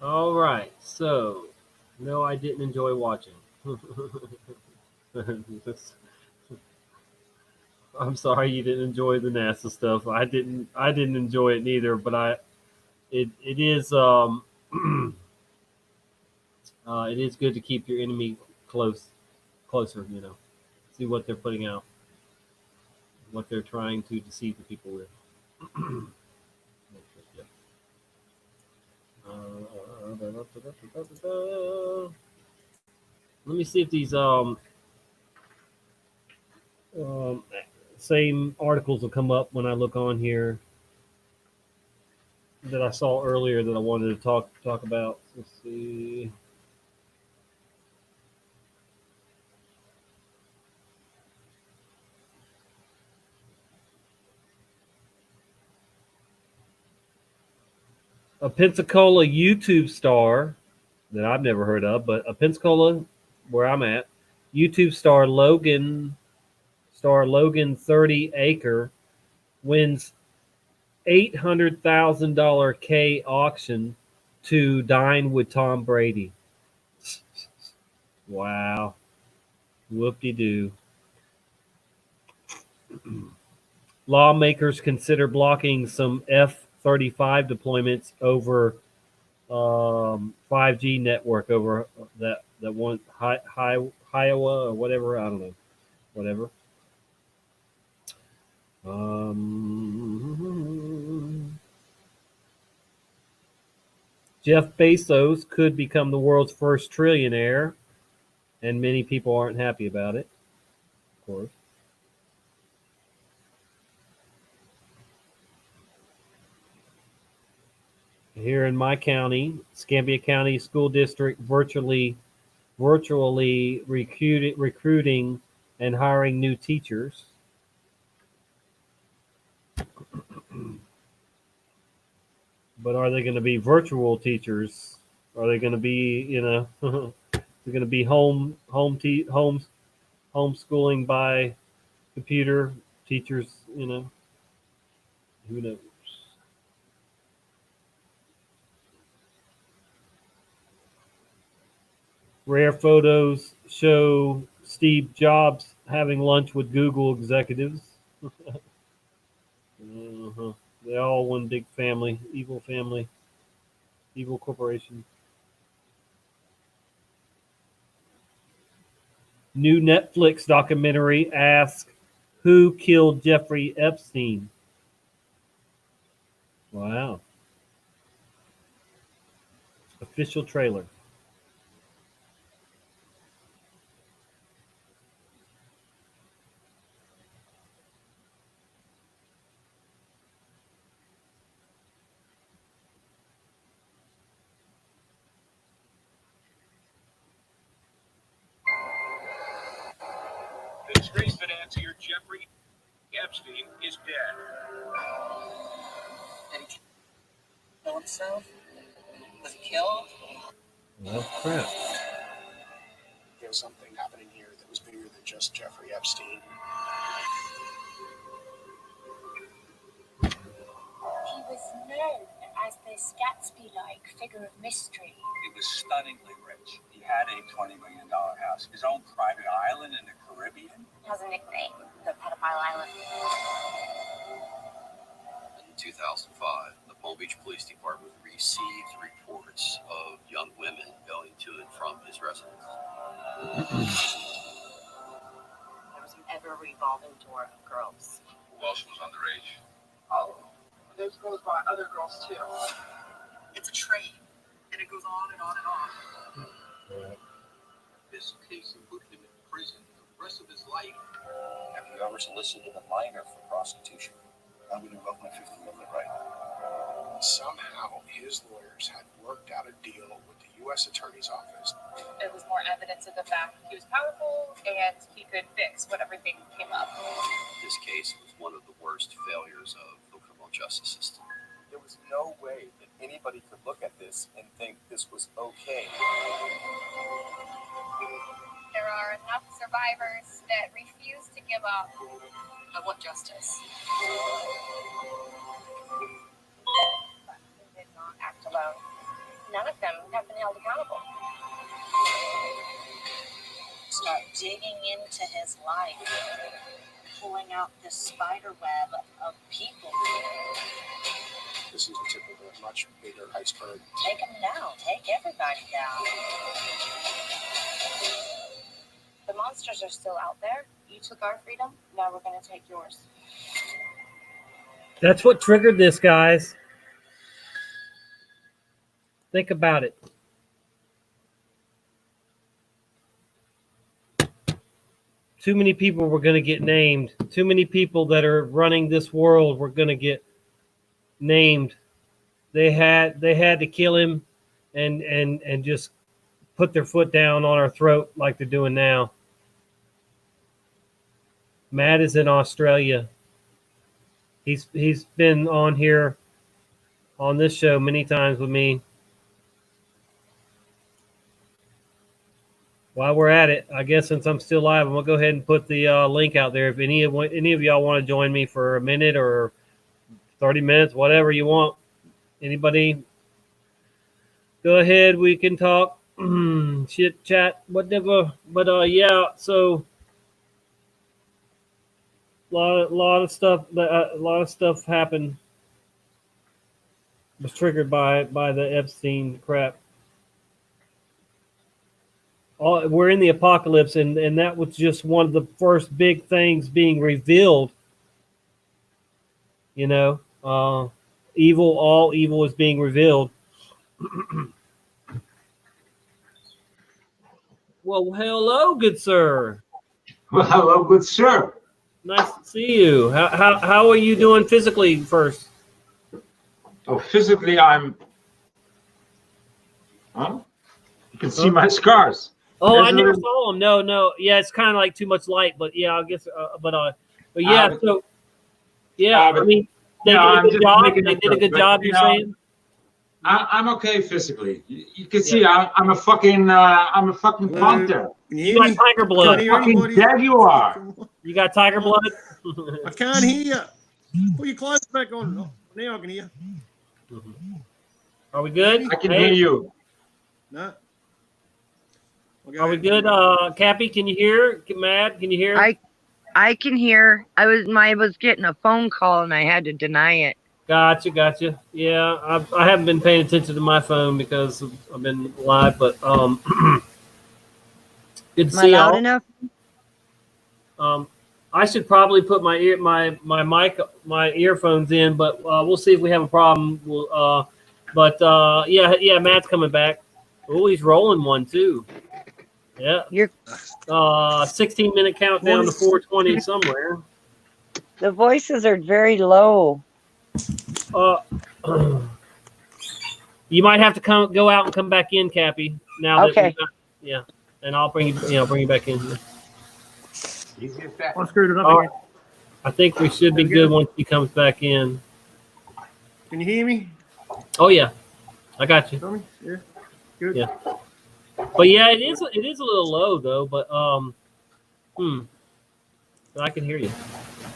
All right, so no, I didn't enjoy watching. I'm sorry you didn't enjoy the NASA stuff. I didn't enjoy it neither, but it is it is good to keep your enemy closer, see what they're putting out, what they're trying to deceive the people with. Let me see if these same articles will come up when I look on here that I saw earlier that I wanted to talk about. Let's see. A Pensacola YouTube star that I've never heard of, but a Pensacola, where I'm at, YouTube star Logan 30 Acre wins $800,000 K auction to dine with Tom Brady. Wow. Whoop-de-doo. Lawmakers consider blocking some F-35 deployments over 5G network over that one Iowa or whatever. I don't know. Whatever. Jeff Bezos could become the world's first trillionaire, and many people aren't happy about it, of course. Here in my county, Scambia County School District virtually recruiting and hiring new teachers. But are they going to be virtual teachers? Are they going to be, they're going to be homeschooling by computer teachers? Who knows? Rare photos show Steve Jobs having lunch with Google executives. They all one big family, evil corporation. New Netflix documentary asks who killed Jeffrey Epstein. Wow. Official trailer. disgraced financier Jeffrey Epstein is dead. Did he kill himself? Was he killed? Well, crap. There's something happening here that was bigger than just Jeffrey Epstein. He was known as this Gatsby-like figure of mystery. He was stunningly rich. He had a $20 million house, his own private island in the Caribbean. He has a nickname, the Pedophile Island. In 2005, the Palm Beach Police Department received reports of young women going to and from his residence. There was an ever-revolving door of girls. Who else was underage? Oh, those girls brought other girls too. It's a trade, and it goes on and on and on. This case would put him in prison for the rest of his life. Have you ever solicited a minor for prostitution? I would invoke my Fifth Amendment right. Somehow, his lawyers had worked out a deal with the U.S. Attorney's Office. It was more evidence of the fact he was powerful and he could fix when everything came up. This case was one of the worst failures of the criminal justice system. There was no way that anybody could look at this and think this was okay. There are enough survivors that refuse to give up. I want justice. But he did not act alone. None of them have been held accountable. Start digging into his life, pulling out this spider web of people. This is the tip of a much bigger iceberg. Take them down. Take everybody down. The monsters are still out there. You took our freedom, now we're going to take yours. That's what triggered this, guys. Think about it. Too many people were going to get named. Too many people that are running this world were going to get named. They had to kill him and just put their foot down on our throat like they're doing now. Matt is in Australia. He's been on here on this show many times with me. While we're at it, I guess since I'm still live, I'm gonna go ahead and put the link out there. If any of y'all want to join me for a minute or 30 minutes, whatever you want, anybody, go ahead. We can talk, chit chat, whatever. But yeah, so a lot of stuff happened. Was triggered by the Epstein crap. We're in the apocalypse, and that was just one of the first big things being revealed. You know, all evil is being revealed. Well, hello, good sir. Well, hello, good sir. Nice to see you. How are you doing physically first? Oh, physically, I'm. Huh? You can see my scars. Oh, There's I a never little- saw them. No. Yeah, it's kind of like too much light, but yeah, I guess. But yeah, so yeah, I mean, they no, I'm did a just good job. making They it did a up, good but, job. you You're know, saying? I'm okay physically. You can see I'm a fucking panther. You got tiger blood. Fucking jaguar. You got tiger blood. I can't hear you. Put your clothes back on. Oh, now I can hear. Are we good? I can hear you. No. Are we good? Cappy, can you hear? Mad, can you hear? I can hear. I was getting a phone call and I had to deny it. Gotcha. Yeah, I haven't been paying attention to my phone because I've been live, but good to Am I see loud y'all. enough? I should probably put my earphones in, but we'll see if we have a problem. Yeah, Matt's coming back. Oh, he's rolling one too. Yeah. 16-minute countdown to 420 somewhere. The voices are very low. You might have to go out and come back in, Cappy. Now that Okay. yeah, and I'll bring you back in. Easy as that. I screwed it up All again. right. I think we should be There we go. good once he comes back in. Can you hear me? Oh yeah, I got you. Tommy? Yeah. Good. Yeah. But yeah, it is a little low though. But but I can hear you.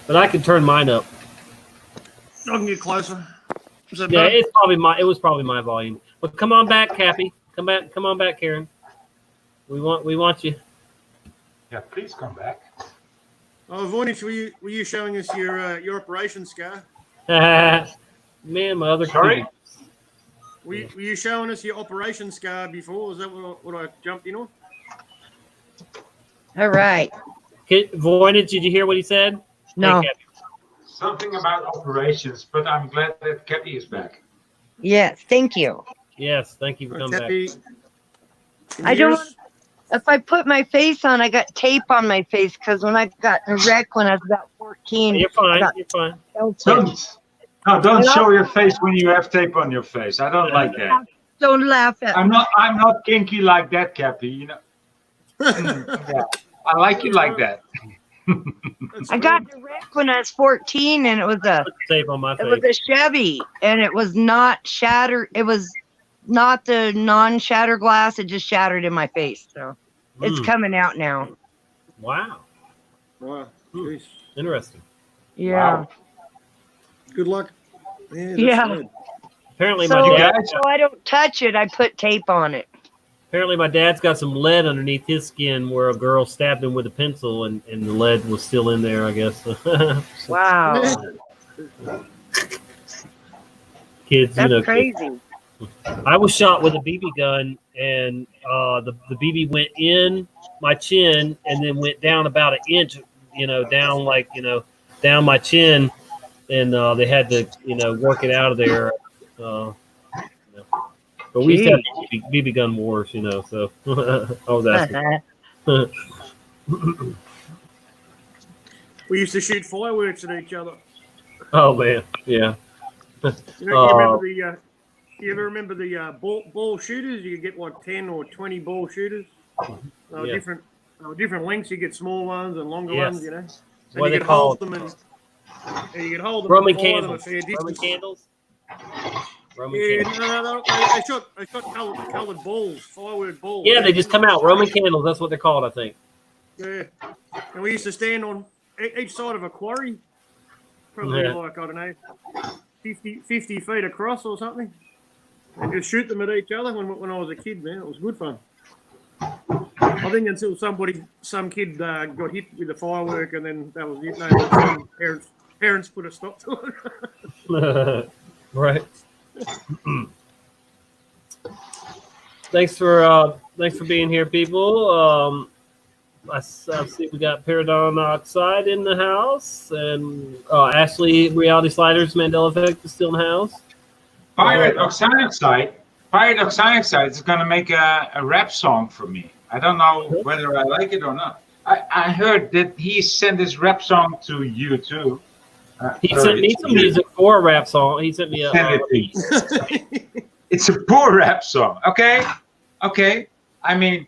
But I can turn mine up. I can get closer. Is that Yeah, better? it was probably my volume. But come on back, Cappy. Come on back, Karen. We want you. Yeah, please come back. Oh, Voynich, were you showing us your operation scar? Man, my other Sorry? computer. Were you showing us your operation scar before? Is that what I jumped in on? All right. Voynich, did you hear what he said? No. Hey, Cappy. Something about operations, but I'm glad that Cappy is back. Yes. Thank you. Yes, thank you for coming back. Cappy, I don't. If I put my face on, I got tape on my face because when I got in a wreck when I was about 14. You're fine. I got You're fine. Don't show your face when you have tape on your face. I don't like that. Don't laugh at I'm me. not kinky like that, Cappy. You know. Yeah. I like you like that. I got in a wreck when I was 14, and it was Tape on my it was face. a Chevy, and it was not shattered. It was not the non-shatter glass. It just shattered in my face. So it's coming out now. Wow. Wow. Interesting. Yeah. Wow. Good luck. That's Yeah. good. Apparently, So, my dad. so I don't touch it. I put tape on it. Apparently, my dad's got some lead underneath his skin where a girl stabbed him with a pencil, and the lead was still in there, I guess. Wow. Kids, That's you know. crazy. I was shot with a BB gun, and the BB went in my chin and then went down about an inch, down my chin, and they had to, work it out of there. But we used to have BB gun wars, so I was asking. We used to shoot fireworks at each other. Oh, man. Yeah. You ever remember the ball shooters? You get like 10 or 20 ball shooters. Yeah. Different lengths. You get small ones and longer Yes. ones. And What you they could hold call them and you could hold them Roman and fire them a candles. fair distance. Roman candles. Roman Yeah, candles. no. I shot colored balls, firework balls. Yeah, they just come out. Roman candles. That's what they're called, I think. Yeah, and we used to stand on each side of a quarry, probably Yeah. like, I don't know, 50 feet across or something, and just shoot them at each other when I was a kid, man. It was good fun. I think until some kid got hit with a firework, and then that was it. No, parents put a stop to it. Right. Thanks for being here, people. I see we got Paradigm Oxide in the house, and Ashley Reality Sliders Mandela Effect is still in the house. Paradox Cyanide is going to make a rap song for me. I don't know whether I like it or not. I heard that he sent his rap song to you too. He sent me some music for a rap song. He sent me a. Send it to you. It's a poor rap song. Okay. I mean,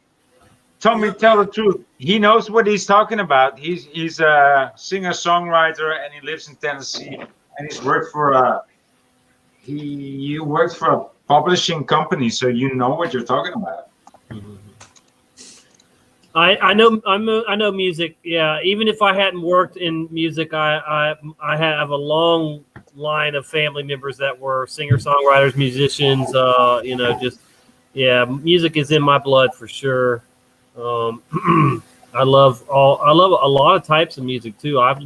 Tommy, tell the truth. He knows what he's talking about. He's a singer-songwriter, and he lives in Tennessee. And he's worked for you worked for a publishing company, so you know what you're talking about. I know music. Yeah, even if I hadn't worked in music, I have a long line of family members that were singer-songwriters, musicians. Music is in my blood for sure. I love a lot of types of music too. I've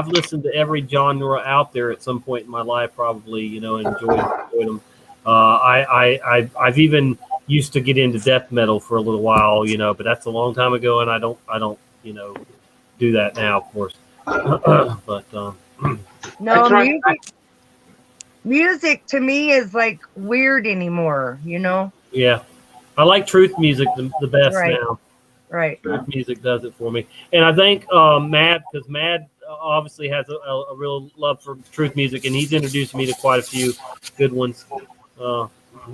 listened to every genre out there at some point in my life, probably, and enjoyed them. I've even used to get into death metal for a little while, but that's a long time ago, and I don't do that now, of course. But no, music to me is like weird anymore, Yeah, I like truth music the best now. Right. Truth music does it for me, and I think Mad obviously has a real love for truth music, and he's introduced me to quite a few good ones.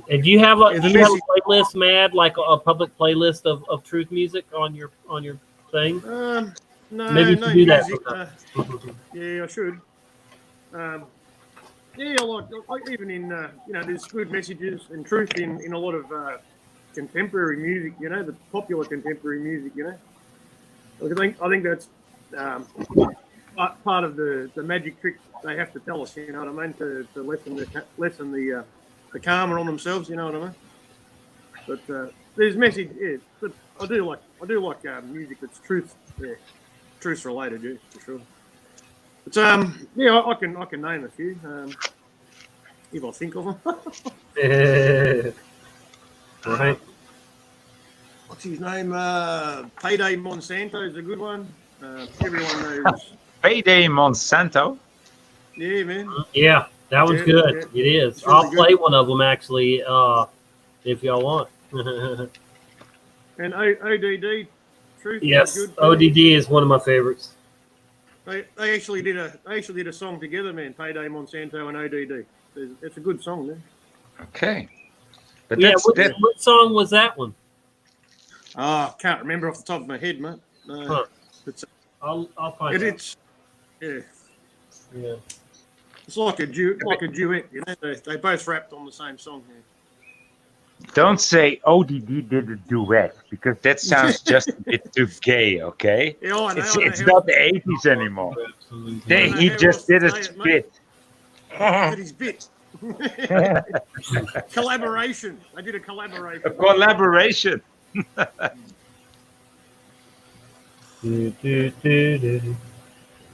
And do you have a playlist, Mad, like a public playlist of truth music on your thing? No, Maybe you no should do that music. sometime. Yeah, I should. Yeah, like even in there's good messages and truth in a lot of contemporary music. The popular contemporary music. I think that's part of the magic trick they have to tell us. You know what I mean? To lessen the karma on themselves. You know what I mean? But there's message. Yeah, but I do like music that's truth. Yeah, truth related. Yeah, for sure. But yeah, I can name a few if I think of them. Right. What's his name? Payday Monsanto is a good one. Everyone knows. Payday Monsanto. Yeah, man. Yeah, that one's good. Yeah. It is. It's really I'll play good. one of them actually, if y'all want. And ODD, Truth. Yes, Is good. ODD is one of my favorites. They actually did a song together, man. Payday Monsanto and ODD. It's a good song, man. Okay. But Yeah, that's what song was that one? Oh, can't remember off the top of my head, mate. Huh. I'll find it. It's Yeah. It's like a duet, you know. They both rapped on the same song here. Don't say ODD did a duet because that sounds just a bit too gay, okay? Yeah, I know, It's not the 80s anymore. He just did a spit. Did his bit. Collaboration. I did a collaboration. A collaboration.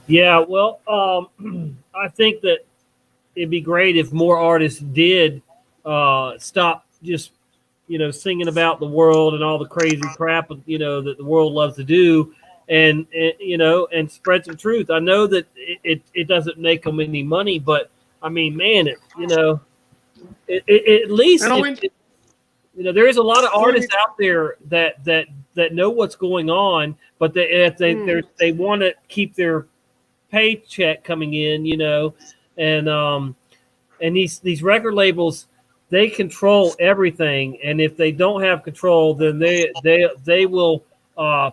Yeah, well, I think that it'd be great if more artists did stop just singing about the world and all the crazy crap that the world loves to do, and and spread some truth. I know that it doesn't make them any money, but I mean, man, at least there is a lot of artists out there that know what's going on, but they want to keep their paycheck coming in, and these record labels, they control everything, and if they don't have control, then they will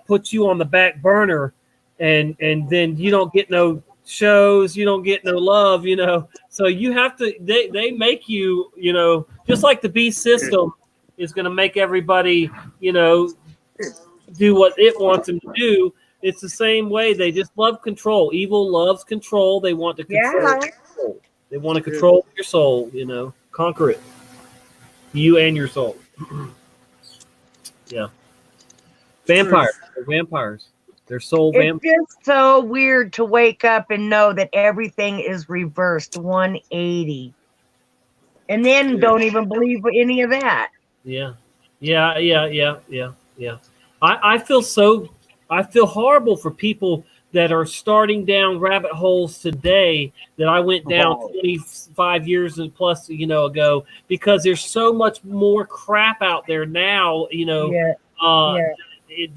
put you on the back burner, and then you don't get no shows, you don't get no love, so you have to they make you, just like the Beast System is going to make everybody do what it wants them to do. It's the same way. They just love control. Evil loves control. They want to control. Yeah. They want to control your soul, conquer it. You and your soul. Yeah. Vampires. They're vampires. They're soul vampires. It's just so weird to wake up and know that everything is reversed 180. And then don't even believe any of that. Yeah. I feel horrible for people that are starting down rabbit holes today that I went down 25 years and plus, ago, because there's so much more crap out there now, the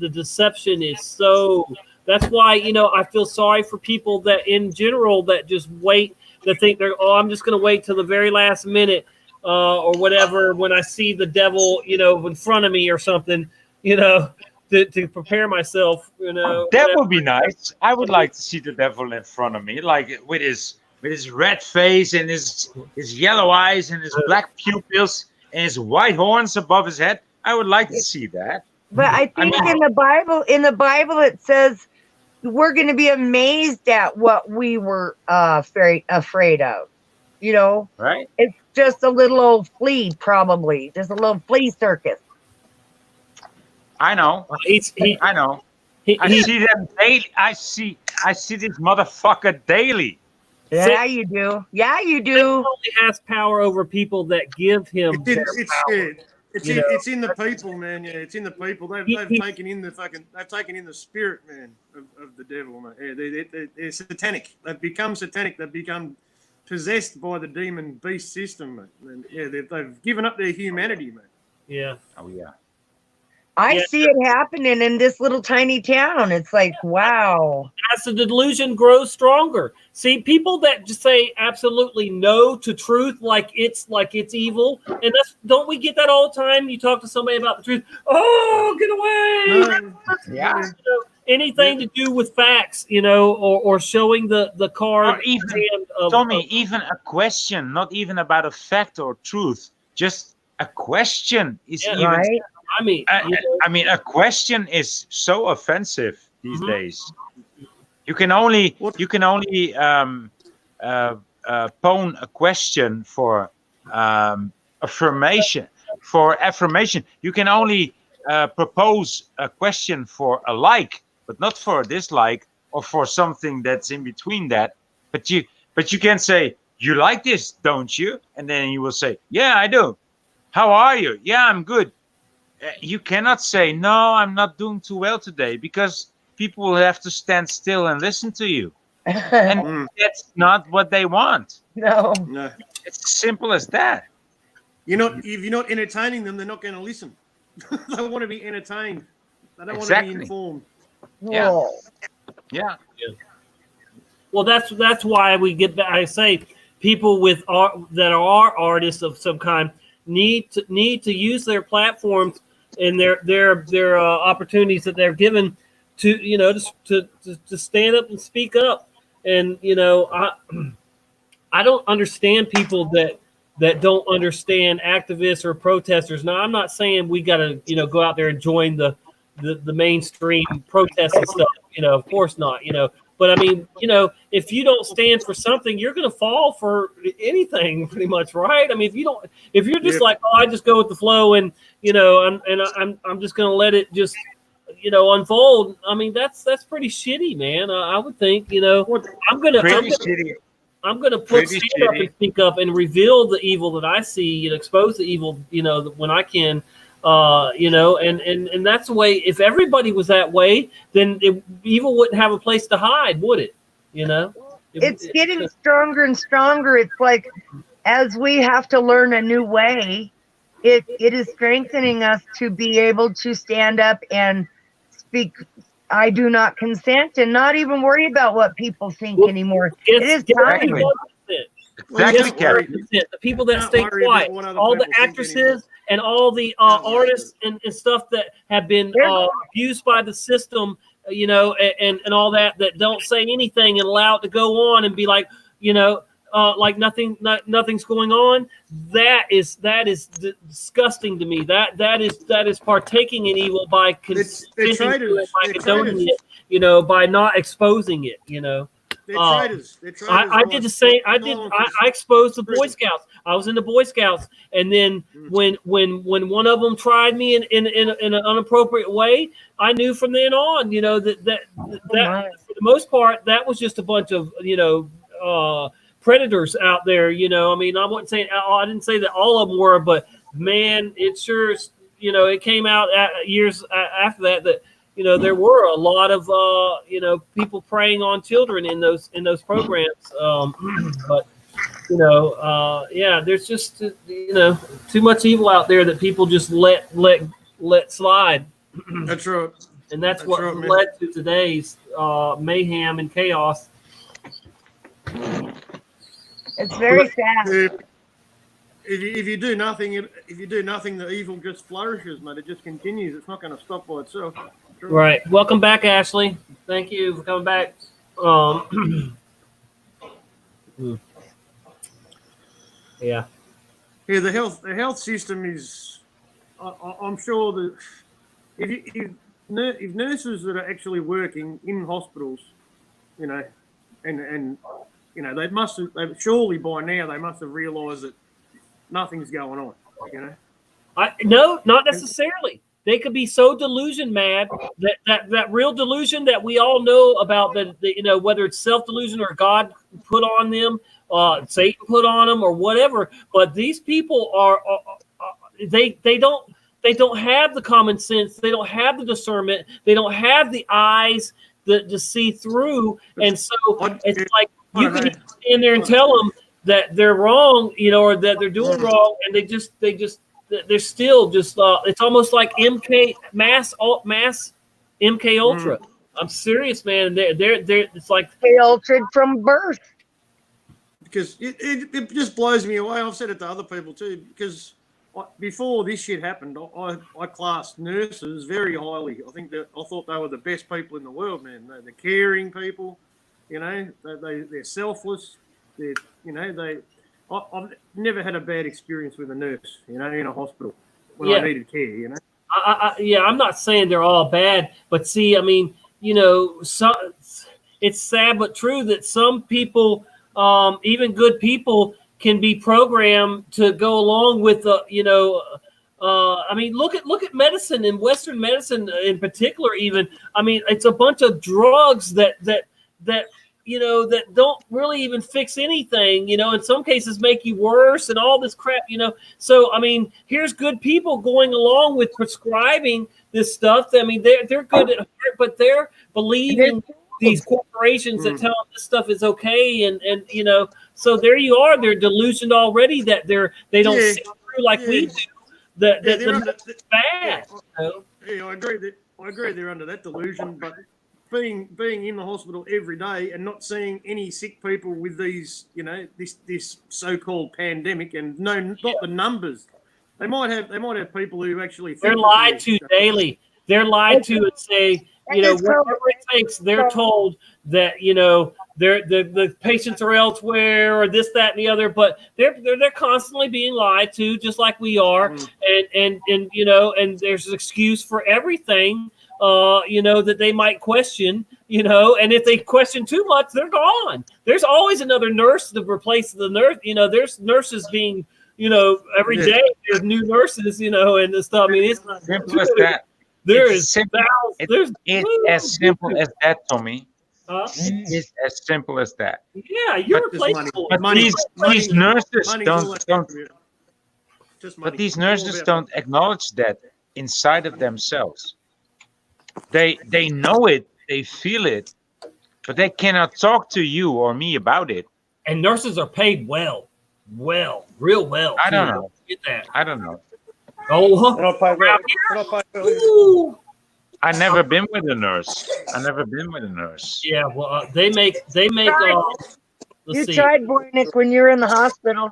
deception is so, that's why, I feel sorry for people that in general that just wait, that think I'm just going to wait till the very last minute or whatever when I see the devil, in front of me or something, to prepare myself, That would be nice. I would like to see the devil in front of me, like with his red face and his yellow eyes and his black pupils and his white horns above his head. I would like to see that. But I think in the Bible it says we're going to be amazed at what we were very afraid of. Right? It's just a little old flea, probably, just a little flea circus. I know. I know. I see them daily. I see this motherfucker daily. Yeah, you do. Yeah, you do. He only has power over people that give him power. It's in the people, man. Yeah, it's in the people. They've taken in the spirit, man, of the devil, man. Yeah, they're satanic. They've become satanic. They've become possessed by the demon beast system, man. And yeah, they've given up their humanity, man. Yeah. Oh yeah. I see it happening in this little tiny town. It's like, wow. As the delusion grows stronger. See, people that just say absolutely no to truth, like it's evil, and don't we get that all the time? You talk to somebody about the truth. Oh, get away! Yeah. anything to do with facts, or showing the card. Or even, Tommy, even a question, not even about a fact or truth, just a question is even. Right. I mean, a question is so offensive these days. You can only pone a question for affirmation. For affirmation, you can only propose a question for a like, but not for a dislike or for something that's in between that. But you can say, you like this, don't you? And then you will say, yeah, I do. How are you? Yeah, I'm good. You cannot say, no, I'm not doing too well today, because people will have to stand still and listen to you. And that's not what they want. No. It's simple as that. If you're not entertaining them, they're not going to listen. They want to be entertained. They don't want to Exactly. be informed. Yeah. Yeah. Well, that's why we get back. I say people with that are artists of some kind need to use their platforms and their opportunities that they're given to to stand up and speak up. And I don't understand people that don't understand activists or protesters. Now, I'm not saying we got to go out there and join the mainstream protests and stuff. Of course not. But I mean, if you don't stand for something, you're going to fall for anything, pretty much, right? I mean, if you're just like, oh, I just go with the flow, and I'm just going to let it just unfold. I mean, that's pretty shitty, man. I would think, I'm going to stand up and speak up and reveal the evil that I see, expose the evil, when I can. And that's the way. If everybody was that way, then evil wouldn't have a place to hide, would it? It's getting stronger and stronger. It's like, as we have to learn a new way, it is strengthening us to be able to stand up and speak. I do not consent, and not even worry about what people think anymore. It is time. The people that stay quiet, all the actresses and all the artists and stuff that have been abused by the system, and all that don't say anything and allow it to go on and be like, like nothing's going on. That is disgusting to me. That is partaking in evil by consenting to it, by condoning it, by not exposing it. They're traitors. I did the same. I exposed the Boy Scouts. I was in the Boy Scouts, and then when one of them tried me in an inappropriate way, I knew from then on, that for the most part, that was just a bunch of predators out there. I mean, I didn't say that all of them were, but man, it sure, it came out years after that there were a lot of people preying on children in those programs. But there's just too much evil out there that people just let slide. That's right. And that's what led to today's mayhem and chaos. It's very sad. If you do nothing, the evil just flourishes, mate. It just continues. It's not going to stop by itself. Sure. Right. Welcome back, Ashley. Thank you for coming back. Yeah. Yeah. The health system is. I'm sure that if nurses that are actually working in hospitals, and they surely by now they must have realised that nothing's going on. No, not necessarily. They could be so delusion mad that real delusion that we all know about, that whether it's self delusion or God put on them, Satan put on them, or whatever. But these people they don't have the common sense. They don't have the discernment. They don't have the eyes to see through. And so it's like you can stand there and tell them that they're wrong, or that they're doing wrong, and they're still just it's almost like MK MK Ultra. I'm serious, man. They're it's like MK Ultra from birth. Because it just blows me away. I've said it to other people too, because before this shit happened, I classed nurses very highly. I thought they were the best people in the world, man. They're the caring people, you know. They're selfless. I've never had a bad experience with a nurse, you know, in a hospital when I needed care, you know. I'm not saying they're all bad, but see, I mean, you know, it's sad but true that some people, even good people, can be programmed to go along with I mean, look at medicine and Western medicine in particular. Even, I mean, it's a bunch of drugs that you know, that don't really even fix anything, you know, in some cases make you worse and all this crap, you know. So, I mean, here's good people going along with prescribing this stuff. I mean, they're good at heart, but they're believing these corporations that tell them this stuff is okay. And you know, so there you are. They're delusioned already that they don't see through like we do. That it's bad. Yeah, I agree. They're under that delusion, but being in the hospital every day and not seeing any sick people with these, you know, this so-called pandemic, and not the numbers. They might have people who actually think they're lied to daily. They're lied to and say, you know, whatever it takes. They're told that, you know, the patients are elsewhere or this, that, and the other, but they're constantly being lied to, just like we are, and you know, and there's an excuse for everything. You know, that they might question, you know, and if they question too much, they're gone. There's always another nurse to replace the nurse. You know, there's nurses being, you know, every day there's new nurses, you know, and stuff. I mean, it's simple as that. There's as simple as that, Tommy. It's as simple as that. Yeah, you're replaceable. But these nurses don't. But these nurses don't acknowledge that inside of themselves. They know it, they feel it, but they cannot talk to you or me about it. And nurses are paid well, real well. I don't know. Get that? I don't know. Oh, I never been with a nurse. Yeah, well, they make. You tried Boynick when you were in the hospital.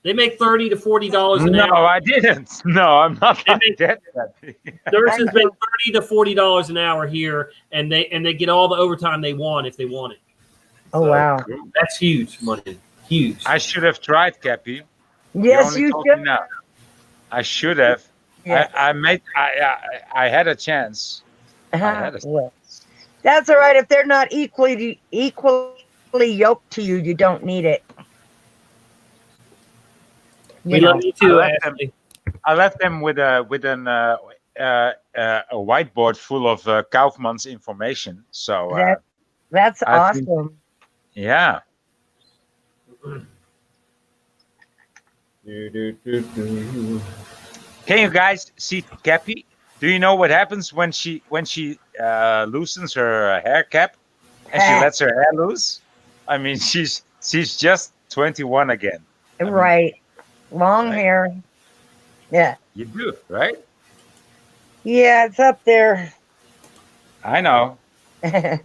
They make $30 to $40 an hour. No, I didn't. No, I'm not like that. Nurses make $30 to $40 an hour here, and they get all the overtime they want if they want it. Oh, wow. That's huge money. Huge. I should have tried, Cappy. Yes, you should. Now. I should have. Yeah. I had a chance. Well, that's all right. If they're not equally yoked to you, you don't need it. We love you too, Ashley. I left them with a whiteboard full of Kaufman's information. So that's awesome. Yeah. Can you guys see Cappy? Do you know what happens when she loosens her hair cap and she lets her hair loose? I mean, she's just 21 again. Right. Long hair. Yeah. You do, right? Yeah, it's up there. I know. I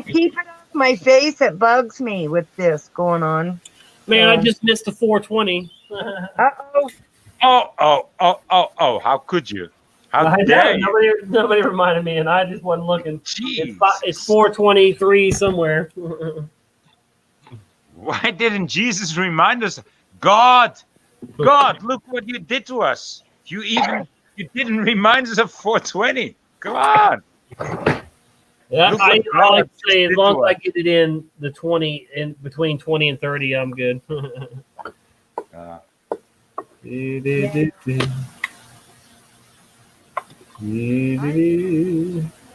keep it off my face. It bugs me with this going on. Man, I just missed a 420. Uh-oh. Oh, how could you? How dare you? Nobody reminded me, and I just wasn't looking. Jeez. It's 423 somewhere. Why didn't Jesus remind us? God, look what you did to us. You didn't remind us of 420. Come on. Yeah, I like to say, as long as I get it in the 20, in between 20 and 30, I'm good.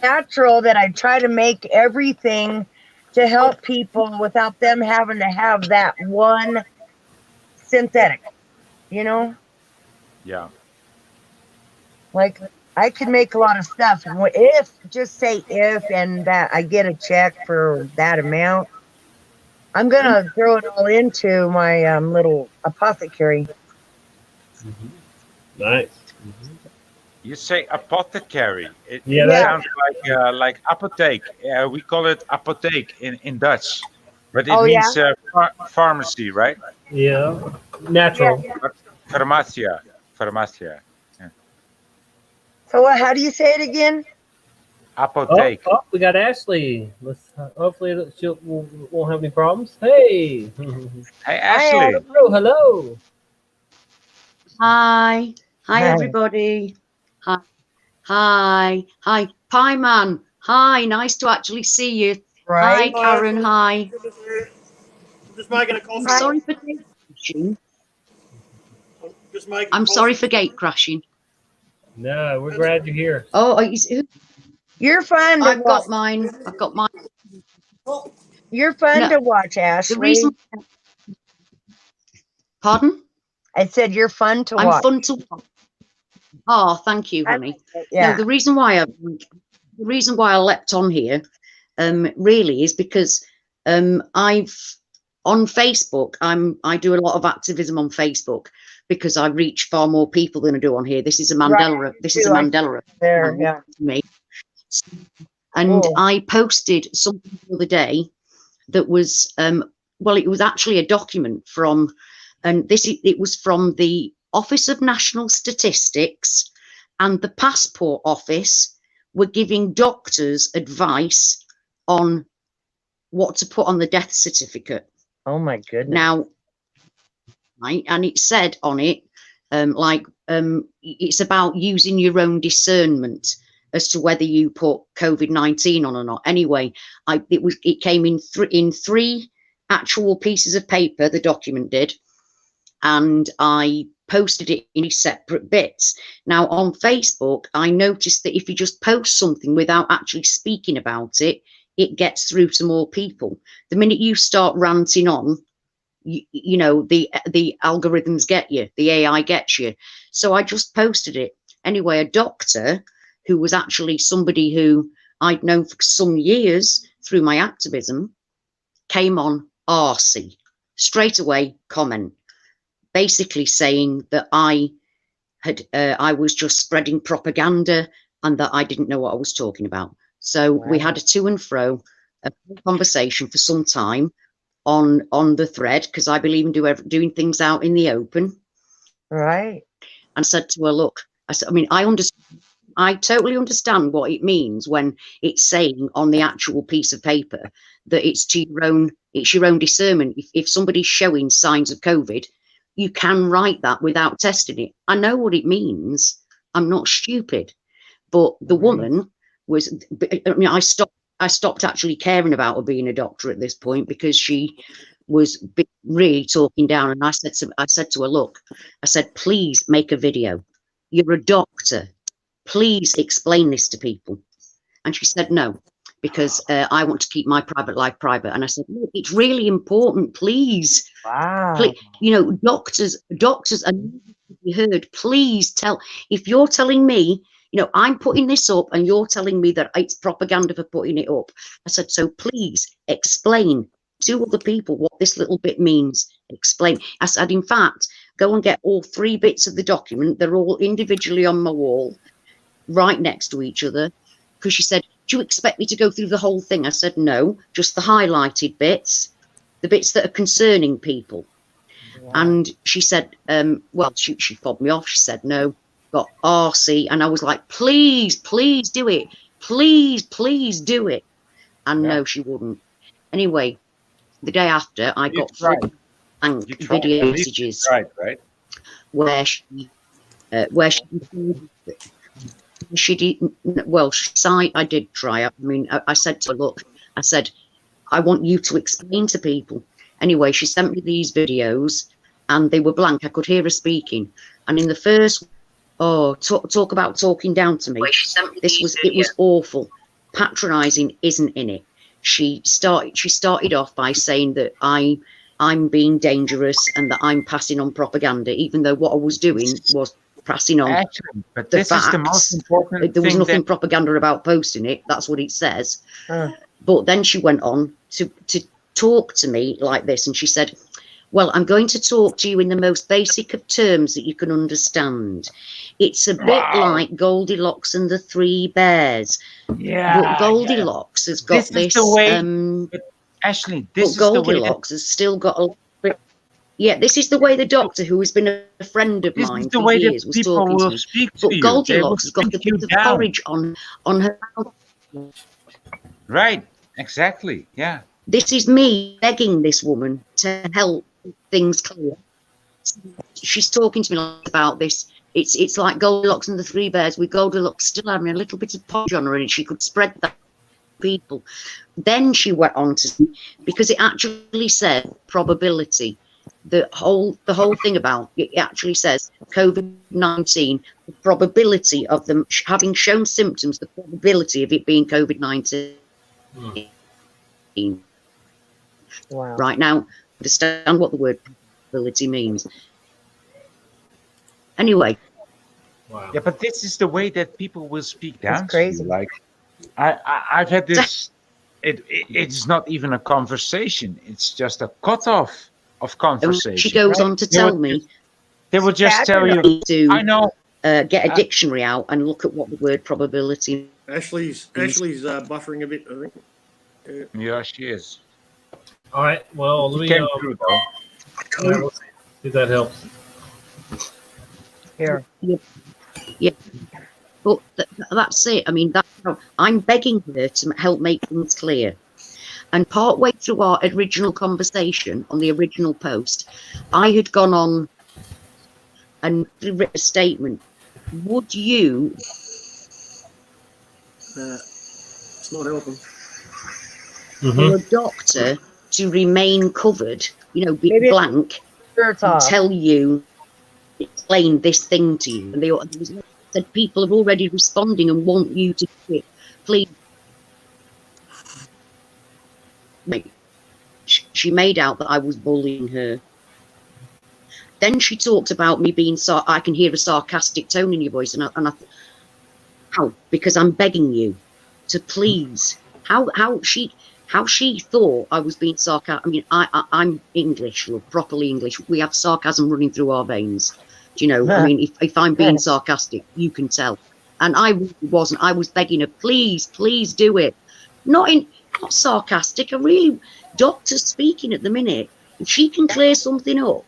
Natural that I try to make everything to help people without them having to have that one synthetic, you know? Yeah. Like, I could make a lot of stuff. If and that I get a check for that amount, I'm going to throw it all into my little apothecary. Nice. You say apothecary. It Yeah. sounds like apotheek. We call it apotheek in Dutch, but it means pharmacy, right? Yeah, natural. Farmacia. Farmacia. Yeah. So how do you say it again? Apotheek. Oh, we got Ashley. Let's hopefully she'll won't have any problems. Hey. Hey, Ashley. Hello, hello. Hi. Hi, Hi. everybody. Hi. Hi. Hi. Pie Man. Hi. Nice to actually see you. Right. Hi, Karen. Hi. Just making a coffee. I'm sorry for gate crashing. Just making I'm sorry coffee. for gate crashing. No, we're glad you're here. Oh, You're fun to I've watch. got mine. I've got mine. You're fun No, to watch, the Ashley. reason. Pardon? I said you're fun to I'm watch. fun to watch. Oh, thank you, honey. Yeah. No, the reason why I leapt on here, really is because I've on Facebook. I do a lot of activism on Facebook because I reach far more people than I do on here. This is a Mandela. Right. This is a Mandela there. Yeah. to me. And Cool. I posted something the other day that was well, it was actually a document from, and it was from the Office of National Statistics and the Passport Office were giving doctors advice on what to put on the death certificate. Oh my goodness. Now, right, and it said on it, it's about using your own discernment as to whether you put COVID-19 on or not. Anyway, it came in three actual pieces of paper, the document did, and I posted it in separate bits. Now on Facebook, I noticed that if you just post something without actually speaking about it, it gets through to more people. The minute you start ranting on, you know, the algorithms get you, the AI gets you. So I just posted it. Anyway, a doctor who was actually somebody who I'd known for some years through my activism came on RC, straight away comment, basically saying that I was just spreading propaganda and that I didn't know what I was talking about. So we had a to and fro, a conversation for some time on the thread, because I believe in doing things out in the open. Right. And said to her, look, I mean, I totally understand what it means when it's saying on the actual piece of paper that it's your own discernment. If somebody's showing signs of COVID, you can write that without testing it. I know what it means. I'm not stupid. But the woman was, I mean, I stopped actually caring about her being a doctor at this point because she was really talking down. And I said to her, look, I said, please make a video. You're a doctor. Please explain this to people. And she said, no, because I want to keep my private life private. And I said, look, it's really important, please. Wow. Please, you know, doctors are be heard. Please tell, if you're telling me, you know, I'm putting this up and you're telling me that it's propaganda for putting it up. I said, so please explain to other people what this little bit means. Explain. I said, in fact, go and get all 3 bits of the document. They're all individually on my wall, right next to each other. Because she said, do you expect me to go through the whole thing? I said, no, just the highlighted bits, the bits that are concerning people. Wow. And she said, well, she fobbed me off. She said, no, got RC. And I was like, please, please do it. Please, please do it. And no, she wouldn't. Anyway, the day after, I got video messages. Right. Where she didn't, well, I did try. I mean, I said to her, look, I said, I want you to explain to people. Anyway, she sent me these videos and they were blank. I could hear her speaking. And in the first, talk about talking down to me. It was awful. Patronizing isn't in it. She started off by saying that I'm being dangerous and that I'm passing on propaganda, even though what I was doing was passing on but the this facts. is the most important There was thing nothing that... propaganda about posting it. That's what it says. But then she went on to talk to me like this, and she said, well, I'm going to talk to you in the most basic of terms that you can understand. It's a bit like Goldilocks and the 3 bears. Yeah. But Goldilocks has got this. Is the way, Ashley, this is Goldilocks the way that... has still got a bit. Yeah, this is the way the doctor, who has been a friend of This is mine the for way that years, was people talking to will me. speak to But you. They will Goldilocks has got a speak you bit of down. courage on her. Right. Exactly. Yeah. This is me begging this woman to help things clear. She's talking to me about this. It's like Goldilocks and the Three Bears, with Goldilocks still having a little bit of podge on her, and she could spread that to people. Then she went on to say, because it actually said probability. The whole thing about it actually says COVID-19, the probability of them having shown symptoms, the probability of it being COVID-19. Wow. Right now, understand what the word probability means. Anyway. Wow. Yeah, but this is the way that people will speak down to crazy. you. Like, I've had this. It's not even a conversation. It's just a cutoff of conversation. She goes right? on to tell me. They will just tell you. To I know. Get a dictionary out and look at what the word probability. Ashley's buffering a bit, I think. Yeah, she is. All right. Well, let me. Came through though. All right, we'll see if that helps. Here. Yeah. But that's it. I mean, I'm begging her to help make things clear. And partway through our original conversation on the original post, I had gone on and written a statement. Would you? It's not helping. For a doctor to remain covered, be blank, and tell you, explain this thing to you. And they said people are already responding and want you to do it. Please. She made out that I was bullying her. Then she talked about me being I can hear a sarcastic tone in your voice, and I thought, how? Because I'm begging you to please. How she thought I was being sarcastic. I mean, I'm English, properly English. We have sarcasm running through our veins. Do you know? I mean, if I'm being sarcastic, you can tell. And I really wasn't. I was begging her, please do it. Not sarcastic. Doctor's speaking at the minute. If she can clear something up.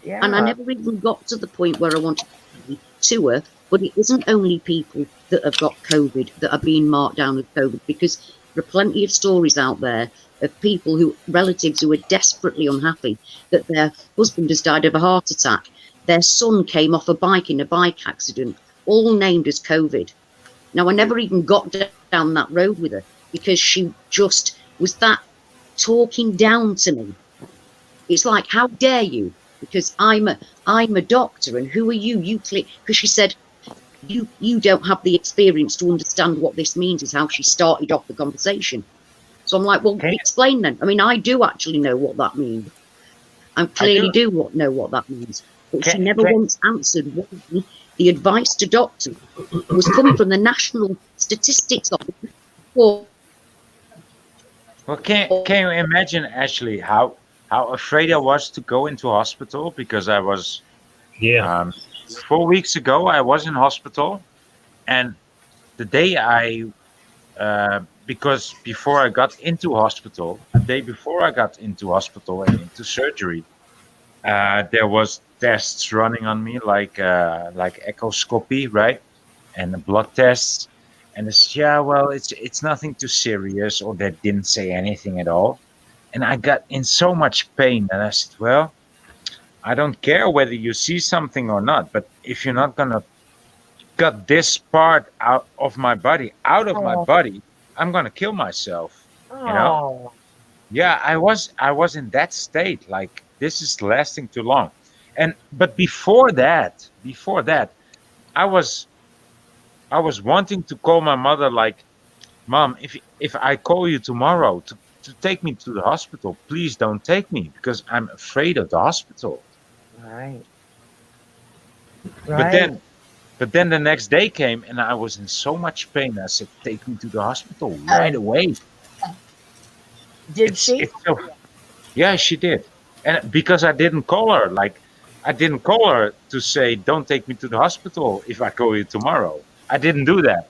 Yeah. And I never even got to the point where I wanted to her. But it isn't only people that have got COVID that are being marked down with COVID, because there are plenty of stories out there of people relatives who are desperately unhappy that their husband has died of a heart attack. Their son came off a bike in a bike accident, all named as COVID. Now, I never even got down that road with her because she just was that talking down to me. It's like, how dare you? Because I'm a doctor, and who are you? Because she said, you don't have the experience to understand what this means, is how she started off the conversation. So I'm like, well, explain then. I mean, I do actually know what that means. I clearly do know what that means. But she never once answered why the advice to doctors was coming from the National Statistics Office. Well, can you imagine, Ashley, how afraid I was to go into hospital, because I was 4 weeks ago I was in hospital, and the day because before I got into hospital, the day before I got into hospital and into surgery, there was tests running on me, like echoscopy, right, and the blood tests, and it's it's nothing too serious, or they didn't say anything at all. And I got in so much pain that I said, well, I don't care whether you see something or not, but if you're not gonna cut this part out of my body, I'm gonna kill myself. You know? Yeah, I was in that state, like, this is lasting too long. But before that, I was wanting to call my mother, like, Mom, if I call you tomorrow to take me to the hospital, please don't take me, because I'm afraid of the hospital. Right. But then the next day came and I was in so much pain. I said, take me to the hospital right away. Did she? Yeah, she did. And because I didn't call her, to say, don't take me to the hospital if I call you tomorrow. I didn't do that.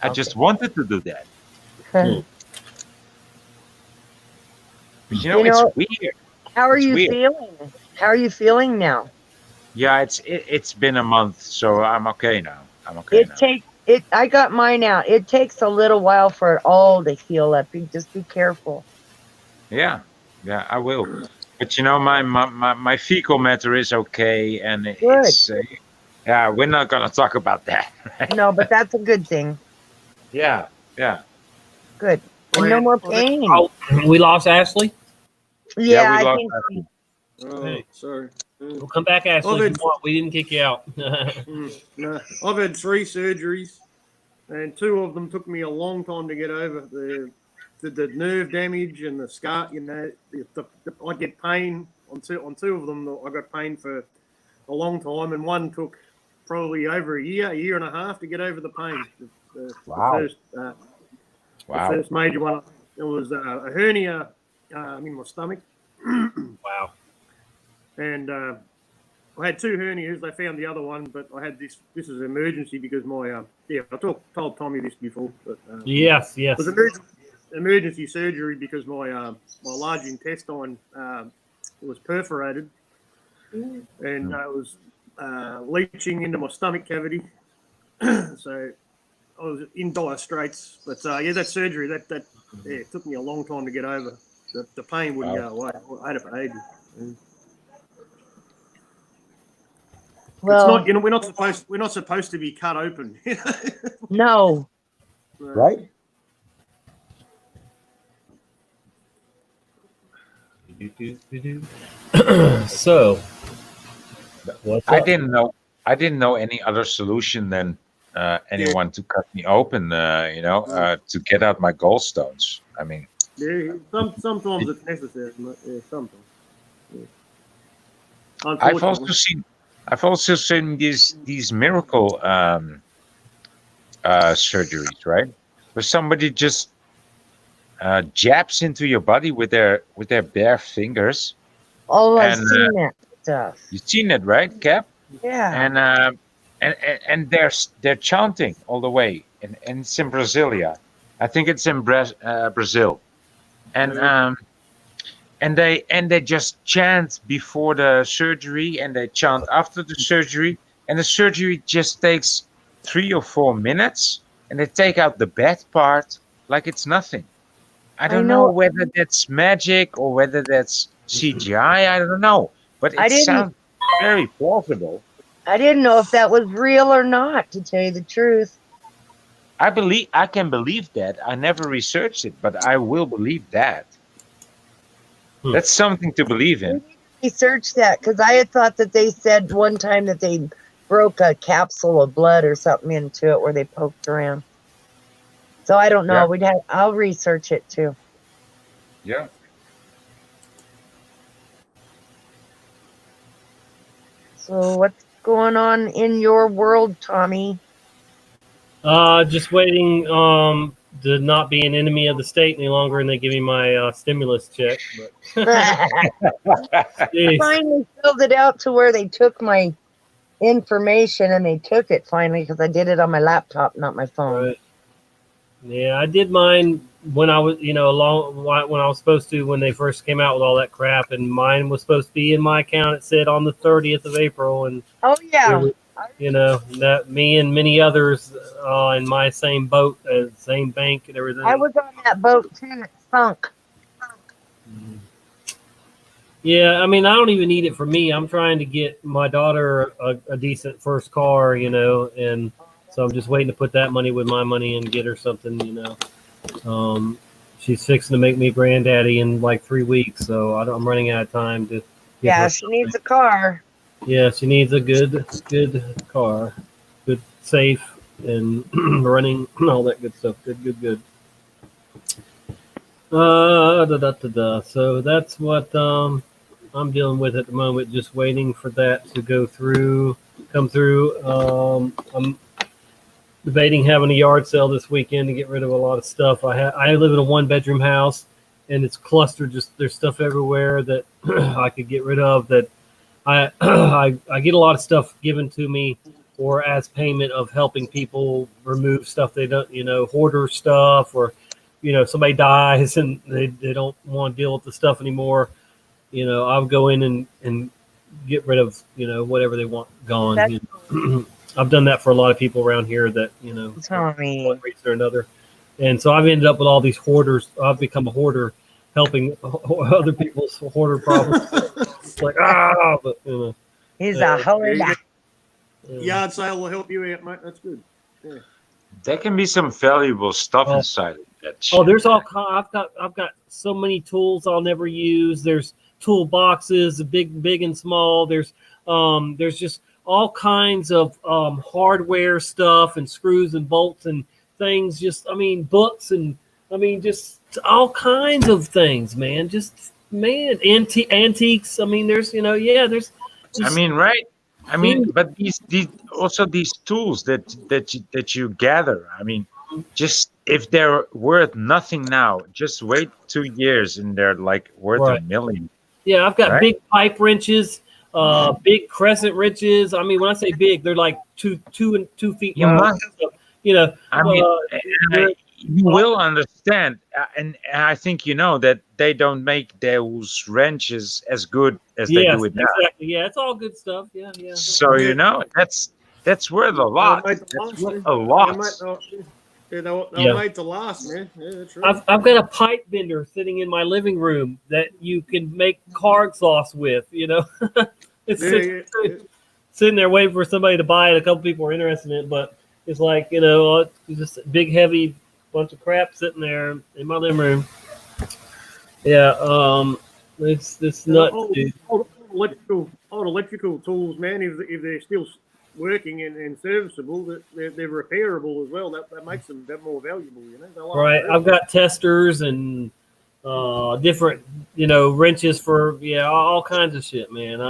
I just wanted to do that. But it's weird. How are It's you weird. feeling? How are you feeling now? Yeah, it's been a month, so I'm okay now. I'm okay now. I got mine out. It takes a little while for it all to heal up. You just be careful. Yeah, I will. But you know, my fecal matter is okay, and it's yeah. We're not gonna talk about that. Right? No, but that's a good thing. Yeah. Good. And no more pain. Oh, we lost Ashley. Yeah, we I lost think that. Oh, Hey. sorry. We'll come back, Ashley, if you want. We didn't kick you out. No, I've had 3 surgeries, and 2 of them took me a long time to get over. The nerve damage and the scar. You know, I get pain on two of them. I got pain for a long time, and one took probably over a year and a half to get over the pain. Wow. The Wow. first major one, it was a hernia in my stomach. Wow. And I had 2 hernias. They found the other one, but I had this. This is an emergency because my I told Tommy this before. But, Yes. It was emergency surgery because my large intestine was perforated, and it was leaching into my stomach cavity. So I was in dire straits. But that surgery that it took me a long time to get over. The pain wouldn't go away. I had it for ages. Well, it's not. We're not supposed to be cut open. No. Right. So, what's I up? didn't know any other solution than anyone to cut me open. To get out my gallstones. I mean, Yeah, sometimes it's necessary. But, sometimes. Yeah. I've also seen these miracle surgeries, right? Where somebody just jabs into your body with their bare fingers. Oh, I've And, seen that stuff. You've seen it, right, Cap? Yeah. And they're chanting all the way, and it's in Brasilia. I think it's in Brazil, and they just chant before the surgery, and they chant after the surgery, and the surgery just takes 3 or 4 minutes, and they take out the bad part like it's nothing. I don't know whether that's magic or whether that's CGI. I don't know, but it sounds very plausible. I didn't know if that was real or not, to tell you the truth. I can believe that. I never researched it, but I will believe that. That's something to believe in. Research that, because I had thought that they said one time that they broke a capsule of blood or something into it where they poked around. So I don't know. Yeah. I'll research it too. Yeah. So what's going on in your world, Tommy? Just waiting to not be an enemy of the state any longer, and they give me my stimulus check. But I finally filled it out to where they took my information, and they took it finally because I did it on my laptop, not my phone. Right. Yeah, I did mine when I was, when I was supposed to, when they first came out with all that crap, and mine was supposed to be in my account. It said on the 30th of April, and that me and many others in my same boat, same bank and everything. I was on that boat too. It sunk. Yeah, I mean, I don't even need it for me. I'm trying to get my daughter a decent first car, and so I'm just waiting to put that money with my money and get her something, She's fixing to make me granddaddy in like 3 weeks, so I'm running out of time to get her She needs a car. Yeah, she needs a good car, good, safe, and running, all that good stuff. Good. So that's what I'm dealing with at the moment. Just waiting for that to come through. I'm debating having a yard sale this weekend to get rid of a lot of stuff. I live in a 1-bedroom house, and it's clustered. Just there's stuff everywhere that I could get rid of. That I get a lot of stuff given to me or as payment of helping people remove stuff they don't, hoarder stuff, or somebody dies and they don't want to deal with the stuff anymore. I'll go in and get rid of, whatever they want gone. I've done that for a lot of people around here that, Tommy. one reason or another. And so I've ended up with all these hoarders. I've become a hoarder, helping other people's hoarder problems. It's like, but, He's a hoarder. Yard sale will help you out, mate. That's good. Yeah. There can be some valuable stuff inside of that shit. Oh, there's all I've got so many tools I'll never use. There's tool boxes, big and small. There's just all kinds of hardware stuff and screws and bolts and things. Just books and just all kinds of things, man. Just antiques. There's there's. Right. But these tools that you gather. Just if they're worth nothing now, just wait 2 years and they're like worth $1 million. Yeah, I've got Right? big pipe wrenches, big crescent wrenches. When I say big, they're like 2 feet You long. must. So, You will understand, and I think you know that they don't make those wrenches as good as they do it now. Exactly. Yeah, it's all good stuff. Yeah. So that's worth a lot. That's worth a lot. They're made to last, man. Yeah, that's right. I've got a pipe bender sitting in my living room that you can make car exhaust with. It's sitting there waiting for somebody to buy it. A couple people are interested in it, but it's like it's just a big heavy bunch of crap sitting there in my living room. Yeah, it's nuts, dude. All electrical tools, man. If they're still working and serviceable, they're repairable as well. That makes them that more valuable. Right. I've got testers and different wrenches for all kinds of shit, man.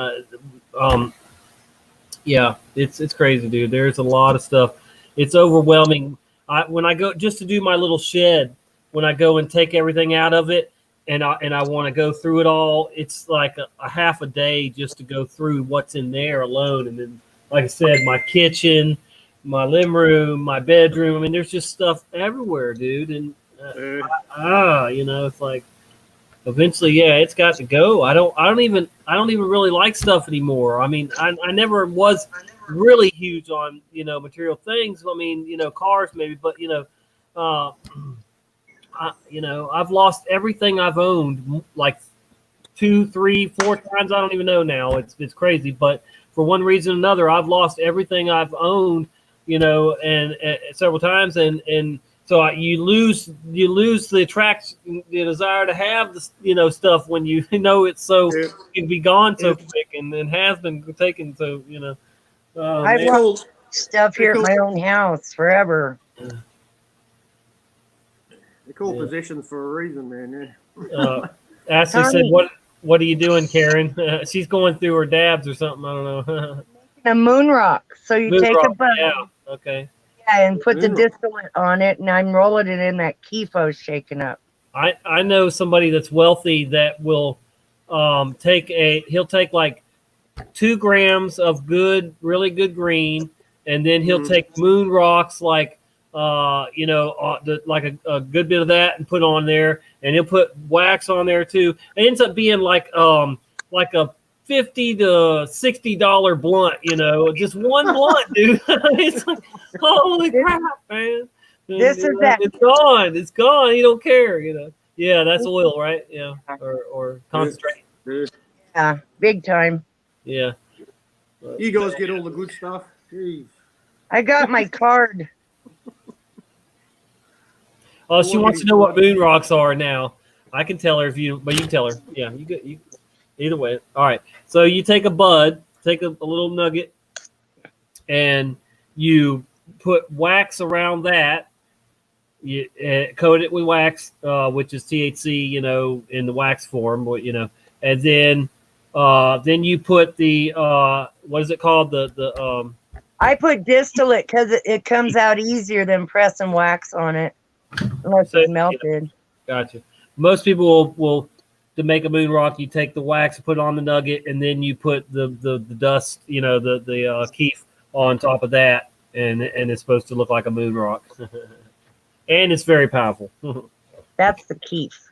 It's crazy, dude. There's a lot of stuff. It's overwhelming. When I go just to do my little shed, when I go and take everything out of it, and I want to go through it all, it's like a half a day just to go through what's in there alone. And then, like I said, my kitchen, my living room, my bedroom. There's just stuff everywhere, dude. And it's like eventually, it's got to go. I don't even really like stuff anymore. I never was really huge on material things. Cars maybe, but I've lost everything I've owned like 2, 3, 4 times. I don't even know now. It's crazy, but for one reason or another, I've lost everything I've owned, and several times, and so you lose the attraction, the desire to have the stuff when it's so it can be gone so quick, and then has been taken. So I've lost stuff here at my own house forever. They call possessions for a reason, man. Ashley said, "What are you doing, Karen?" She's going through her dabs or something. I don't know. A moon rock. So you take a bud. Yeah. Okay. Yeah, and put the distillate on it, and I'm rolling it in that Kifo shaking up. I know somebody that's wealthy that will he'll take like 2 grams of really good green, and then he'll take moon rocks like like a good bit of that and put on there, and he'll put wax on there too. It ends up being like a $50 to $60 blunt, just one blunt, dude. It's like, holy crap, man. This is that. It's gone. You don't care, Yeah, that's oil, right? Yeah, or concentrate. Yeah, big time. Yeah. You guys get all the good stuff. Jeez. I got my card. Oh, she wants to know what moon rocks are now. I can tell her but you can tell her. Yeah, you either way. All right. So you take a bud, take a little nugget, and you put wax around that. You coat it with wax, which is THC, in the wax form, and then you put the what is it called? I put distillate because it comes out easier than pressing wax on it, unless it's melted. Gotcha. Most people will to make a moon rock. You take the wax, put it on the nugget, and then you put the dust, the keef on top of that, and it's supposed to look like a moon rock. And it's very powerful. That's the keef.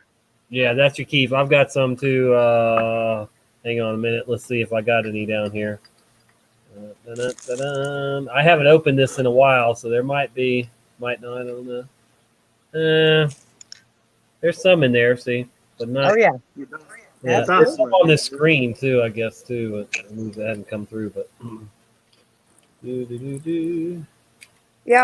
Yeah, that's your keef. I've got some too. Hang on a minute. Let's see if I got any down here. I haven't opened this in a while, so there might not. I don't know. There's some in there, see, but not. Oh yeah. Yeah, That's there's good. some on this screen too, I guess too. But moves that hadn't come through, but. Yeah,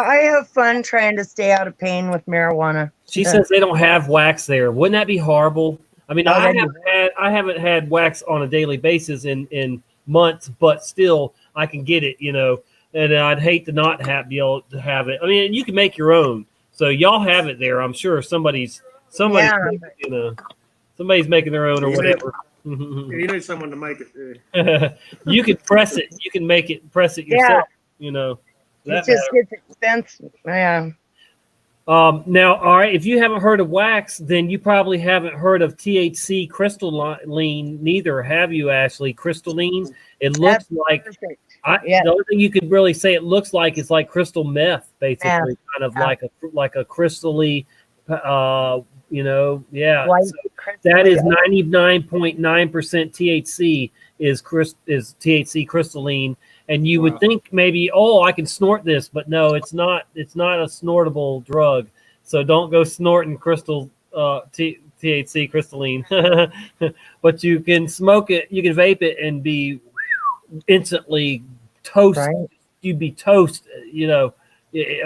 I have fun trying to stay out of pain with marijuana. She says they don't have wax there. Wouldn't that be horrible? I mean, Oh, I that'd haven't had wax on a daily basis in months, but still, I can get it, And I'd hate to not be able to have it. I mean, you can make your own, so y'all have it there. I'm sure somebody's Yeah, making, somebody's making their own or You whatever. You need someone to make it. You can press it. You can press it yourself. it just gets expensive. Yeah. Now, all right, if you haven't heard of wax, then you probably haven't heard of THC crystalline neither, have you, Ashley? Crystalline. It looks like the only thing you could really say it looks like is like crystal meth, basically, kind of like a crystally, yeah. White So that is 99.9% THC is THC crystalline. And you would think maybe, I can snort this, but no, it's not. It's not a snortable drug. So don't go snorting THC crystalline. But you can smoke it, you can vape it, and be instantly toast. Right. You'd be toast. I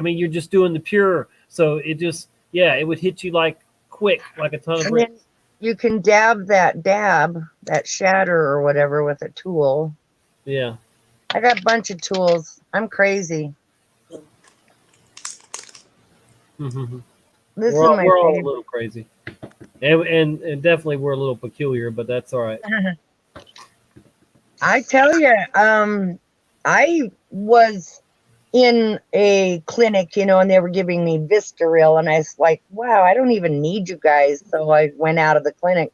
mean, you're just doing the pure. So it just, it would hit you like quick, like a ton of And bricks. then you can that shatter or whatever with a tool. Yeah. I got a bunch of tools. I'm crazy. This we're is all, my we're all a favorite. little crazy, and definitely we're a little peculiar, but that's all right. I tell you, I was in a clinic, and they were giving me Vistaril, and I was like, wow, I don't even need you guys. So I went out of the clinic,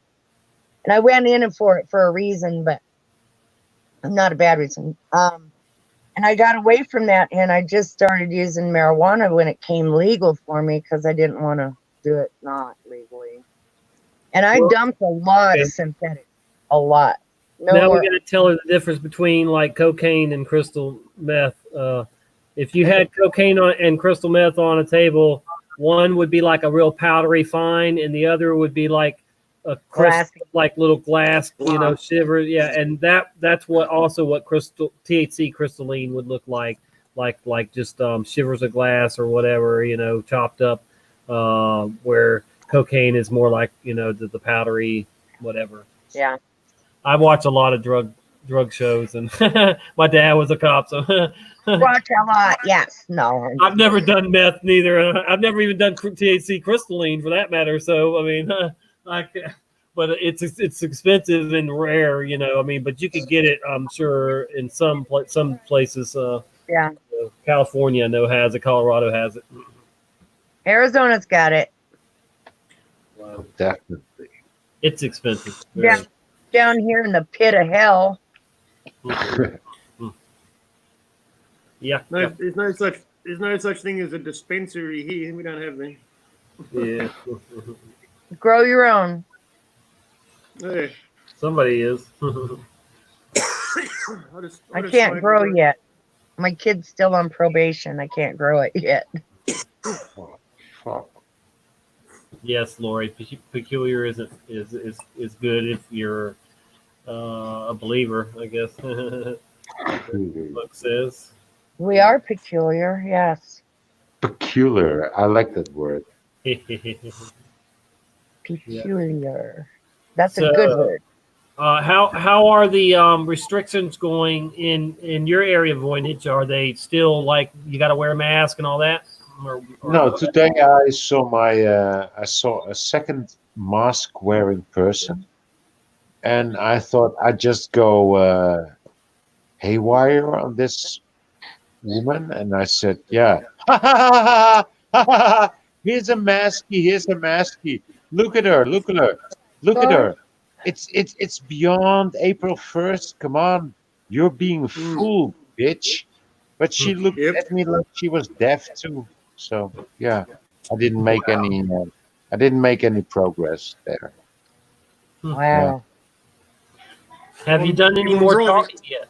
and I went in for it for a reason, but not a bad reason. And I got away from that, and I just started using marijuana when it came legal for me because I didn't want to do it not legally. And I dumped a lot of synthetics, a lot. Now we got to tell her the difference between like cocaine and crystal meth. If you had cocaine and crystal meth on a table, one would be like a real powdery fine, and the other would be like a crystal, like little glass, shiver. Yeah, and that's what crystal THC crystalline would look like just shivers of glass or whatever, chopped up. Where cocaine is more like the powdery whatever. Yeah. I watch a lot of drug shows, and my dad was a cop, so watch a lot. Yes, no. I've never done meth, neither. I've never even done THC crystalline, for that matter. So I mean, but it's expensive and rare, I mean, but you could get it, I'm sure, in some places. Yeah. California, I know has it. Colorado has it. Arizona's got it. Wow. Definitely. It's expensive. Down here in the pit of hell. Yeah. No, there's no such thing as a dispensary here. We don't have any. Yeah. Grow your own. Hey. Somebody is. I can't grow yet. My kid's still on probation. I can't grow it yet. Yes, Lori. Peculiar is good if you're a believer, I guess. Book says we are peculiar. Yes. Peculiar. I like that word. Peculiar. That's a good word. How are the restrictions going in your area of Voynich? Are they still like you got to wear a mask and all that? No, today I saw a second mask wearing person, and I thought I'd just go haywire on this woman, and I said, "Yeah, here's a masky. Look at her, look at her. It's beyond April 1st. Come on, you're being fooled, bitch." But she looked at me like she was deaf too. So yeah, I didn't make any progress there. Wow. Have you done any Keep on more driving. talking yet?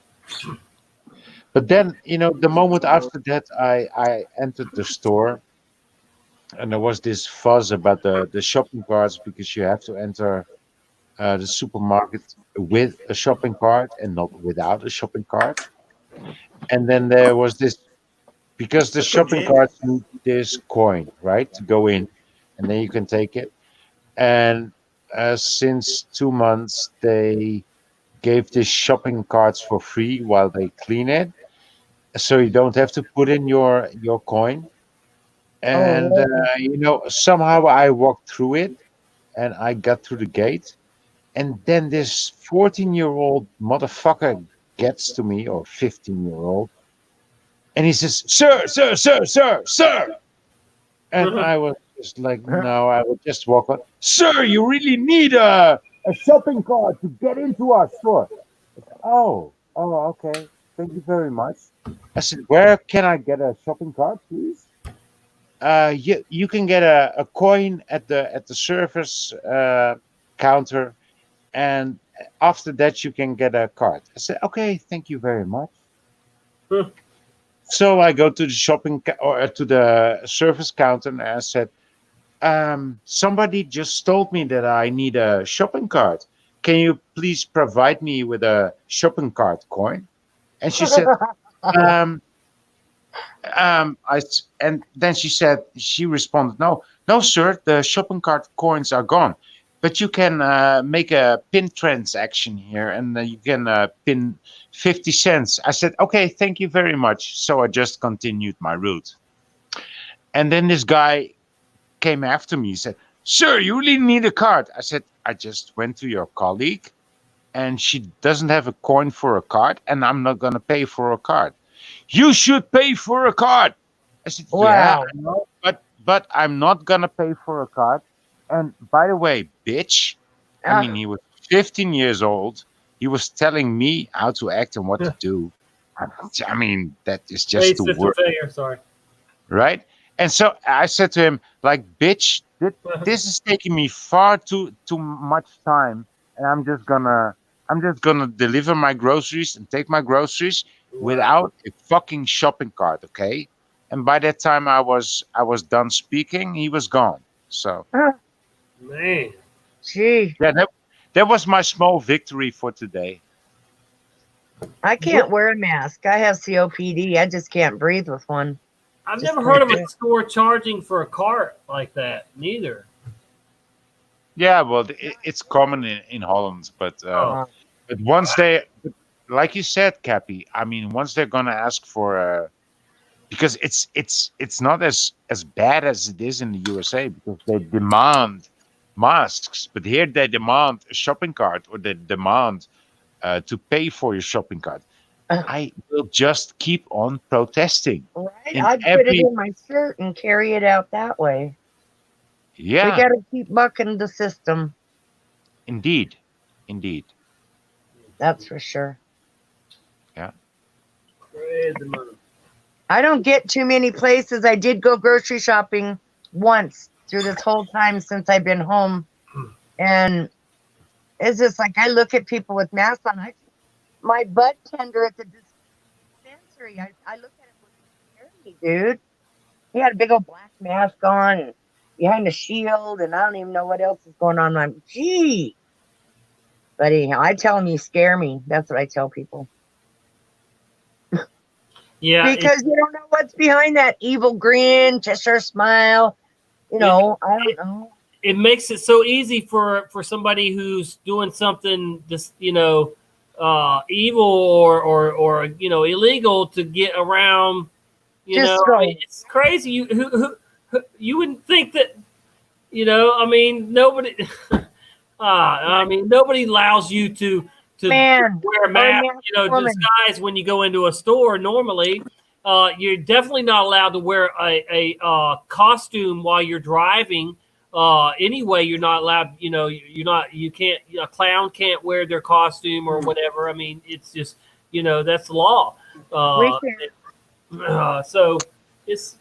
But then, the moment after that, I entered the store, and there was this fuzz about the shopping carts because you have to enter the supermarket with a shopping cart and not without a shopping cart. And then there was this because the shopping carts need this coin, right, to go in, and then you can take it. And since 2 months, they gave these shopping carts for free while they clean it, so you don't have to put in your coin. And really? somehow I walked through it, and I got through the gate, and then this 14-year-old motherfucker gets to me, or 15-year-old, and he says, "Sir, sir, sir, sir, sir." And I was just like, no, I would just walk on. "Sir, you really need a shopping cart to get into our store." Oh, okay. Thank you very much. I said, "Where can I get a shopping cart, please?" You can get a coin at the service counter, and after that you can get a card. I said, "Okay, thank you very much." So I go to the or to the service counter, and I said, "Somebody just told me that I need a shopping cart. Can you please provide me with a shopping cart coin?" And she said, and then she responded, "No, sir, the shopping cart coins are gone, but you can make a pin transaction here, and you can pin 50 cents." I said, "Okay, thank you very much." So I just continued my route. And then this guy came after me. He said, "Sir, you really need a card." I said, "I just went to your colleague, and she doesn't have a coin for a card, and I'm not going to pay for a card." "You should pay for a card." I said, "Yeah, Wow. I know, but I'm not gonna pay for a card. And by the way, bitch," I mean, he was 15 years old. He was telling me how to act and what to do. I mean, that is Hey, just the system word, failure. Sorry. right? And so I said to him, like, "Bitch, this is taking me far too much time, and I'm just gonna deliver my groceries and take my groceries without a fucking shopping cart, okay?" And by that time I was done speaking, he was gone. So Man. Gee, yeah, that was my small victory for today. I can't wear a mask. I have COPD. I just can't breathe with one. I've Just never heard of can't a store charging for a cart like that, neither. Yeah, well, it's common in Holland, but once like you said, Cappy, I mean, once they're gonna ask for because it's not as bad as it is in the USA, because they demand masks, but here they demand a shopping cart, or they demand to pay for your shopping cart. I will just keep on protesting. Right? In I'd put it in my shirt and carry it out that way. Yeah, We got to keep bucking the system. indeed. That's for sure. Yeah. Crazy money. I don't get too many places. I did go grocery shopping once through this whole time since I've been home. And it's just like I look at people with masks on. My bud tender at the dispensary, I look at him looking scary, dude. He had a big old black mask on and behind a shield, and I don't even know what else is going on. I'm like, gee. But anyhow, I tell him you scare me. That's what I tell people. Yeah. Because you don't know what's behind that evil grin, Cheshire smile. I don't know. It makes it so easy for somebody who's doing something evil or illegal to get around. It's crazy. You wouldn't think that. Nobody. Nobody allows you to wear a mask. Disguise when you go into a store. Normally, you're definitely not allowed to wear a costume while you're driving. Anyway, you're not allowed. You can't. A clown can't wear their costume or whatever. I mean, it's just that's law. So it's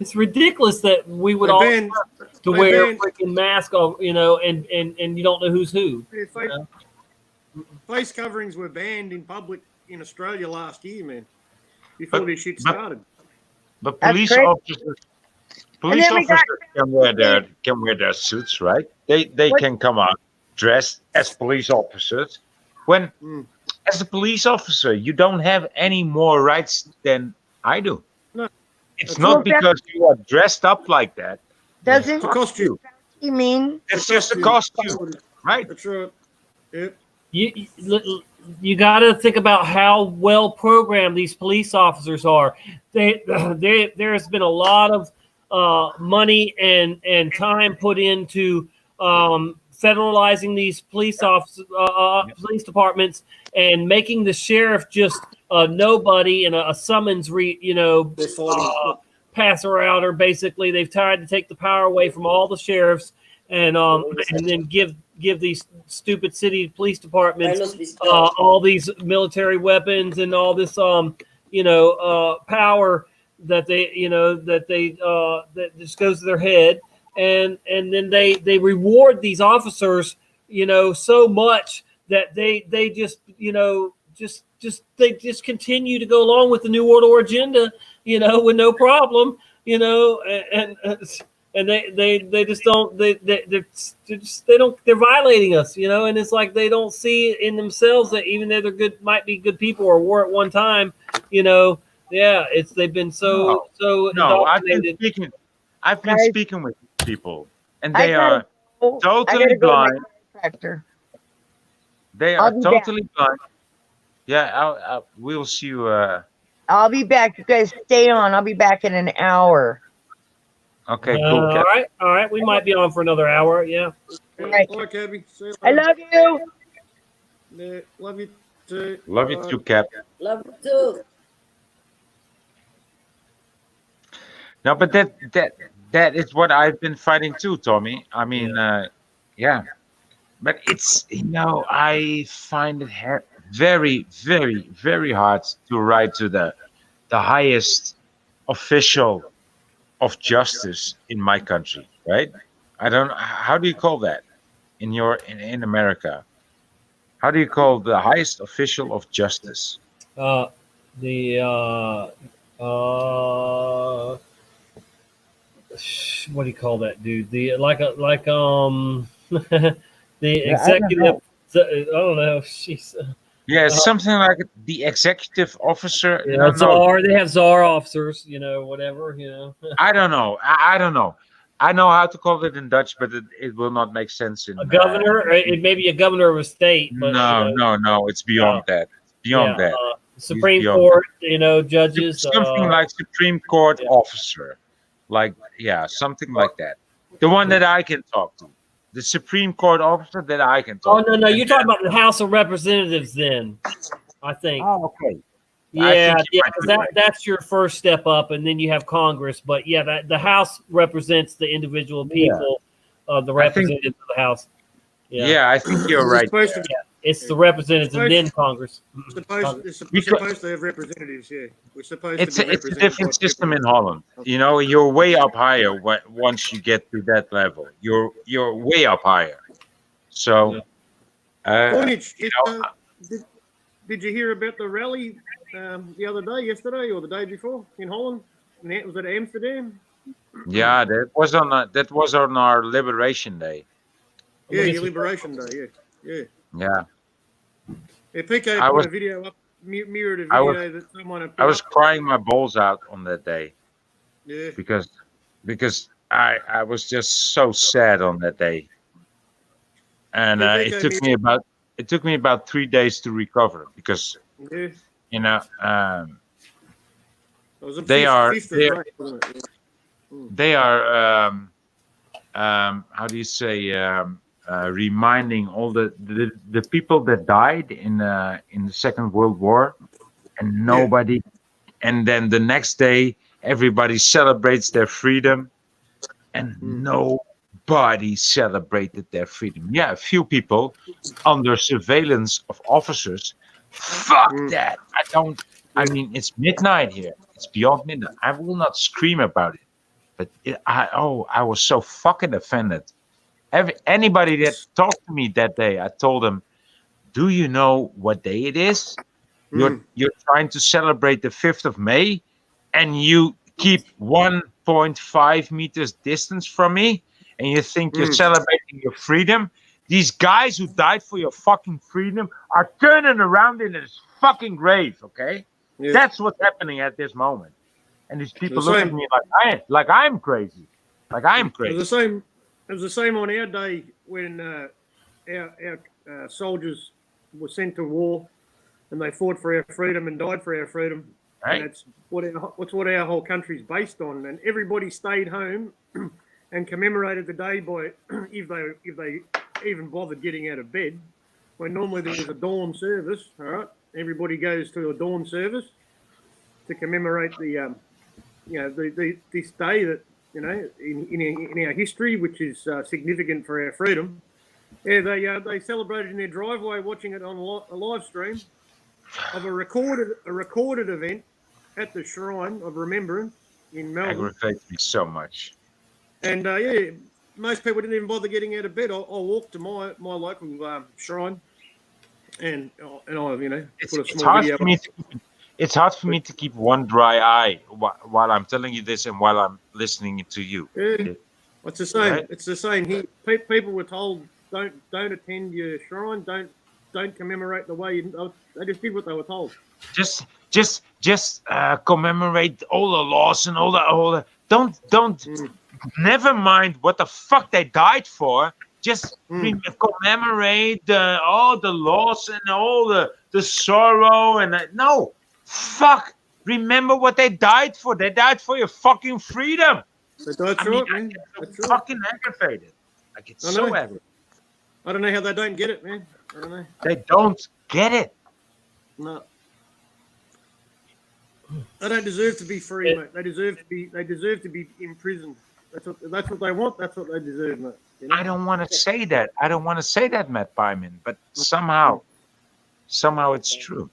it's ridiculous that we would all have to wear a freaking mask, and you don't know who's who. face coverings were banned in public in Australia last year, man. Before this shit started. But That's police great. officers, And then we got can wear their suits, right? They can come out dressed as police officers. When as a police officer, you don't have any more rights than I do. No, it's not because you are dressed up like that. Doesn't It's a costume. you mean It's just a costume, right? That's right. Yep. You got to think about how well programmed these police officers are. There's been a lot of money and time put into federalizing these police police departments and making the sheriff just a nobody and a summons passer outer. Basically, they've tried to take the power away from all the sheriffs and then give these stupid city police departments all these military weapons and all this power that that just goes to their head, and then they reward these officers so much that they just continue to go along with the New World Order agenda with no problem and they just don't they're violating us and it's like they don't see in themselves that even though they're might be good people or were at one time they've been so indoctrinated. I've been speaking with people and they are totally blind. They are totally blind. Yeah, we'll see you. I'll be back. You guys stay on. I'll be back in an hour. Okay, cool. All right. We might be on for another hour. Yeah. All right. Bye, Cabby. I love you. Yeah, love you too. Love you too, Cap. Love you too. No, but that is what I've been fighting too, Tommy. I mean, yeah. But it's I find it very, very, very hard to write to the highest official of justice in my country, right? I don't. How do you call that in America? How do you call the highest official of justice? What do you call that, dude? The the executive. I don't know. She's. Yeah, something like the executive officer. Yeah, czar. They have czar officers, whatever, I don't know. I don't know. I know how to call it in Dutch, but it will not make sense in a governor. It may be a governor of a state, but no. It's beyond that. Beyond that. Supreme Court, judges. Something like Supreme Court officer, something like that. The one that I can talk to. The Supreme Court officer that I can talk to. Oh, no. You're talking about the House of Representatives then, I think. Oh, okay. Yeah, that's your first step up, and then you have Congress. But, the House represents the individual people, the representatives of the House. Yeah, I think you're right. It's the representatives and then Congress. It's supposed to have representatives, yeah. We're supposed it's to be a different system in Holland. You're way up higher once you get to that level. You're way up higher. So, did you hear about the rally the other day, yesterday, or the day before in Holland? Was it Amsterdam? Yeah, that was on our Liberation Day. Yeah, your Liberation Day. Yeah. Yeah. Yeah, PK put a video up, mirrored a video that someone had put I was up. crying my balls out on that day. Yeah. Because I was just so sad on that day. And it took me about 3 days to recover because they are how do you say reminding all the people that died in the Second World War, and nobody, and then the next day everybody celebrates their freedom, and nobody celebrated their freedom. Yeah, a few people under surveillance of officers. Fuck that! I mean, it's midnight here. It's beyond midnight. I will not scream about it, but I was so fucking offended. Anybody that talked to me that day, I told them, do you know what day it is? You're trying to celebrate the 5th of May, and you keep 1.5 meters distance from me, and you think you're celebrating your freedom. These guys who died for your fucking freedom are turning around in this fucking grave. Okay, that's what's happening at this moment. And these people look at me like I'm crazy, like I'm crazy. It was the same on our day when our soldiers were sent to war, and they fought for our freedom and died for our freedom. Right. And that's what our whole country's based on. And everybody stayed home and commemorated the day by if they even bothered getting out of bed. When normally there was a dawn service, all right, everybody goes to a dawn service to commemorate the this day that in our history, which is significant for our freedom. Yeah, they celebrated in their driveway, watching it on a live stream of a recorded event at the Shrine of Remembrance in Melbourne. Aggravates me so much. And most people didn't even bother getting out of bed. I walked to my local shrine, and I put a small video. It's hard for me to keep one dry eye while I'm telling you this and while I'm listening to you. Yeah, it's the same. Right? It's the same here. People were told don't attend your shrine, don't commemorate the way they just did what they were told. Just commemorate all the laws and all the don't never mind what the fuck they died for. Just commemorate all the loss and all the sorrow and no, fuck. Remember what they died for. They died for your fucking freedom. That's right, man. I get so fucking aggravated. I get so aggravated. I don't know how they don't get it, man. I don't know. They don't get it. No. They don't deserve to be free, mate. They deserve to be imprisoned. That's what they want. That's what they deserve, mate. You know? I don't want to say that. I don't want to say that, Matt Byman, but somehow it's true.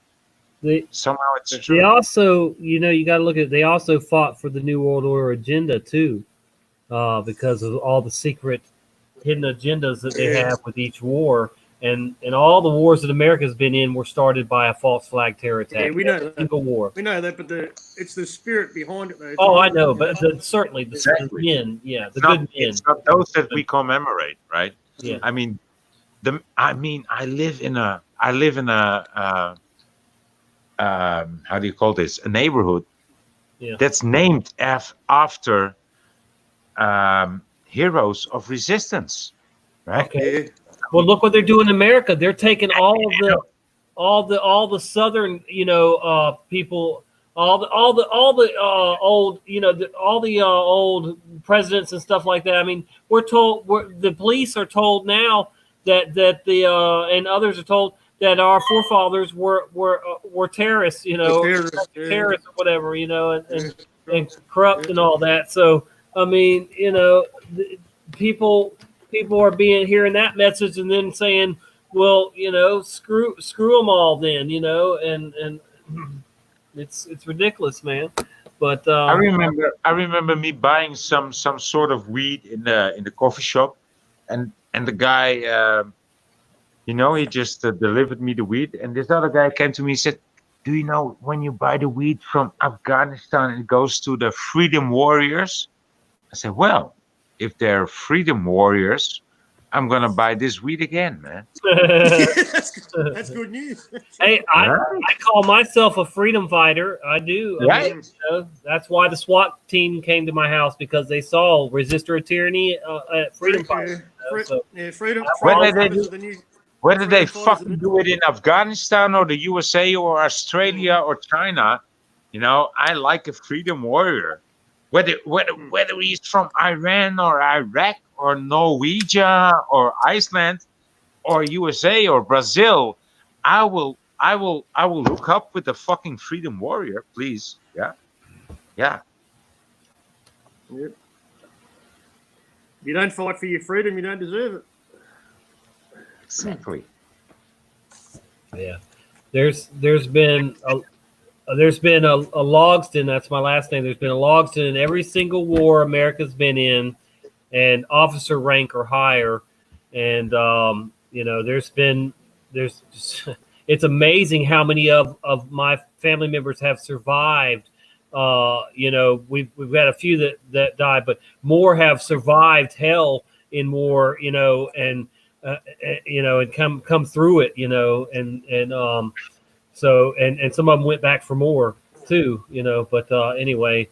Somehow it's true. They also, you got to look at. They also fought for the New World Order agenda too, because of all the secret, hidden agendas that they have with each war, and all the wars that America's been in were started by a false flag terror attack. Yeah, we know that. Single war. We know that, but it's the spirit behind it, though. Oh, I know, but certainly the men, good men. It's not those that we commemorate, right? Yeah. I mean, I live in a how do you call this? A neighborhood that's named after heroes of resistance, right? Okay. Well, look what they're doing in America. They're taking all the southern, people, all the old, old presidents and stuff like that. I mean, we're told, the police are told now that and others are told that our forefathers were terrorists, terrorists or whatever, and corrupt and all that. So I mean, people are hearing that message and then saying, well, screw them all then, and it's ridiculous, man. But I remember me buying some sort of weed in the coffee shop, and the guy, he just delivered me the weed, and this other guy came to me and said, do you know when you buy the weed from Afghanistan, it goes to the freedom warriors? I said, well, if they're freedom warriors, I'm gonna buy this weed again, man. That's good news. Hey, I call myself a freedom fighter. I do. Right. I mean, that's why the SWAT team came to my house, because they saw resistor of tyranny at freedom fighters. Freedom. Whether they fucking do it in Afghanistan or the USA or Australia or China, I like a freedom warrior. Whether he's from Iran or Iraq or Norwegian or Iceland or USA or Brazil, I will look up with the fucking freedom warrior, please. Yeah. Yep. If you don't fight for your freedom, you don't deserve it. Exactly. Yeah. There's been a logston. That's my last name. There's been a logston in every single war America's been in, and officer rank or higher. And there's been there's just, it's amazing how many of my family members have survived. You know, we've had a few that died, but more have survived hell in war, you know, and you know, and come through it, you know, and so and some of them went back for more too, you know. But anyway,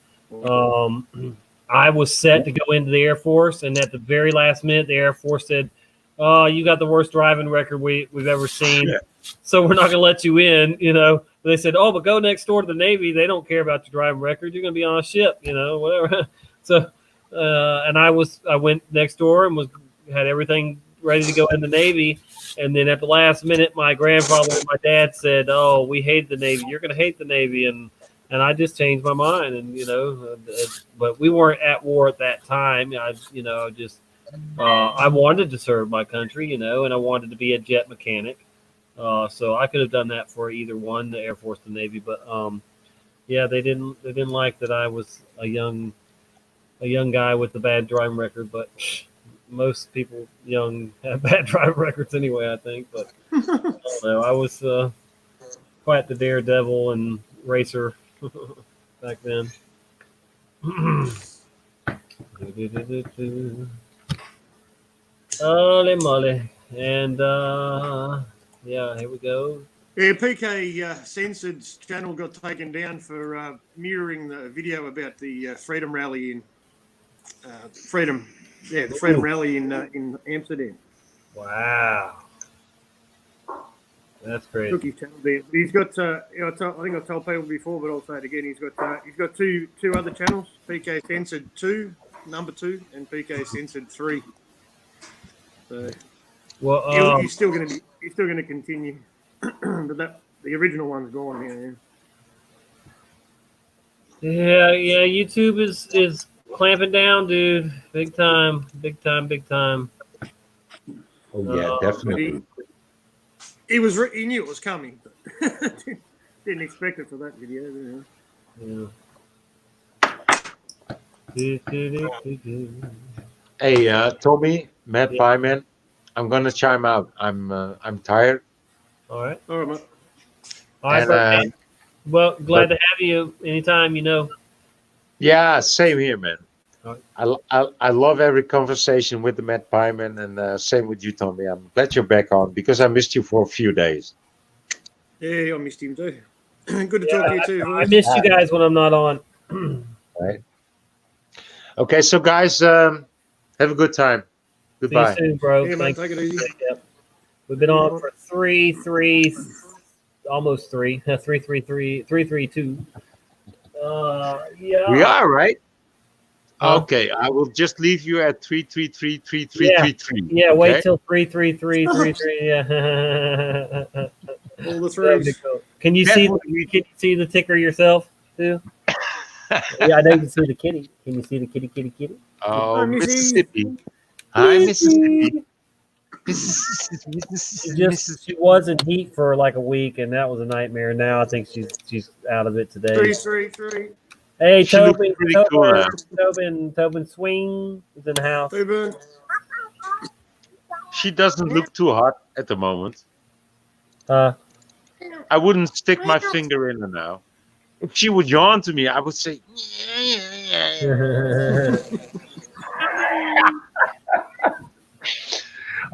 I was set to go into the Air Force, and at the very last minute, the Air Force said, "Oh, you got the worst driving record we've ever seen, so we're not going to let you in." You know, they said, "Oh, but go next door to the Navy. They don't care about your driving record. You're going to be on a ship, you know, whatever." So, and I went next door and had everything ready to go in the Navy. And then at the last minute, my grandfather and my dad said, "Oh, we hate the Navy. You're going to hate the Navy." And I just changed my mind, and you know, but we weren't at war at that time. I wanted to serve my country, you know, and I wanted to be a jet mechanic. So I could have done that for either one, the Air Force, the Navy. But yeah, they didn't like that I was a young guy with a bad driving record. But most people young have bad driving records anyway, I think. But I don't know. I was quite the daredevil and racer back then. Holy moly. And yeah, here we go. Yeah, PK Censored's channel got taken down for mirroring the video about the Freedom Rally in the Freedom Rally in Amsterdam. Wow. That's great. Took his channel down. He's got I think I've told people before, but I'll say it again. He's got two other channels: PK Censored 2, number 2, and PK Censored 3. So well, he's still going to continue, but the original one's gone now. Yeah, YouTube is clamping down, dude. Big time. Oh yeah, definitely. He knew it was coming, but didn't expect it for that video. You know. Hey, Tommy, Matt Pyman, I'm gonna chime out. I'm tired. All right, mate. All right, and, well, glad to have you anytime, you know. Yeah, same here, man. I love every conversation with the Matt Pyman, and same with you, Tommy. I'm glad you're back on because I missed you for a few days. Yeah, I missed him too. Good to talk to you too. I missed you guys when I'm not on. Right. Okay, so guys, have a good time. Goodbye. See you soon, bro. Yeah, man, take it easy. Yep. We've been on for 3, almost 3, 332. Yeah. We are, right? Okay, I will just leave you at 3333333. Yeah, wait till 33333. Yeah. All the threes. Can you see the ticker yourself too? Yeah, I know you can see the kitty. Can you see the kitty? Oh, Mississippi. Hi, Mississippi. She was in heat for like a week, and that was a nightmare. Now I think she's out of it today. 3. Hey, She looks Tobin, pretty cool now. Tobin Swing is in the house. Tobin. She doesn't look too hot at the moment. I wouldn't stick my finger in her now. If she would yawn to me, I would say.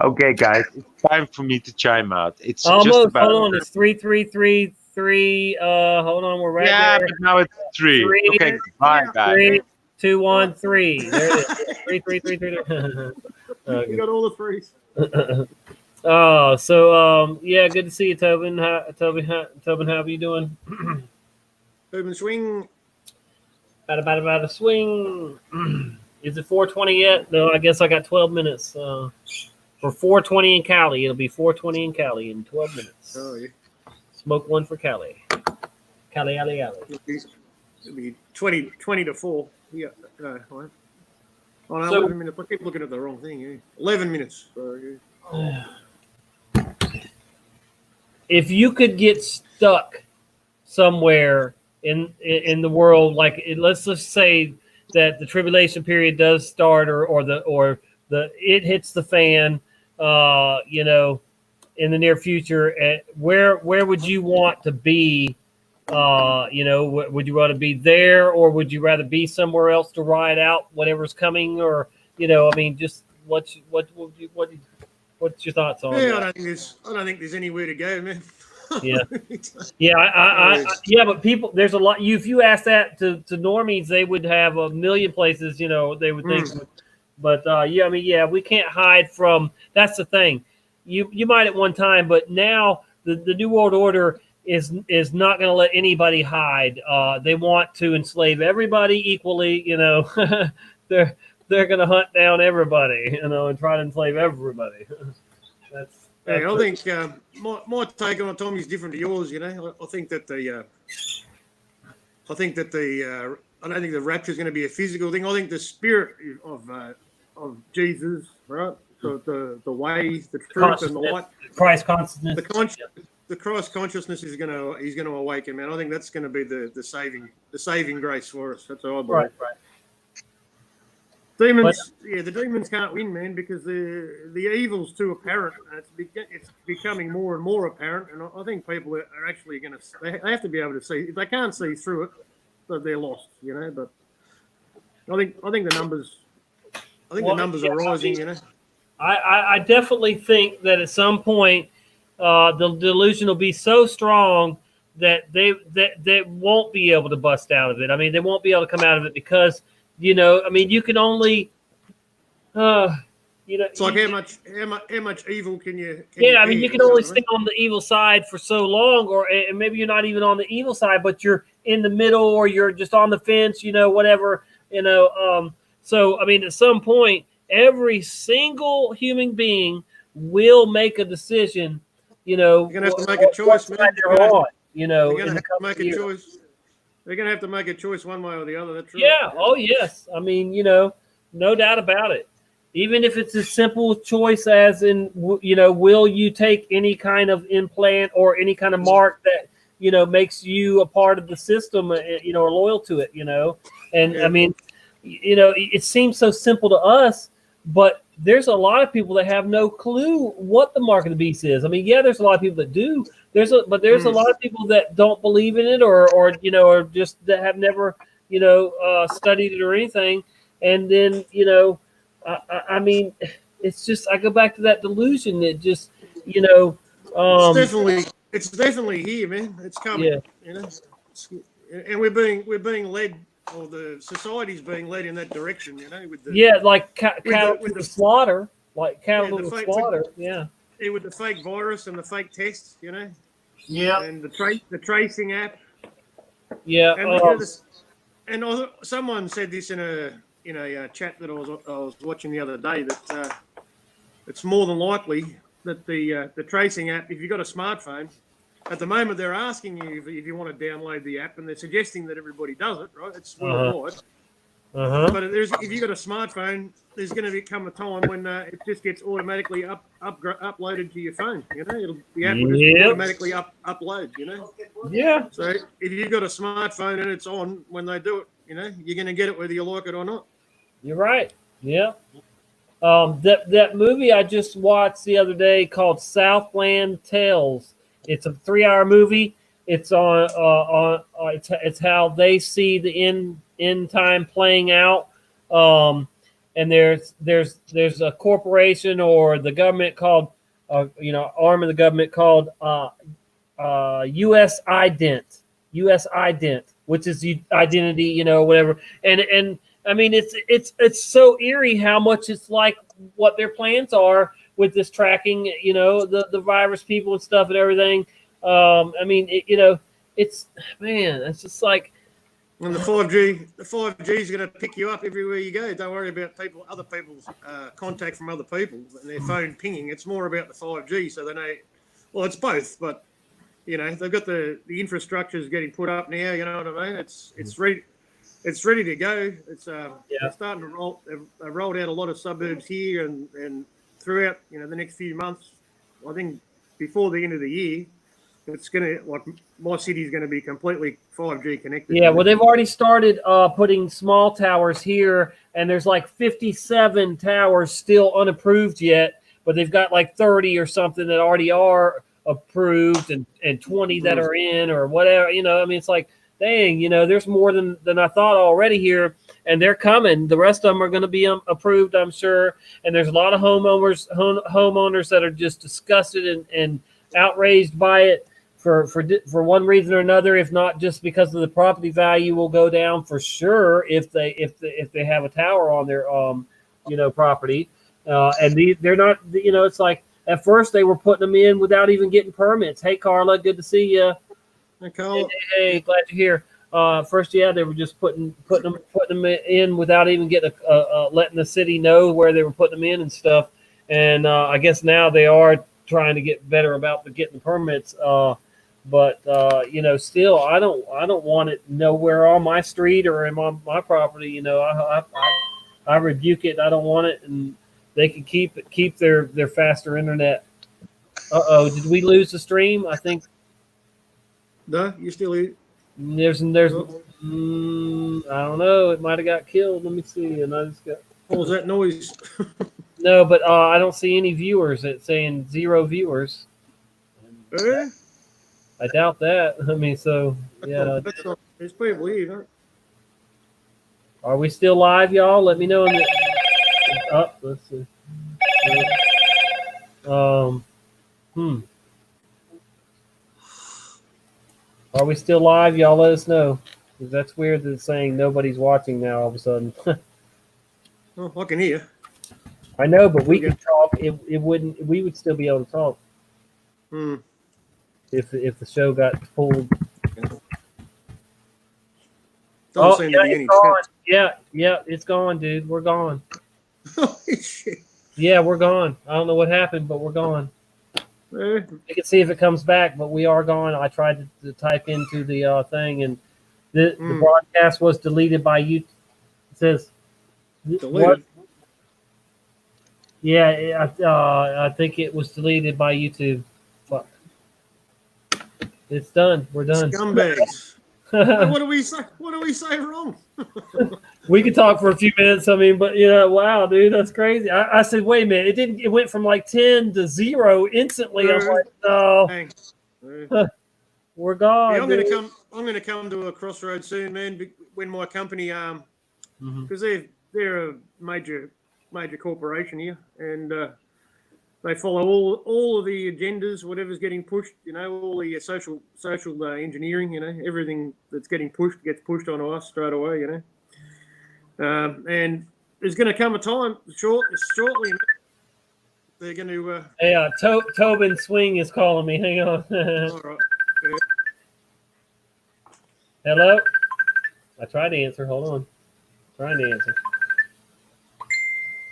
Okay, guys, it's time for me to chime out. It's almost. Just about Hold on, it's 33333. Hold on, we're right there. but now it's 3. Okay, bye, guys. 3, 2, 1, 3. There it is. 33333. You got all the threes. Oh, so yeah, good to see you, Tobin. Tobin, how are you doing? Tobin swing. About a swing. Is it 4:20 yet? No, I guess I got 12 minutes. For 4:20 in Cali, it'll be 4:20 in Cali in 12 minutes. Oh yeah. Smoke one for Cali. Cali. It'll be 20 to 4. Yeah. What? Oh no, So- 11 minutes. I keep looking at the wrong thing. Yeah. 11 minutes. If you could get stuck somewhere in the world, like let's just say that the tribulation period does start, or the it hits the fan, you know, in the near future, where would you want to be? Would you rather be there, or would you rather be somewhere else to ride out whatever's coming? Or just what's your thoughts on Yeah, that? I don't think there's anywhere to go, man. Yeah. Yeah, but people, there's a lot. If you ask that to normies, they would have a million places. They would think. But we can't hide from. That's the thing. You might at one time, but now the New World Order is not going to let anybody hide. They want to enslave everybody equally. They're going to hunt down everybody. And try to enslave everybody. That's I think my take on Tommy is different to yours. I think that I don't think the rapture is going to be a physical thing. I think the spirit of Jesus, right? The way, the truth, and the light, Christ consciousness, the Christ consciousness he's going to awaken, man. I think that's going to be the saving grace for us. That's how I believe. Right. Demons, the demons can't win, man, because the evil's too apparent. It's becoming more and more apparent, and I think people are actually going to. They have to be able to see. If they can't see through it, they're lost, But I think the numbers. I think the numbers are rising, I definitely think that at some point the delusion will be so strong that they won't be able to bust out of it. I mean, they won't be able to come out of it because. You can only, It's like how much evil can you? You can only stay on the evil side for so long, or and maybe you're not even on the evil side, but you're in the middle, or you're just on the fence, whatever, So at some point, every single human being will make a decision. You're gonna have to make a choice, man. You're gonna have to make a choice. They're going to have to make a choice one way or the other. That's right. Yeah. Oh, yes. No doubt about it. Even if it's a simple choice as in, will you take any kind of implant or any kind of mark that, makes you a part of the system, or loyal to it, And it seems so simple to us, but there's a lot of people that have no clue what the mark of the beast is. There's a lot of people that do. There's a lot of people that don't believe in it, or just that have never studied it or anything. And then it's just, I go back to that delusion that just it's definitely here, man. It's coming. Yeah. And we're being led, or the society's being led in that direction. With the slaughter, like cattle to slaughter. With the fake virus and the fake tests, Yeah. And the tracing app. Yeah. And someone said this in a chat that I was watching the other day, that it's more than likely that the tracing app, if you've got a smartphone, at the moment they're asking you if you want to download the app, and they're suggesting that everybody does it, right? It's worldwide. But if you've got a smartphone, there's going to come a time when it just gets automatically uploaded to your phone. The app will just automatically upload. Yeah. So if you've got a smartphone and it's on when they do it, you're going to get it whether you like it or not. You're right. Yeah. That movie I just watched the other day called Southland Tales. It's a 3-hour movie. It's it's how they see the end time playing out. And there's a corporation or the government called arm of the government called U.S. Ident, which is the identity, whatever. And it's so eerie how much it's like what their plans are with this tracking, the virus people and stuff and everything. It's just like. And the 5G is going to pick you up everywhere you go. Don't worry about other people's contact from other people and their phone pinging. It's more about the 5G, so they know. Well, it's both, but they've got the infrastructure is getting put up now. You know what I mean? It's ready. It's ready to go. It's they're starting to roll. They've rolled out a lot of suburbs here and throughout the next few months. I think before the end of the year, it's going to, my city's going to be completely 5G connected. Yeah, well, they've already started putting small towers here, and there's like 57 towers still unapproved yet. but they've got like 30 or something that already are approved and 20 that are in or whatever. You know, I mean, it's like, dang, you know, there's more than I thought already here, and they're coming. The rest of them are going to be approved, I'm sure. And there's a lot of homeowners that are just disgusted and outraged by it for one reason or another. If not just because of the property value will go down for sure if they have a tower on their property. And they're not, you know, it's like at first they were putting them in without even getting permits. Hey, Carla, good to see you. Hey, Carla. Hey, glad you're here. First, yeah, they were just putting them in without even getting letting the city know where they were putting them in and stuff. And I guess now they are trying to get better about getting the permits. But you know, still, I don't want it nowhere on my street or in my property. You know, I rebuke it. I don't want it, and they can keep their faster internet. Did we lose the stream? I think. No, you still eat. There's I don't know. It might have got killed. Let me see. And I just got. What was that noise? No, but I don't see any viewers. It's saying 0 viewers. I doubt that. I mean, so yeah. It's pretty weird, huh? Are we still live, y'all? Let me know. Let's see. Are we still live? Y'all let us know. Because that's weird that it's saying nobody's watching now all of a sudden. Oh, I can hear. I know, but we could talk. It wouldn't. We would still be able to talk. If the show got pulled. Don't seem to be any gone. Yeah, it's gone, dude. We're gone. Holy shit. Yeah, we're gone. I don't know what happened, but we're gone. I can see if it comes back, but we are gone. I tried to type into the thing, and the broadcast was deleted by you. It says deleted. What? Yeah, I think it was deleted by YouTube. Fuck. It's done. We're done. Scumbags. What do we say? What do we say wrong? We could talk for a few minutes. I mean, but wow, dude, that's crazy. I said, wait a minute. It went from like 10 to 0 instantly. I'm like, no, we're gone. Yeah, I'm gonna come to a crossroads soon, man. When my company, because they're a major corporation here, and they follow all of the agendas, whatever's getting pushed. You know, all the social engineering. You know, everything that's getting pushed gets pushed onto us straight away. You know, and there's going to come a time shortly. They're going to. Hey, Tobin Swing is calling me. Hang on. All right. Yeah. Hello. I tried to answer. Hold on. Trying to answer.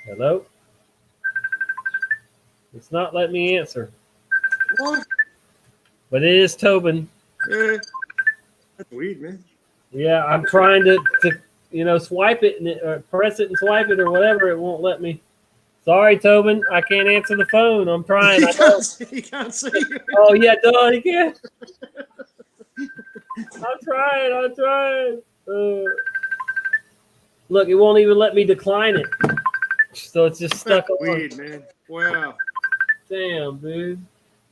Hello. It's not letting me answer. What? But it is Tobin. Yeah. That's weird, man. Yeah, I'm trying to swipe it or press it and swipe it or whatever. It won't let me. Sorry, Tobin. I can't answer the phone. I'm trying. He can't see you. Oh, yeah, duh, he can't. I'm trying. Look, it won't even let me decline it. So it's just stuck on. Weird, man. Wow. Damn, dude.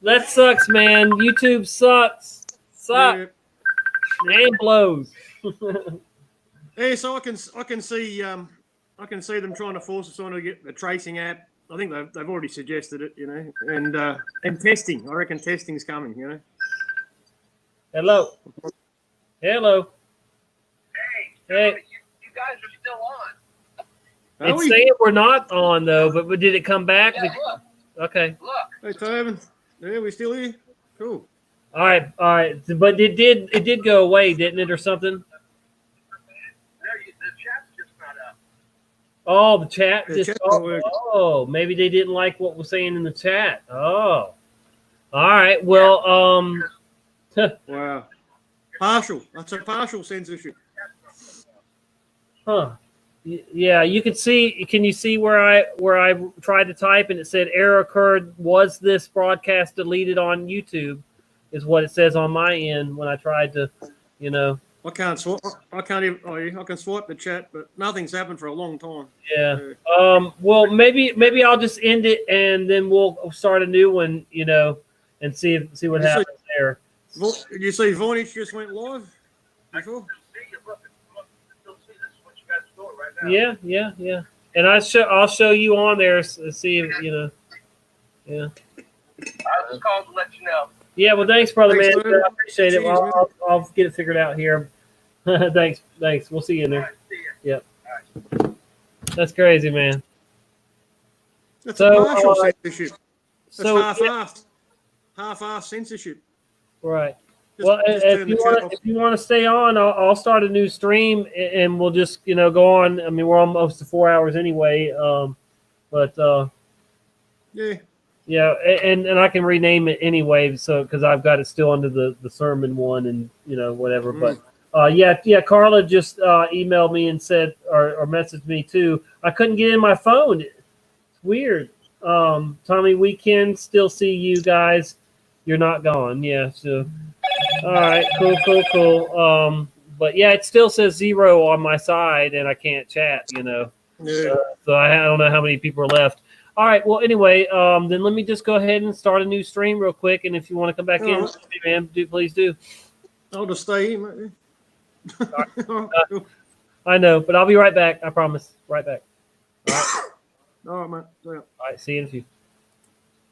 That sucks, man. YouTube sucks. Yeah. And blows. Hey, so I can see them trying to force us on to get the tracing app. I think they've already suggested it, you know, and testing. I reckon testing's coming, you know. Hello. Hey. You guys are still on. It's saying we're not on though, but did it come back? Yeah, look. Okay. Look. Hey, Tobin. Yeah, we still here? Cool. All right. But it did go away, didn't it, or something? The chat's just not up. Oh, the chat The just. chat Oh, maybe they didn't like what was saying in the chat. Oh. All right. Well, Wow. Partial. That's a partial censorship. Huh. Yeah, you can see. Can you see where I tried to type and it said error occurred? Was this broadcast deleted on YouTube? Is what it says on my end when I tried to, I can't swipe. I can't even. Oh, yeah, I can swipe the chat, but nothing's happened for a long time. Yeah. Well, maybe I'll just end it and then we'll start a new one, and see what happens there. Did you see Voynich just went live before? Yeah. And I'll show you on there. See if Yeah. I just called to let you know. Yeah. Well, thanks, brother, Thanks, man. man. I appreciate it. Cheers, Well, I'll get it figured out here. Thanks. We'll see you in there. Yep. That's crazy, man. That's So, a partial censorship. That's so half-assed censorship. Right. Just- Well, just if turn you the want chat off. if you want to stay on, I'll start a new stream and we'll just go on. I mean, we're almost to 4 hours anyway. But Yeah. yeah, and I can rename it anyway. So because I've got it still under the sermon one and whatever. But yeah. Carla just emailed me and said or messaged me too. I couldn't get in my phone. It's weird. Tommy, we can still see you guys. You're not gone. Yeah. So. All right, cool. But yeah, it still says 0 on my side, and I can't chat. Yeah. So I don't know how many people are left. All right. Well, anyway, then let me just go ahead and start a new stream real quick, and if you want to come back in, man, please do. I'll just stay in, mate. I know, but I'll be right back. I promise. Right back. All right, mate. See ya. All right. See you in a few.